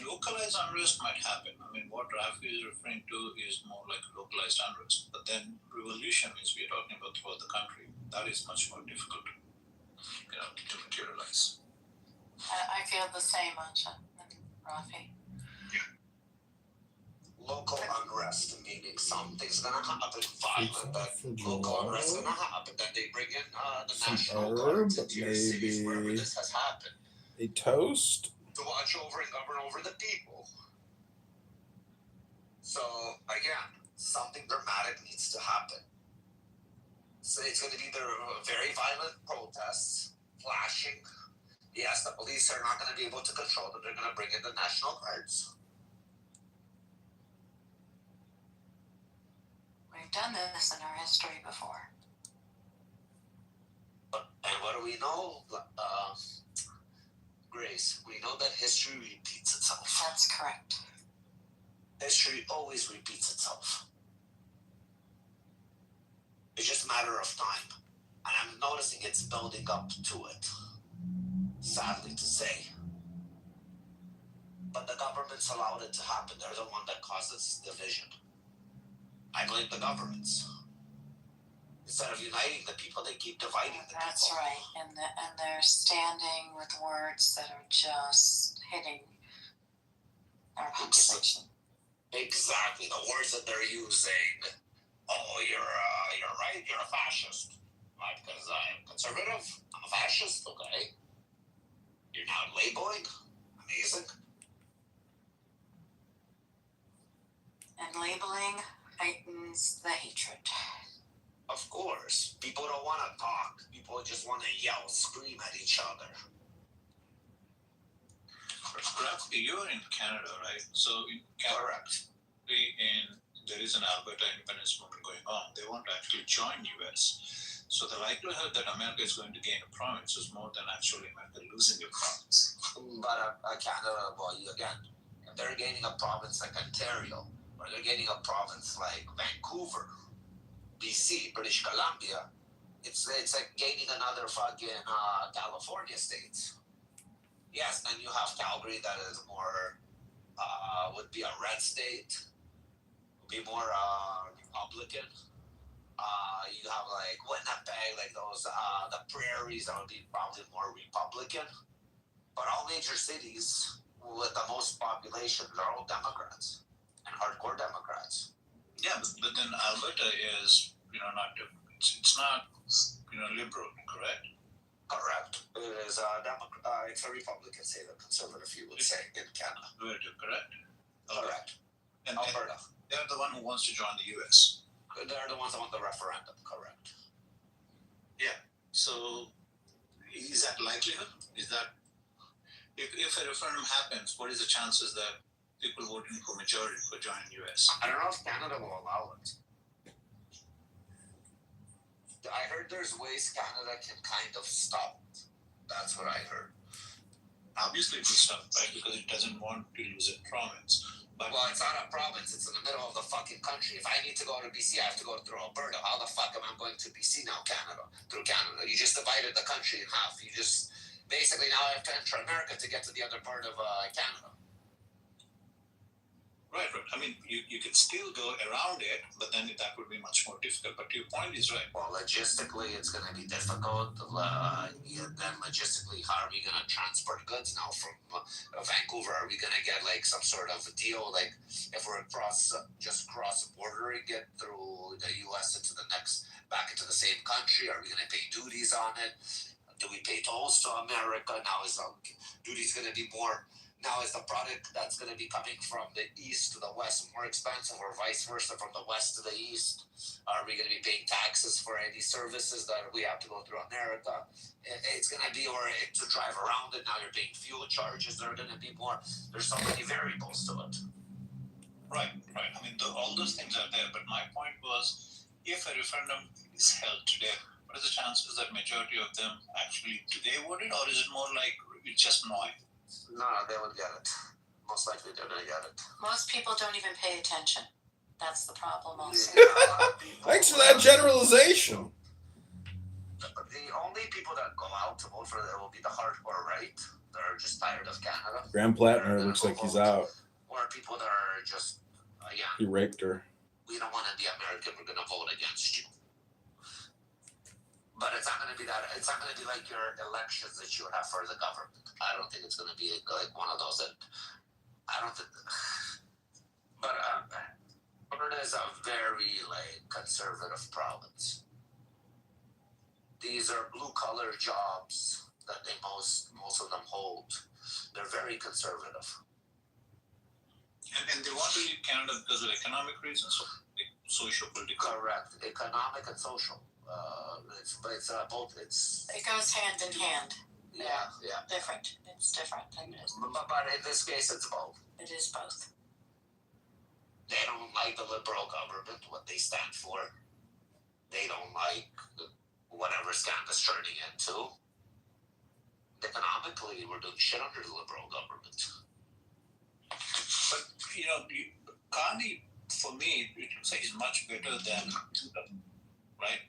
S22: Localized unrest might happen. I mean, what Rafi is referring to is more like localized unrest. But then revolution means we're talking about throughout the country. That is much more difficult, to materialize.
S11: I feel the same, Ansha and Rafi.
S9: Local unrest, meaning something's gonna happen violent, that local unrest gonna happen, that they bring in the National Guard to your cities wherever this has happened.
S3: A toast?
S9: To watch over and govern over the people. So, again, something dramatic needs to happen. So it's going to be either very violent protests, flashing. Yes, the police are not going to be able to control them. They're going to bring in the National Guards.
S11: We've done this in our history before.
S9: And what do we know? Grace, we know that history repeats itself.
S11: That's correct.
S9: History always repeats itself. It's just a matter of time. And I'm noticing it's building up to it. Sadly to say. But the governments allowed it to happen. They're the one that causes division. I blame the governments. Instead of uniting the people, they keep dividing the people.
S11: That's right, and they're standing with words that are just hitting our population.
S9: Exactly, the words that they're using. Oh, you're right. You're a fascist. Why? Because I'm conservative. I'm a fascist. Okay. You're now labeling. Amazing.
S11: And labeling heightens the hatred.
S9: Of course. People don't want to talk. People just want to yell, scream at each other.
S22: You're in Canada, right? So in Canada, there is an Alberta independence movement going on. They want to actually join US. So the likelihood that America is going to gain a province is more than actually America losing a province.
S9: But Canada, well, again, if they're gaining a province like Ontario, or they're gaining a province like Vancouver, BC, British Columbia, it's like gaining another fucking California state. Yes, then you have Calgary that is more, would be a red state, would be more Republican. You have like Winnipeg, like those, the prairies, that would be probably more Republican. But all major cities with the most population, they're all Democrats and hardcore Democrats.
S22: Yeah, but then Alberta is, not different. It's not, liberal, correct?
S9: Correct. It is it's a Republican state, a conservative, you would say, in Canada.
S22: Correct?
S9: Correct.
S22: And
S9: Alberta.
S22: They're the one who wants to join the US.
S9: They're the ones that want the referendum, correct.
S22: Yeah. So, is that likelihood? Is that, if a referendum happens, what is the chances that people voting for majority for joining US?
S9: I don't know if Canada will allow it. I heard there's ways Canada can kind of stop it. That's what I heard.
S22: Obviously it will stop, right? Because it doesn't want to lose a province. But
S9: well, it's not a province. It's in the middle of the fucking country. If I need to go to BC, I have to go through Alberta. How the fuck am I going to BC now, Canada? Through Canada. You just divided the country in half. You just, basically now I have to enter America to get to the other part of Canada.
S22: Right. I mean, you can still go around it, but then that would be much more difficult. But your point is right.
S9: Well, logistically, it's going to be difficult. Then logistically, how are we going to transport goods now from Vancouver? Are we going to get like some sort of a deal? Like if we're just cross the border and get through the U.S. back into the same country, are we going to pay duties on it? Do we pay tolls to America? Now is duties going to be more? Now, is the product that's going to be coming from the east to the west more expensive, or vice versa from the west to the east? Are we going to be paying taxes for any services that we have to go through America? It's going to be, or to drive around it, now you're paying fuel charges. There are going to be more. There's so many variables to it.
S22: Right. I mean, all those things are there. But my point was, if a referendum is held today, what are the chances that majority of them actually, do they vote it, or is it more like it's just noise?
S9: No, they would get it. Most likely they're going to get it.
S13: Most people don't even pay attention. That's the problem also.
S3: Thanks for that generalization.
S9: The only people that go out to vote for it will be the hardcore right. They're just tired of Canada.
S3: Graham Plattner looks like he's out.
S9: Or people that are just,
S3: He raped her.
S9: we don't want to be American, we're going to vote against you. But it's not going to be that. It's not going to be like your elections that you would have for the government. I don't think it's going to be like one of those that. I don't think. But Alberta is a very conservative province. These are blue collar jobs that most of them hold. They're very conservative.
S22: And they want to leave Canada because of economic reasons, or social, political.
S9: Correct, economic and social. It's both.
S13: It goes hand in hand.
S9: Yeah.
S13: Different. It's different.
S9: But in this case, it's both.
S13: It is both.
S9: They don't like the Liberal government, what they stand for. They don't like whatever Canada's turning into. Economically, we're doing shit under the Liberal government.
S22: But Carney, for me, it looks like he's much better than Trudeau, right?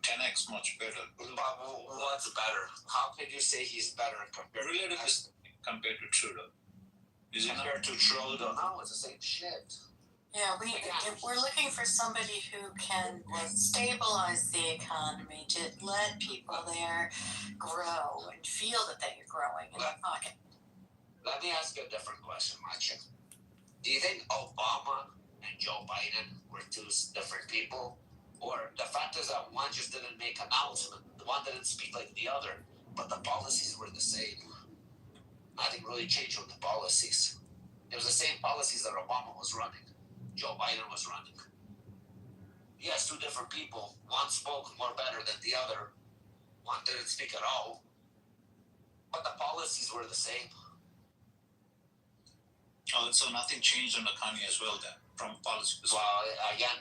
S22: 10x much better.
S9: What's better? How can you say he's better compared
S22: to Trudeau? Is it
S9: compared to Trudeau? No, it's the same shit.
S13: Yeah, we're looking for somebody who can stabilize the economy, to let people there grow and feel that they are growing in their pocket.
S9: Let me ask you a different question, Machi. Do you think Obama and Joe Biden were two different people? Or the fact is that one just didn't make announcement, the one didn't speak like the other, but the policies were the same. Nothing really changed with the policies. It was the same policies that Obama was running, Joe Biden was running. Yes, two different people. One spoke more better than the other. One didn't speak at all. But the policies were the same.
S22: Oh, so nothing changed under Kanye as well then, from policy perspective?
S9: Well, again,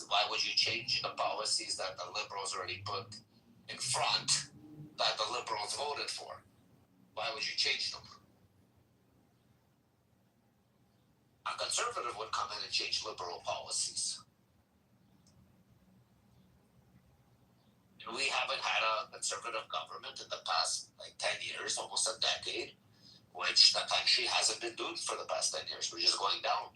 S9: why would you change the policies that the Liberals already put in front, that the Liberals voted for? Why would you change them? A conservative would come in and change Liberal policies. And we haven't had a conservative government in the past 10 years, almost a decade, which the country hasn't been doing for the past 10 years. We're just going down.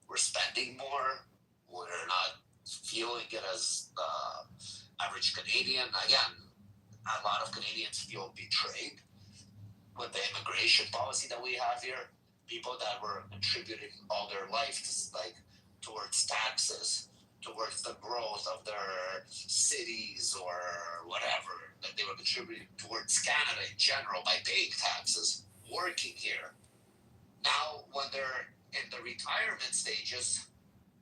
S9: We're spending more. We're not feeling it as the average Canadian. Again, a lot of Canadians feel betrayed with the immigration policy that we have here. People that were contributing all their life towards taxes, towards the growth of their cities or whatever, that they were contributing towards Canada in general by paying taxes, working here. Now, when they're in the retirement stages,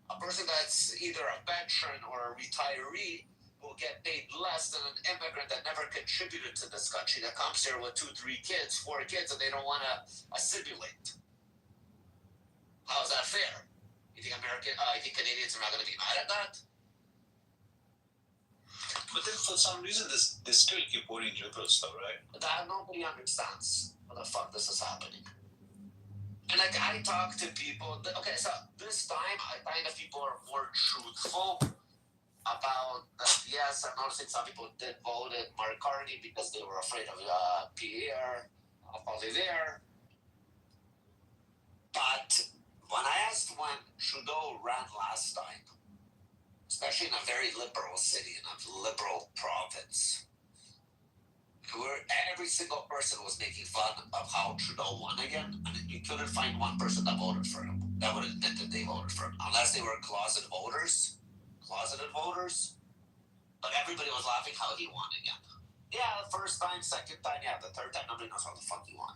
S9: a person that's either a veteran or a retiree will get paid less than an immigrant that never contributed to this country, that comes here with 2, 3 kids, 4 kids, and they don't want to assimilate. How's that fair? You think Canadians are not going to be mad at that?
S22: But then for some reason, they still keep voting Liberals though, right?
S9: That nobody understands what the fuck this is happening. And I talk to people, okay, so this time I find that people are more truthful about that. Yes, I'm noticing some people did vote at Mark Carney because they were afraid of Pierre Poilievre. But when I asked when Trudeau ran last time, especially in a very liberal city, in a liberal province, where every single person was making fun of how Trudeau won again, and you couldn't find one person that voted for him that would admit that they voted for him, unless they were closeted voters. But everybody was laughing how he won again. Yeah, the first time, second time, yeah, the third time, nobody knows how the fuck he won.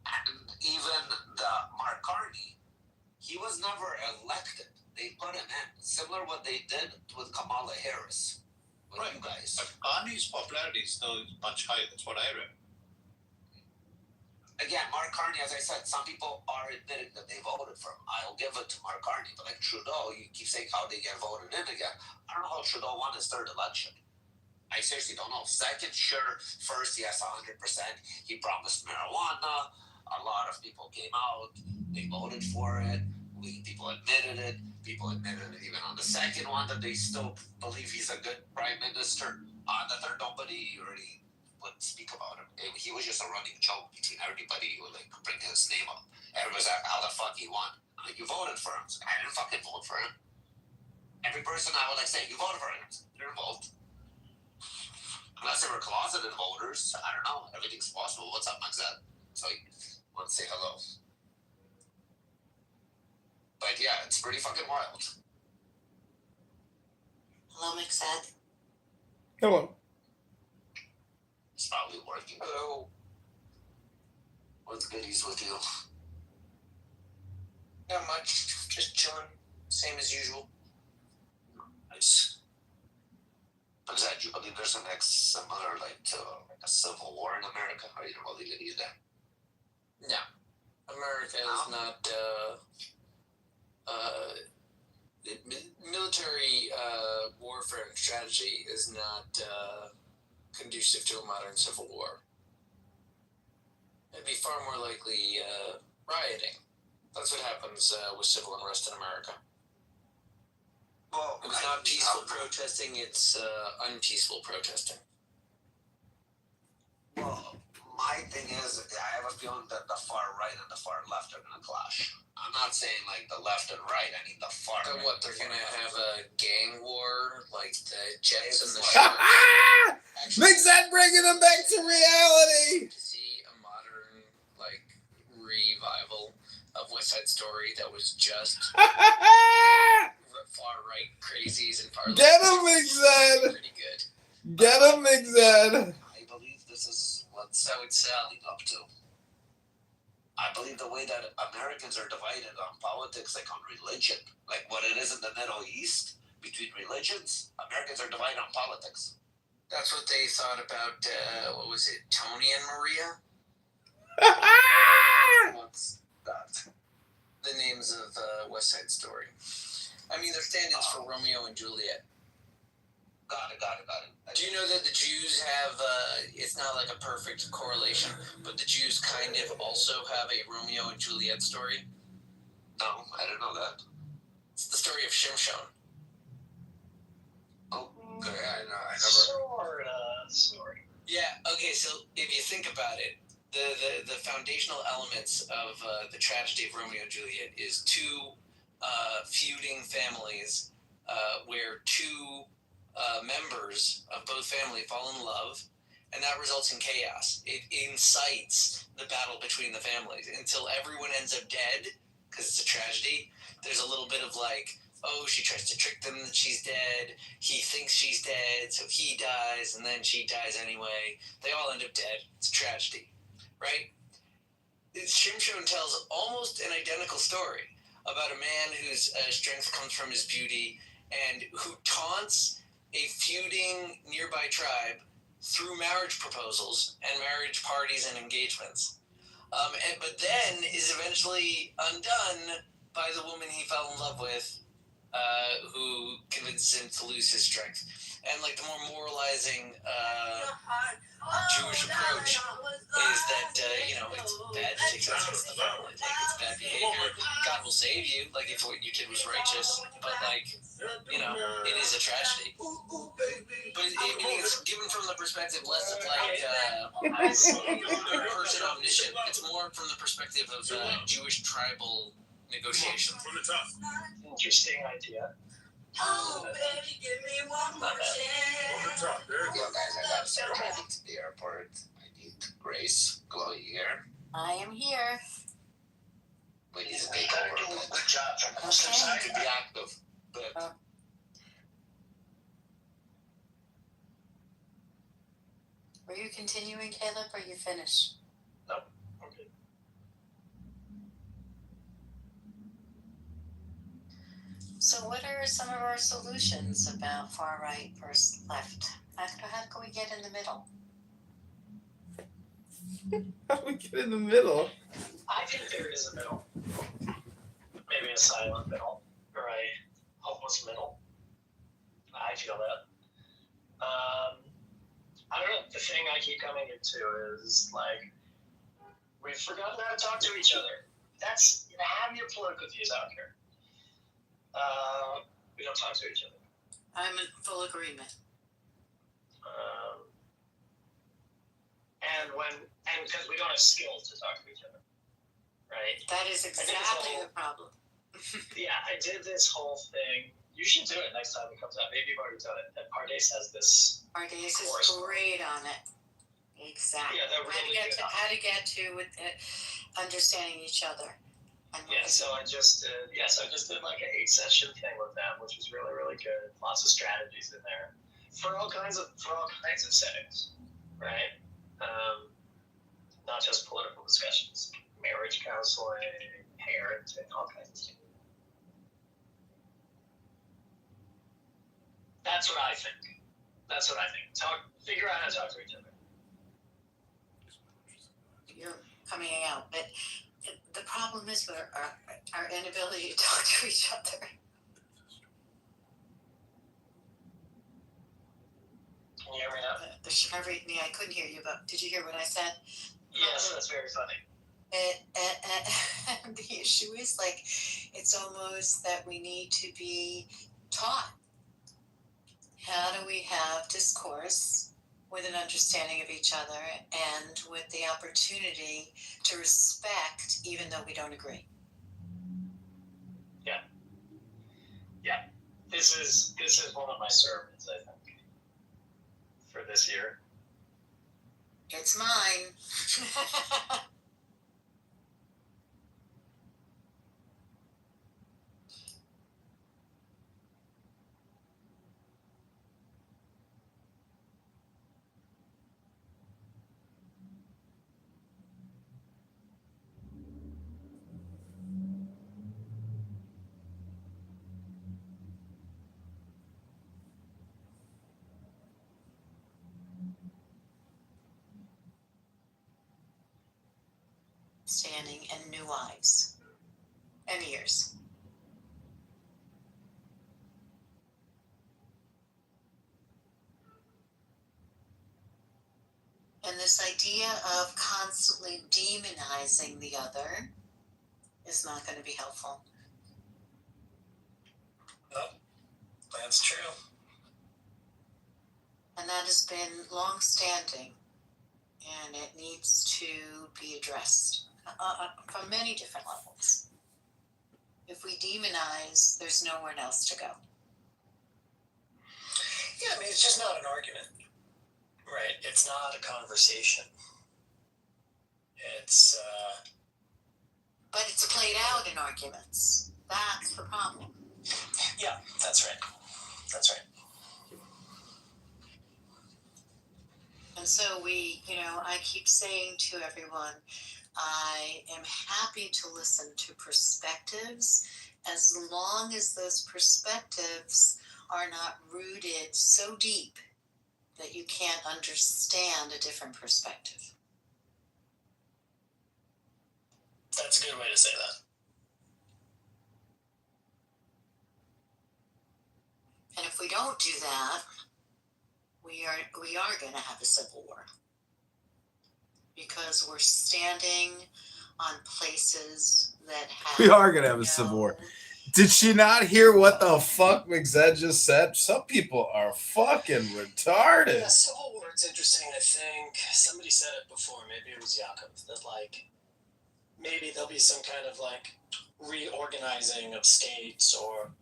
S9: And even the Mark Carney, he was never elected. They put him in. Similar what they did with Kamala Harris. With you guys.
S22: But Carney's popularity is still much higher. That's what I read.
S9: Again, Mark Carney, as I said, some people are admitting that they voted for him. I'll give it to Mark Carney. But like Trudeau, you keep saying how they get voted in again. I don't know how Trudeau won his third election. I seriously don't know. Second, sure. First, yes, 100%. He promised marijuana. A lot of people came out. They voted for it. People admitted it. People admitted it even on the second one that they still believe he's a good prime minister. On the third, nobody really would speak about him. He was just a running joke between everybody who would like bring his name up. Everybody's like, how the fuck he won? I'm like, you voted for him. I didn't fucking vote for him. Every person I would like say, you voted for him. You didn't vote. Unless they were closeted voters. I don't know. Everything's possible. What's up, Maxette? So, let's say hello. But yeah, it's pretty fucking wild.
S11: Hello, Maxette.
S3: Hello.
S9: It's probably working. Hello. What's goodies with you?
S5: Not much. Just chilling. Same as usual.
S9: Nice. But is that, do you believe there's an similar, like, to a civil war in America? Or you don't believe it either?
S5: No. America is not, military warfare and strategy is not conducive to a modern civil war. It'd be far more likely rioting. That's what happens with civil unrest in America.
S9: Well,
S5: it's not peaceful protesting, it's unpeaceful protesting.
S9: Well, my thing is, I have a feeling that the far right and the far left are going to clash. I'm not saying like the left and right, I mean the far right.
S5: What, they're going to have a gang war, like the Jets and the Sharks?
S3: Makes that bringing them back to reality.
S5: To see a modern, like, revival of West Side Story that was just far right crazies and far left.
S3: Get him, Mixed.
S5: Pretty good.
S3: Get him, Mixed.
S9: I believe this is what's leading up to. I believe the way that Americans are divided on politics, like on religion, like what it is in the Middle East between religions, Americans are divided on politics.
S5: That's what they thought about, what was it, Tony and Maria?
S9: What's that?
S5: The names of West Side Story. I mean, they're stand-ins for Romeo and Juliet.
S9: Got it.
S5: Do you know that the Jews have, it's not like a perfect correlation, but the Jews kind of also have a Romeo and Juliet story?
S9: No, I didn't know that.
S5: It's the story of Shimshon.
S9: Oh, okay, I never...
S5: Story. Yeah, okay, so if you think about it, the foundational elements of the tragedy of Romeo and Juliet is two feuding families where two members of both families fall in love, and that results in chaos. It incites the battle between the families until everyone ends up dead, because it's a tragedy. There's a little bit of like, oh, she tries to trick them that she's dead. He thinks she's dead, so he dies, and then she dies anyway. They all end up dead. It's a tragedy, right? Shimshon tells almost an identical story about a man whose strength comes from his beauty and who taunts a feuding nearby tribe through marriage proposals and marriage parties and engagements. But then is eventually undone by the woman he fell in love with, who convinces him to lose his strength. And like the more moralizing Jewish approach is that, it's bad to take sides against the family. Like, it's bad behavior. God will save you, like, if what you did was righteous. But, like, it is a tragedy. But it gets given from the perspective less of like person omniscient. It's more from the perspective of Jewish tribal negotiations.
S8: From the top.
S15: Interesting idea.
S9: Oh, baby, give me one more chance.
S8: From the top. There you go.
S9: Guys, I gotta start heading to the airport. I need Grace. Chloe here.
S13: I am here.
S9: We need to take over. Do a good job from the side to be active. But
S13: Were you continuing, Caleb, or you finished?
S15: No. Okay.
S13: So what are some of our solutions about far right versus left? How can we get in the middle?
S3: How do we get in the middle?
S15: I think there is a middle. Maybe a silent middle or a hopeless middle. I feel that. I don't know. The thing I keep coming into is like we've forgotten how to talk to each other. That's have your political views out here. We don't talk to each other.
S13: I'm in full agreement.
S15: And because we don't have skills to talk to each other, right?
S13: That is exactly the problem.
S15: Yeah, I did this whole thing. You should do it next time it comes out. Maybe you've already done it. And Pardes has this.
S13: Pardes is great on it. Exactly.
S15: Yeah, they're really good.
S13: How to get to with understanding each other.
S15: Yeah, so I just did like an 8-session thing with them, which was really, really good. Lots of strategies in there for all kinds of settings, right? Not just political discussions, marriage counseling, parenting, all kinds of stuff. That's what I think. Figure out how to talk to each other.
S13: You're coming out, but the problem is our inability to talk to each other.
S15: Can you hear me now?
S13: I couldn't hear you, but did you hear what I said?
S15: Yes, that's very funny.
S13: And the issue is like, it's almost that we need to be taught. How do we have discourse with an understanding of each other and with the opportunity to respect even though we don't agree?
S15: Yeah. This is one of my sermons, I think, for this year.
S13: It's mine. Standing and new lives and ears. And this idea of constantly demonizing the other is not going to be helpful.
S15: No, that's true.
S13: And that has been long-standing, and it needs to be addressed from many different levels. If we demonize, there's nowhere else to go.
S15: Yeah, I mean, it's just not an argument, right? It's not a conversation.
S13: But it's played out in arguments. That's the problem.
S15: Yeah, that's right.
S13: And so I keep saying to everyone, I am happy to listen to perspectives as long as those perspectives are not rooted so deep that you can't understand a different perspective.
S15: That's a good way to say that.
S13: And if we don't do that, we are going to have a civil war. Because we're standing on places that have
S3: We are going to have a civil war. Did she not hear what the fuck McZed just said? Some people are fucking retarded.
S8: Yeah, Civil War, it's interesting. I think somebody said it before, maybe it was Yakov, that like maybe there'll be some kind of like reorganizing of states or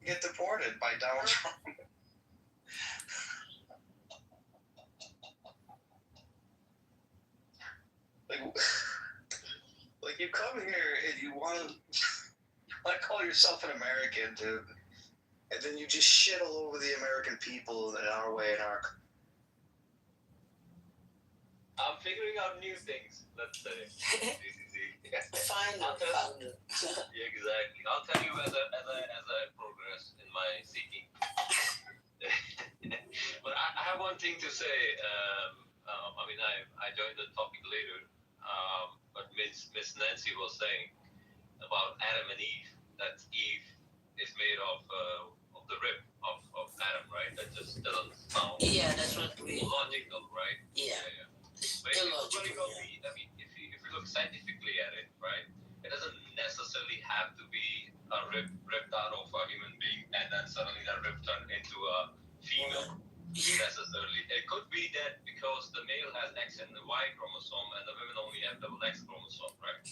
S21: Get deported by Donald Trump. Like you come here and you want to call yourself an American, dude, and then you just shit all over the American people in our way and our.
S12: I'm figuring out new things. Let's say.
S6: Find
S12: I'll
S6: it.
S12: tell you. Yeah, exactly. I'll tell you as I progress in my seeking. But I have one thing to say. I mean, I joined the topic later. But Miss Nancy was saying about Adam and Eve. That Eve is made of the rib of Adam, right? That just doesn't sound.
S6: Yeah, that's what we.
S12: Logical, right?
S6: Yeah.
S12: But illogical. I mean, if you look scientifically at it, right, it doesn't necessarily have to be a rib ripped out of a human being and then suddenly that rib turned into a female. Necessarily, it could be that because the male has X and the Y chromosome and the women only have double X chromosome, right?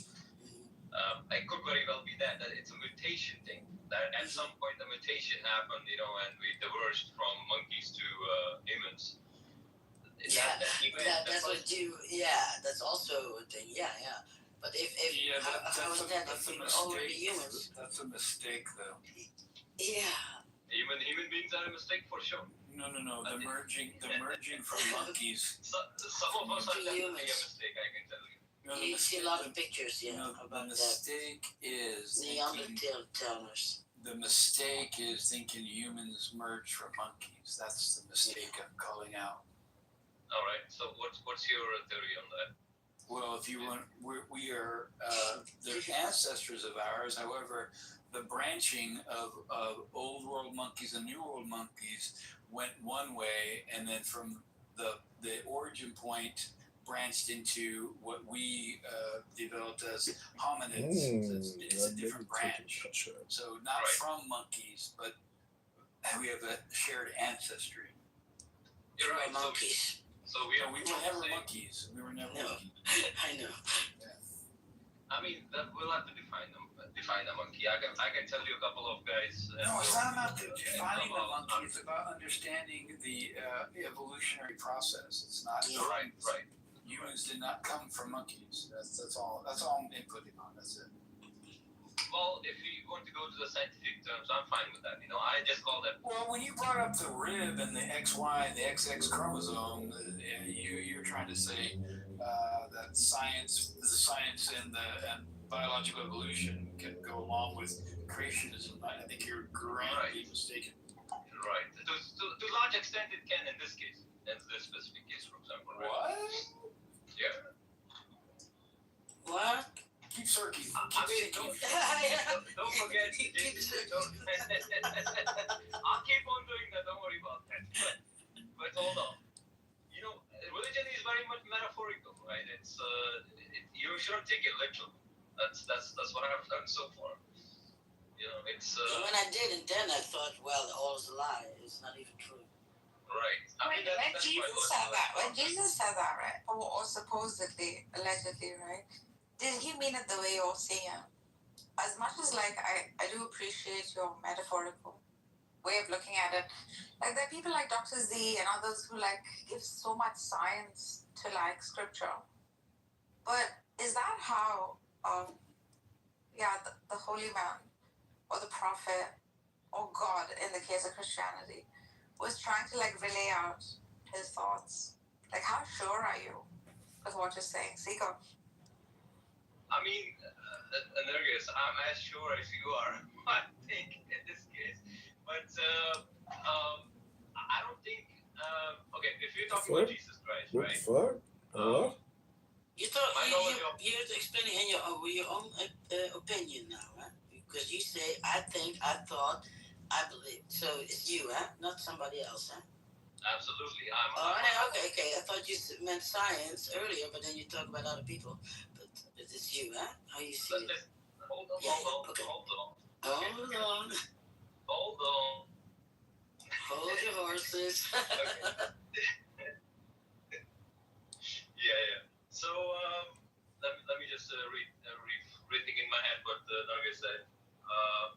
S12: It could very well be that it's a mutation thing. That at some point the mutation happened, and we diverged from monkeys to humans.
S6: That's what you. Yeah, that's also a thing. Yeah. But if how is that if we were already humans?
S16: That's a mistake, though.
S6: Yeah.
S12: Human beings are a mistake for sure.
S16: No. The merging from monkeys.
S12: Some of us are definitely a mistake, I can tell you.
S16: No,
S6: You see a lot of pictures, about
S16: the mistake is
S6: Neanderthals.
S16: The mistake is thinking humans merge from monkeys. That's the mistake I'm calling out.
S12: All right. So what's your theory on that?
S16: Well, if you want, we are they're ancestors of ours. However, the branching of old world monkeys and new world monkeys went one way, and then from the origin point branched into what we developed as hominids. It's a different branch. So not from monkeys, but we have a shared ancestry.
S12: You're right.
S6: Monkeys.
S12: So we
S16: were never monkeys. We were never monkeys.
S6: I know.
S12: I mean, we'll have to define a monkey. I can tell you a couple of guys.
S16: No, it's not about defining the monkey. It's about understanding the evolutionary process. It's not.
S12: Right.
S16: Humans did not come from monkeys. That's all. That's all I'm inputting on. That's it.
S12: Well, if you want to go to the scientific terms, I'm fine with that. I just call that.
S16: Well, when you brought up the rib and the XY and the XX chromosome, you're trying to say that the science and biological evolution can go along with creationism. I think you're greatly mistaken.
S12: Right. To a large extent, it can in this case. In this specific case, for example. Right?
S16: What?
S12: Yeah.
S6: What?
S16: Keep circling.
S12: Don't forget. I'll keep on doing that. Don't worry about that. But hold on. Religion is very much metaphorical, right? It's you shouldn't take it literally. That's what I have done so far. It's.
S6: When I did, and then I thought, well, all is a lie. It's not even true.
S12: Right.
S11: When Jesus said that, right? Or supposedly, allegedly, right? Did he mean it the way you're saying? As much as I do appreciate your metaphorical way of looking at it, there are people like Dr. Z and others who give so much science to scripture. But is that how the holy man or the prophet or God in the case of Christianity was trying to relay out his thoughts? How sure are you with what you're saying? Siko?
S12: I mean, Energus, I'm as sure as you are, I think, in this case. But I don't think, okay, if you're talking about Jesus Christ, right?
S3: What?
S6: You're explaining in your own opinion now, right? Because you say, I think, I thought, I believe. So it's you, huh? Not somebody else, huh?
S12: Absolutely.
S6: Okay. I thought you meant science earlier, but then you talk about other people. But it's you, huh? How you see it?
S12: Hold on.
S6: Hold on.
S12: Hold on.
S6: Hold your horses.
S12: Yeah. So let me just rethinking in my head what Nugget said.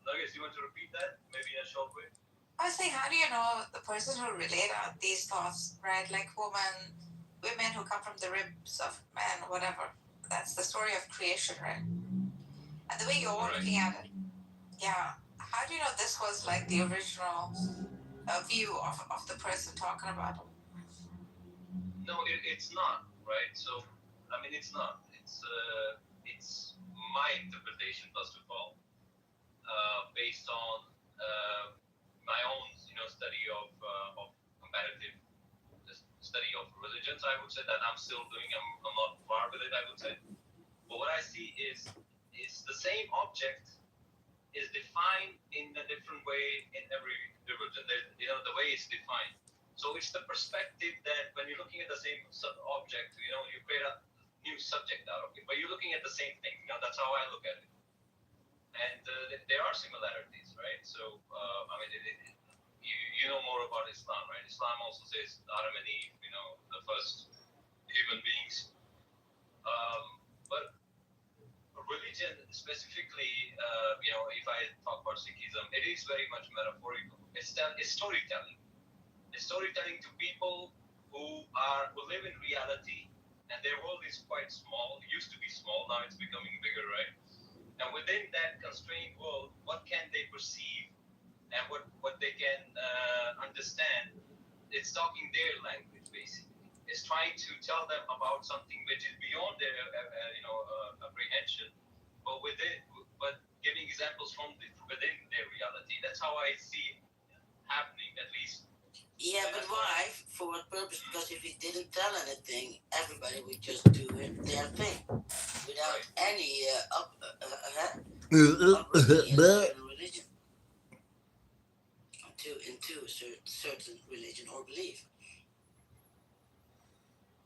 S12: Nugget, you want to repeat that? Maybe in a short way.
S11: I was saying, how do you know the person who relayed out these thoughts, right? Like women who come from the ribs of men, whatever. That's the story of creation, right? And the way you're looking at it, yeah. How do you know this was like the original view of the person talking about it?
S12: No, it's not, right? So, I mean, it's not. It's my interpretation, first of all, based on my own, study of comparative study of religions. I would say that I'm still doing. I'm not far with it, I would say. But what I see is the same object is defined in a different way in every religion. The way it's defined. So it's the perspective that when you're looking at the same object, you create a new subject out of it. But you're looking at the same thing. That's how I look at it. And there are similarities, right? So, I mean, you know more about Islam, right? Islam also says Adam and Eve, the first human beings. But religion specifically, if I talk about Sikhism, it is very much metaphorical. It's storytelling. It's storytelling to people who live in reality, and their world is quite small. It used to be small, now it's becoming bigger, right? And within that constrained world, what can they perceive and what they can understand? It's talking their language, basically. It's trying to tell them about something which is beyond their apprehension, but giving examples from within their reality. That's how I see it happening, at least.
S6: Yeah, but why? For what purpose? Because if he didn't tell anything, everybody would just do their thing without any religion into a certain religion or belief.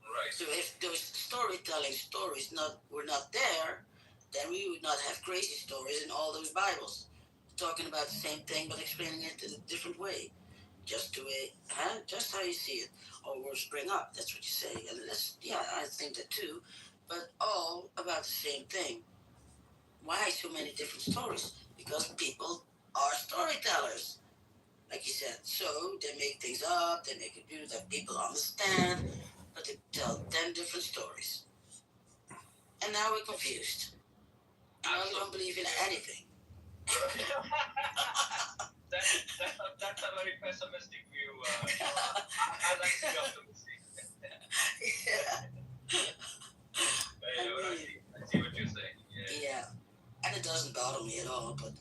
S12: Right.
S6: So if those storytelling stories were not there, then we would not have crazy stories in all those Bibles, talking about the same thing but explaining it in a different way. Just how you see it, or will spring up. That's what you say, and I think that too. But all about the same thing. Why so many different stories? Because people are storytellers, like you said. So they make things up. They make it beautiful that people understand, but they tell 10 different stories. And now we're confused. Now we don't believe in anything.
S12: That's a very pessimistic view. I like to be optimistic. I see what you're saying. Yeah.
S6: And it doesn't bother me at all, but